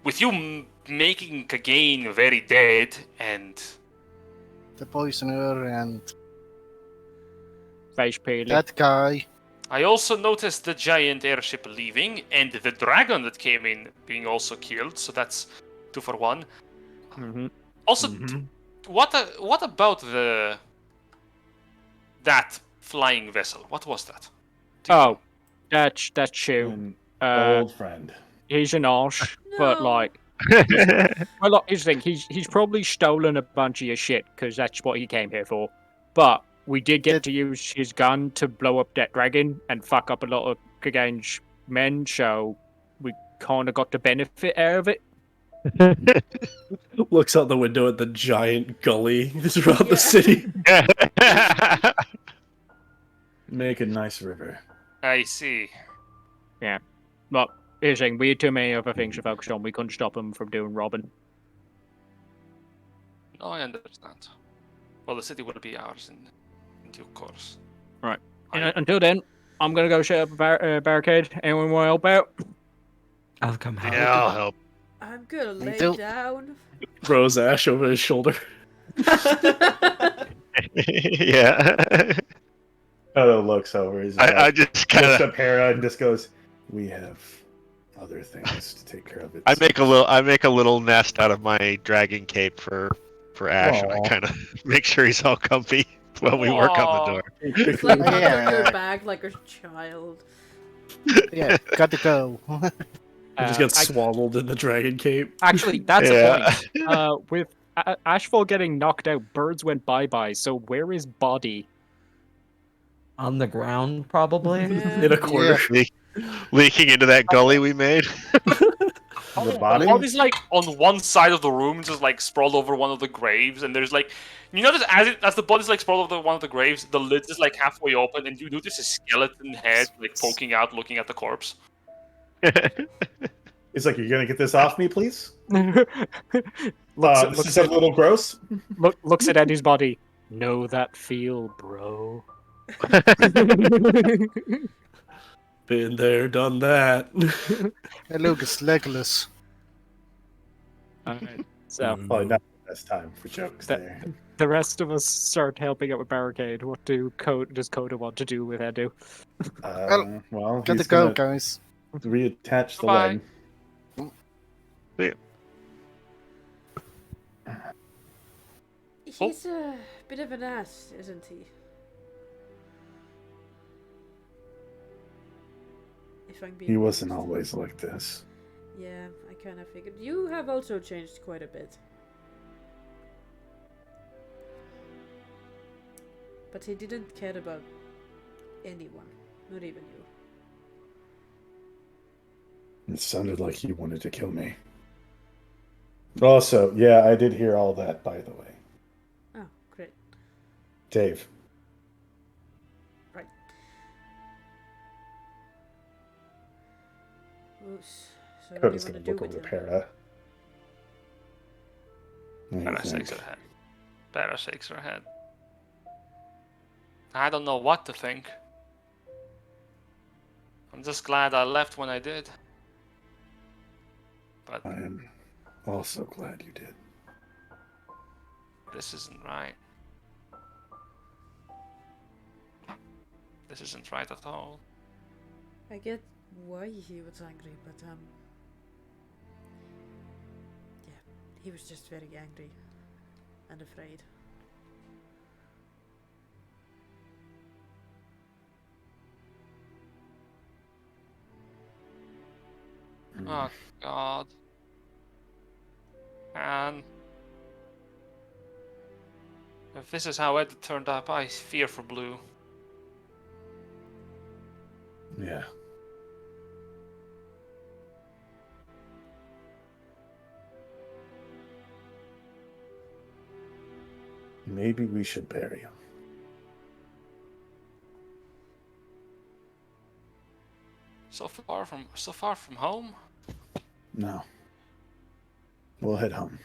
A: with you making Kagain very dead and
C: The poisoner and
B: face peeling.
C: that guy.
A: I also noticed the giant airship leaving and the dragon that came in being also killed, so that's 2 for 1.
B: Mm-hmm.
A: Also, what about that flying vessel? What was that? Do you know?
B: Oh, that's you.
D: An
B: Uh,
D: old friend.
B: he's an arse, but
H: No.
B: like, well, look, here's the thing. He's probably stolen a bunch of your shit because that's what he came here for. But we did get to use his gun to blow up that dragon and fuck up a lot of Kagain's men, so we kind of got the benefit out of it.
E: Looks out the window at the giant gully that's around the city.
I: Make a nice river.
A: I see.
B: But here's the thing. We had too many other things to focus on. We couldn't stop him from doing robbing.
A: No, I understand. Well, the city will be ours in due course.
B: Right.
A: I-
B: Until then, I'm gonna go set up a barricade. Anyone want to help out?
G: I'll come help.
F: Yeah, I'll help.
H: I'm gonna lay
C: too.
H: down.
E: Throws Ash over his shoulder.
F: Yeah.
I: Otto looks over. He's
F: I just kind
I: looks
F: of
I: up Hera and just goes, "We have other things to take care of." It.
F: I make a little nest out of my dragon cape for Ash, and I
I: Aw.
F: kind of make sure he's all comfy while we work on the door.
H: It's like under
C: Yeah.
H: your back like a child.
C: Yeah, gotta go.
E: He just gets swaddled in the dragon cape.
B: Actually, that's
F: Yeah.
B: a point. With Ashfall getting knocked out, birds went bye-bye. So where is Body?
G: On the ground, probably.
E: In a corner.
F: Leaking into that gully we made.
I: The body.
A: Body's like on one side of the room, just like sprawled over one of the graves, and there's like, you notice as the body's like sprawled over one of the graves, the lid is like halfway open, and you notice a skeleton head like poking out, looking at the corpse.
I: He's like, "You're gonna get this off me, please."
B: looks,
I: This is a little gross.
B: looks at Eddie's body. Know that feel, bro.
E: Been there, done that.
C: Hey, look, it's Legolas.
B: Alright, so
I: Probably not the best time for jokes
B: That-
I: there.
B: the rest of us start helping out with barricade. What does Coda want to do with Edu?
I: Well,
C: Gotta
I: he's
C: go,
I: gonna
C: guys.
I: reattach the
A: Bye-bye.
I: leg.
H: He's a bit of an ass, isn't he? If I'm being
I: He wasn't
H: honest.
I: always like this.
H: Yeah, I kind of figured. You have also changed quite a bit. But he didn't care about anyone, not even you.
I: It sounded like he wanted to kill me. Also, yeah, I did hear all that, by the way.
H: Oh, great.
I: Dave,
H: Right. Oops. So what do you
I: Coda's
H: want
I: gonna
H: to do
I: look
H: with
I: over
H: him?
I: Para. What do you
A: Para
I: think?
A: shakes her head. Para shakes her head. I don't know what to think. I'm just glad I left when I did. But
I: I am also glad you did.
A: this isn't right. This isn't right at all.
H: I get why he was angry, but yeah, he was just very angry and afraid.
A: Oh God. And if this is how Ed turned up, I fear for Blue.
I: Yeah. Maybe we should bury him.
A: So far from home.
I: No. We'll head home.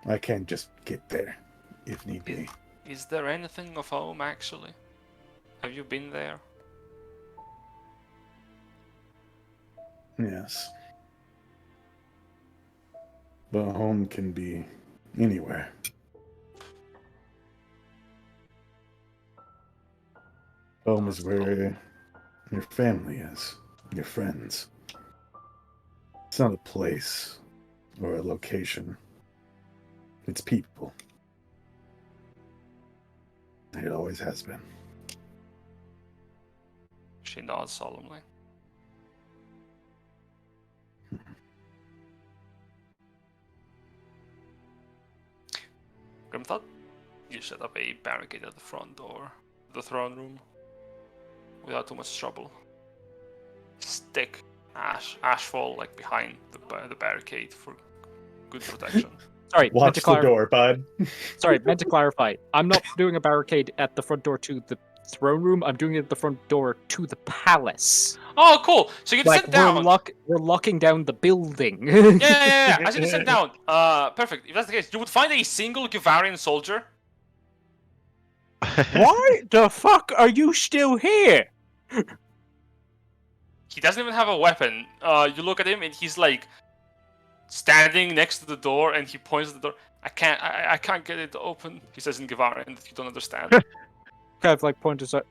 I: I can't just get there, if need be.
A: Is there anything of home actually? Have you been there?
I: Yes. But home can be anywhere. Home is where your family is, your friends. It's not a place or a location. It's people. It always has been.
A: She nods solemnly. Grimthought, you set up a barricade at the front door of the throne room without too much trouble. Stick ashfall like behind the barricade for good protection.
B: Sorry, meant
D: Watch
B: to
D: the
B: clarify.
D: door, bud.
B: Sorry, meant to clarify. I'm not doing a barricade at the front door to the throne room. I'm doing it at the front door to the palace.
A: Oh, cool! So you can
B: Like
A: sit down.
B: we're locking down the building.
A: Yeah. As you can sit down. Perfect. If that's the case, you would find a single Givarian soldier.
B: Why the fuck are you still here?
A: He doesn't even have a weapon. You look at him and he's like standing next to the door, and he points at the door. I can't get it open. He says in Givarian that you don't understand.
B: Kind of like points at,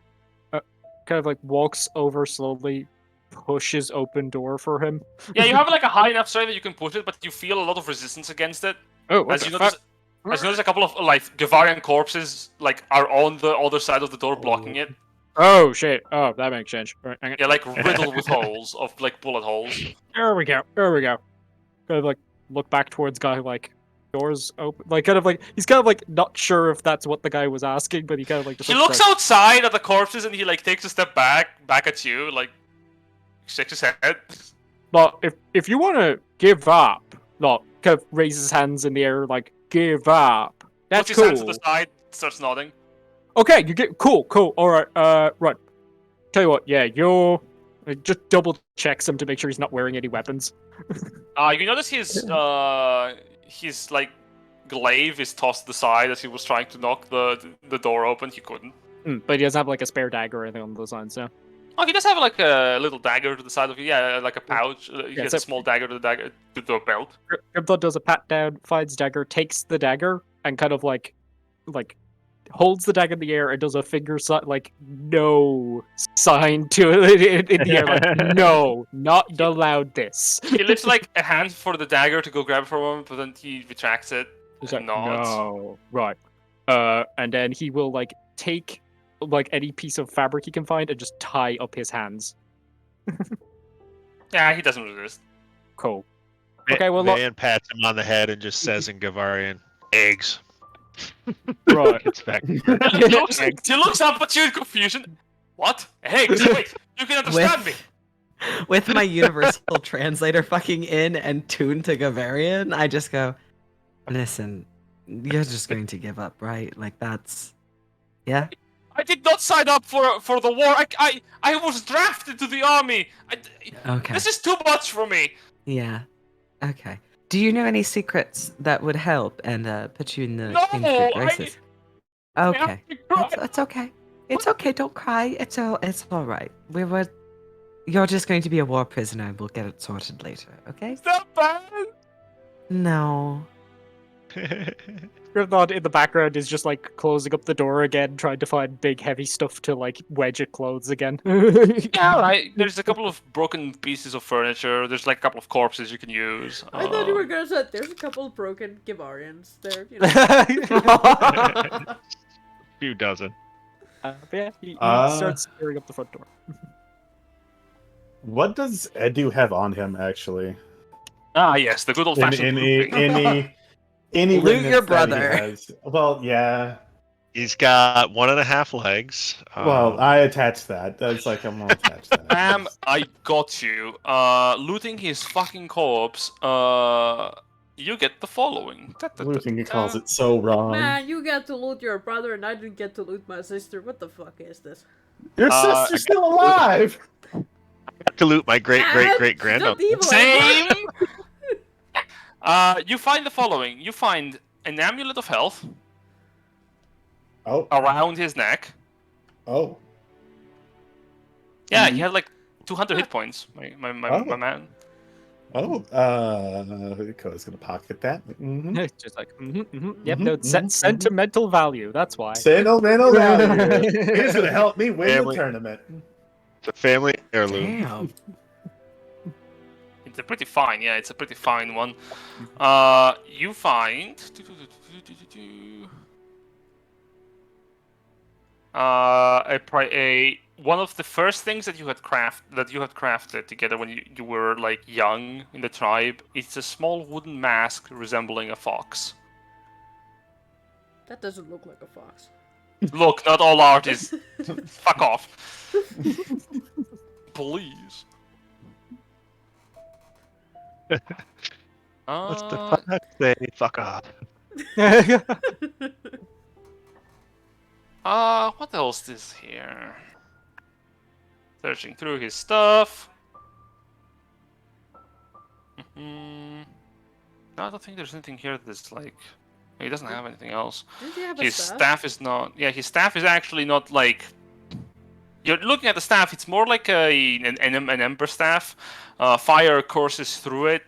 B: kind of like walks over slowly, pushes open door for him.
A: Yeah, you have like a high enough strength that you can push it, but you feel a lot of resistance against it.
B: Oh, what
A: As
B: the
A: you
B: fuck?
A: notice a couple of like Givarian corpses like are on the other side of the door blocking it.
B: Oh shit! Oh, that makes sense. Right, hang on.
A: Yeah, like riddled with holes of like bullet holes.
B: There we go. There we go. Kind of like look back towards guy like doors open. Like kind of like he's kind of like not sure if that's what the guy was asking, but he kind of like just
A: He
B: looks
A: looks outside at the corpses and he like takes a step back at you, like shakes his head.
B: But if you want to give up, like kind of raises his hands in the air like give up. That's
A: Puts his hands to
B: cool.
A: the side, starts nodding.
B: Okay, you get cool. All right. Right. Tell you what. Yeah, you're just double checks him to make sure he's not wearing any weapons.
A: You notice his like glaive is tossed to the side as he was trying to knock the door open. He couldn't.
B: But he doesn't have like a spare dagger or anything on those lines. So.
A: Oh, he does have like a little dagger to the side of it. Yeah, like a pouch. He
B: Yeah,
A: has
B: so-
A: a small dagger to the belt.
B: Grimthod does a pat down, finds dagger, takes the dagger, and kind of like holds the dagger in the air and does a finger like no sign to it in the air, like no, not allowed this.
A: He lifts like a hand for the dagger to go grab it for a moment, but then he retracts it.
B: He's
A: and
B: like,
A: nods.
B: no, right. And then he will like take like any piece of fabric he can find and just tie up his hands.
A: Yeah, he doesn't resist.
B: Cool. Okay, well, look,
F: Van pats him on the head and just says in Gavarian, eggs.
B: right.
F: Gets back.
A: He looks up at you in confusion. What? Eggs? Wait, you can understand me.
G: With my universal translator fucking in and tuned to Gavarian, I just go, listen, you're just going to give up, right? Like that's, yeah.
A: I did not sign up for the war. I was drafted to the army.
G: Okay.
A: This is too much for me.
G: Yeah. Okay. Do you know any secrets that would help and put you in the
A: No,
G: king's good graces?
A: I
G: Okay.
A: have to cry.
G: It's okay. It's okay. Don't cry. It's all right. You're just going to be a war prisoner, and we'll get it sorted later. Okay?
A: Is that bad?
G: No.
B: Grimthod in the background is just like closing up the door again, trying to find big heavy stuff to like wedge at clothes again.
A: Yeah, right. There's a couple of broken pieces of furniture. There's like a couple of corpses you can use.
H: I thought you were gonna say there's a couple broken Givarians there. You know.
F: Few dozen.
B: But yeah, he starts tearing up the front door.
D: What does Edu have on him actually?
A: Yes, the good old fashioned.
D: Any
G: Loot your
D: remnants that he
G: brother.
D: has. Well, yeah.
F: He's got 1.5 legs.
D: Well, I attached that. That's like I'm gonna attach that.
A: I got you. Looting his fucking corpse. you get the following.
D: Looting calls it so wrong.
H: Man, you get to loot your brother and I didn't get to loot my sister. What the fuck is this?
D: Your sister's still alive!
F: To loot my great
H: Don't
F: granddaughter.
H: evil
A: Same.
H: anymore.
A: You find the following. You find an amulet of health
D: Oh,
A: around his neck.
D: oh.
A: Yeah, he had like 200 hit points. My man.
D: Oh, Koda's gonna pocket that. Mm-hmm.
B: It's just like, yep, no, sentimental value. That's why.
D: Sentimental value. He's gonna help me win the tournament.
F: It's a family heirloom.
G: Damn.
A: It's a pretty fine, yeah, it's a pretty fine one. You find one of the first things that you had crafted together when you were like young in the tribe. It's a small wooden mask resembling a fox.
H: That doesn't look like a fox.
A: Look, not all art is. Fuck off. Please.
F: What's the fuck say? Fuck off.
A: What else is here? Searching through his stuff. No, I don't think there's anything here that's like. He doesn't have anything else.
H: Didn't he have a
A: His
H: staff?
A: staff is not. Yeah, his staff is actually not like. You're looking at the staff. It's more like an ember staff. Fire courses through it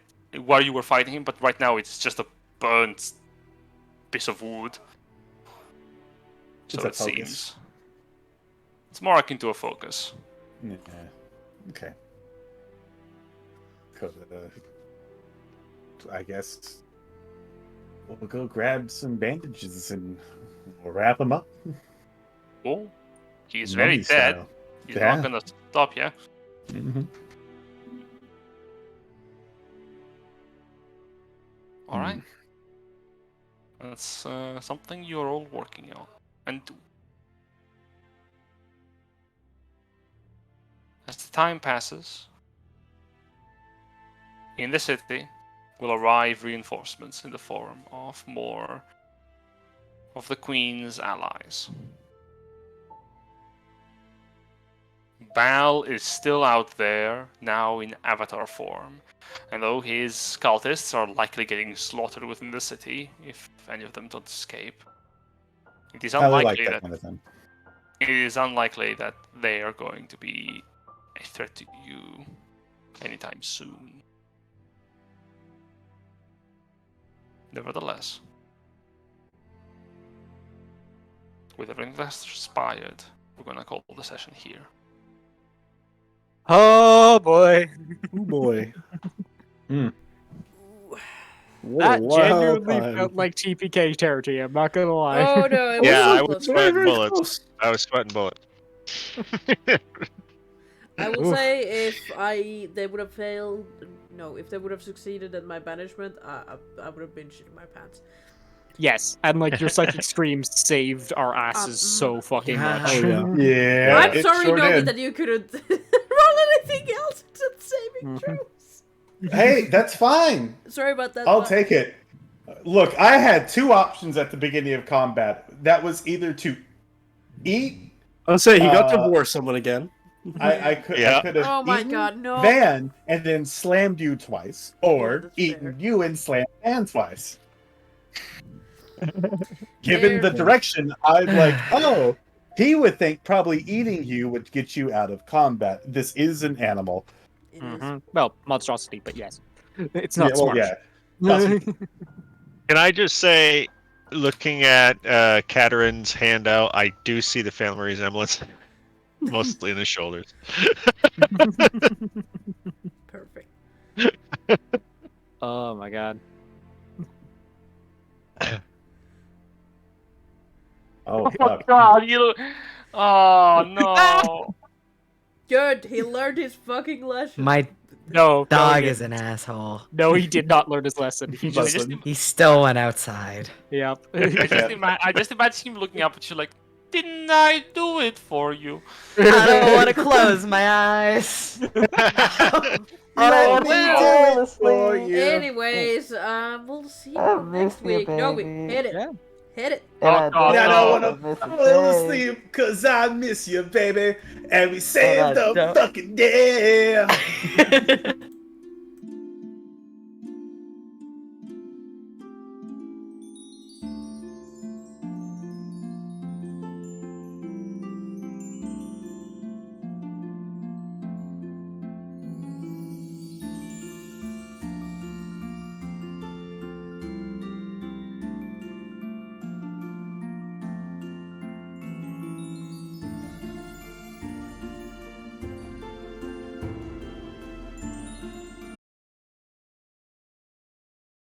A: while you were fighting him, but right now it's just a burnt piece of wood. So
D: It's a
A: it
D: focus.
A: seems. It's more akin to a focus.
D: Yeah. Okay. Koda, I guess we'll go grab some bandages and we'll wrap him up.
A: Oh, he's
D: Mummy
A: very dead.
D: style.
A: He's
D: Yeah.
A: not gonna stop you.
D: Mm-hmm.
A: All right. That's something you're all working on and do. As the time passes, in the city will arrive reinforcements in the form of more of the Queen's allies. Baal is still out there, now in avatar form, and though his cultists are likely getting slaughtered within the city, if any of them don't escape, it is
D: I like
A: unlikely
D: that
A: that
D: kind of thing.
A: it is unlikely that they are going to be a threat to you anytime soon. Nevertheless, with everything that's transpired, we're gonna call the session here.
B: Oh boy,
E: Oh boy. What
B: that
E: a wild
B: genuinely
E: time.
B: felt like TPK territory. I'm not gonna lie.
H: Oh no, it was
F: Yeah,
H: so
F: I
H: close.
F: was sweating bullets. I was sweating bullets.
H: I will
B: Oof.
H: say if they would have failed, no, if they would have succeeded at my banishment, I would have been shitting my pants.
B: Yes, and like your psychic screams saved our asses so fucking
G: Yeah.
B: much.
E: Oh yeah.
D: Yeah,
H: I'm
D: it
H: sorry,
D: sure
H: Nogi,
D: did.
H: that you couldn't roll anything else except saving throws.
D: Hey, that's fine.
H: Sorry about that.
D: I'll
H: but-
D: take it. Look, I had two options at the beginning of combat. That was either to eat.
E: I'll say he got to
D: Uh,
E: war someone again.
D: I could
F: Yeah.
D: have
H: Oh my
D: eaten
H: god, no.
D: Van and then slammed you twice, or
H: that's
D: eaten
H: fair.
D: you and slammed Van twice. Given the
H: Fair.
D: direction, I'm like, oh, he would think probably eating you would get you out of combat. This is an animal.
H: It is.
B: Well, monstrosity, but yes, it's not
D: Yeah, well,
B: smart.
D: yeah. Possibly.
F: Can I just say, looking at Katarin's handout, I do see the family resemblance, mostly in the shoulders.
H: Perfect.
B: Oh my god.
D: Oh, fuck.
A: God, you. Oh no.
H: Good, he learned his fucking lesson.
G: My
B: No,
G: dog
B: no,
G: is an asshole.
B: No, he did not learn his lesson. He
A: I
B: just,
A: just,
G: He still went outside.
B: yep.
A: I just imagine him looking up at you like, didn't I do it for you?
G: I don't want to close my eyes.
H: Well,
D: For you.
H: anyways, we'll next
J: you,
H: week. No, we
J: baby.
H: hit it.
B: Yeah.
H: Hit it.
J: And I
A: Oh, God,
D: And I
J: don't
D: don't
J: miss
D: wanna
J: a
D: fall
J: thing.
D: asleep because I miss you, baby. And we
J: And
D: saved
J: I
D: the
J: don't-
D: fucking day.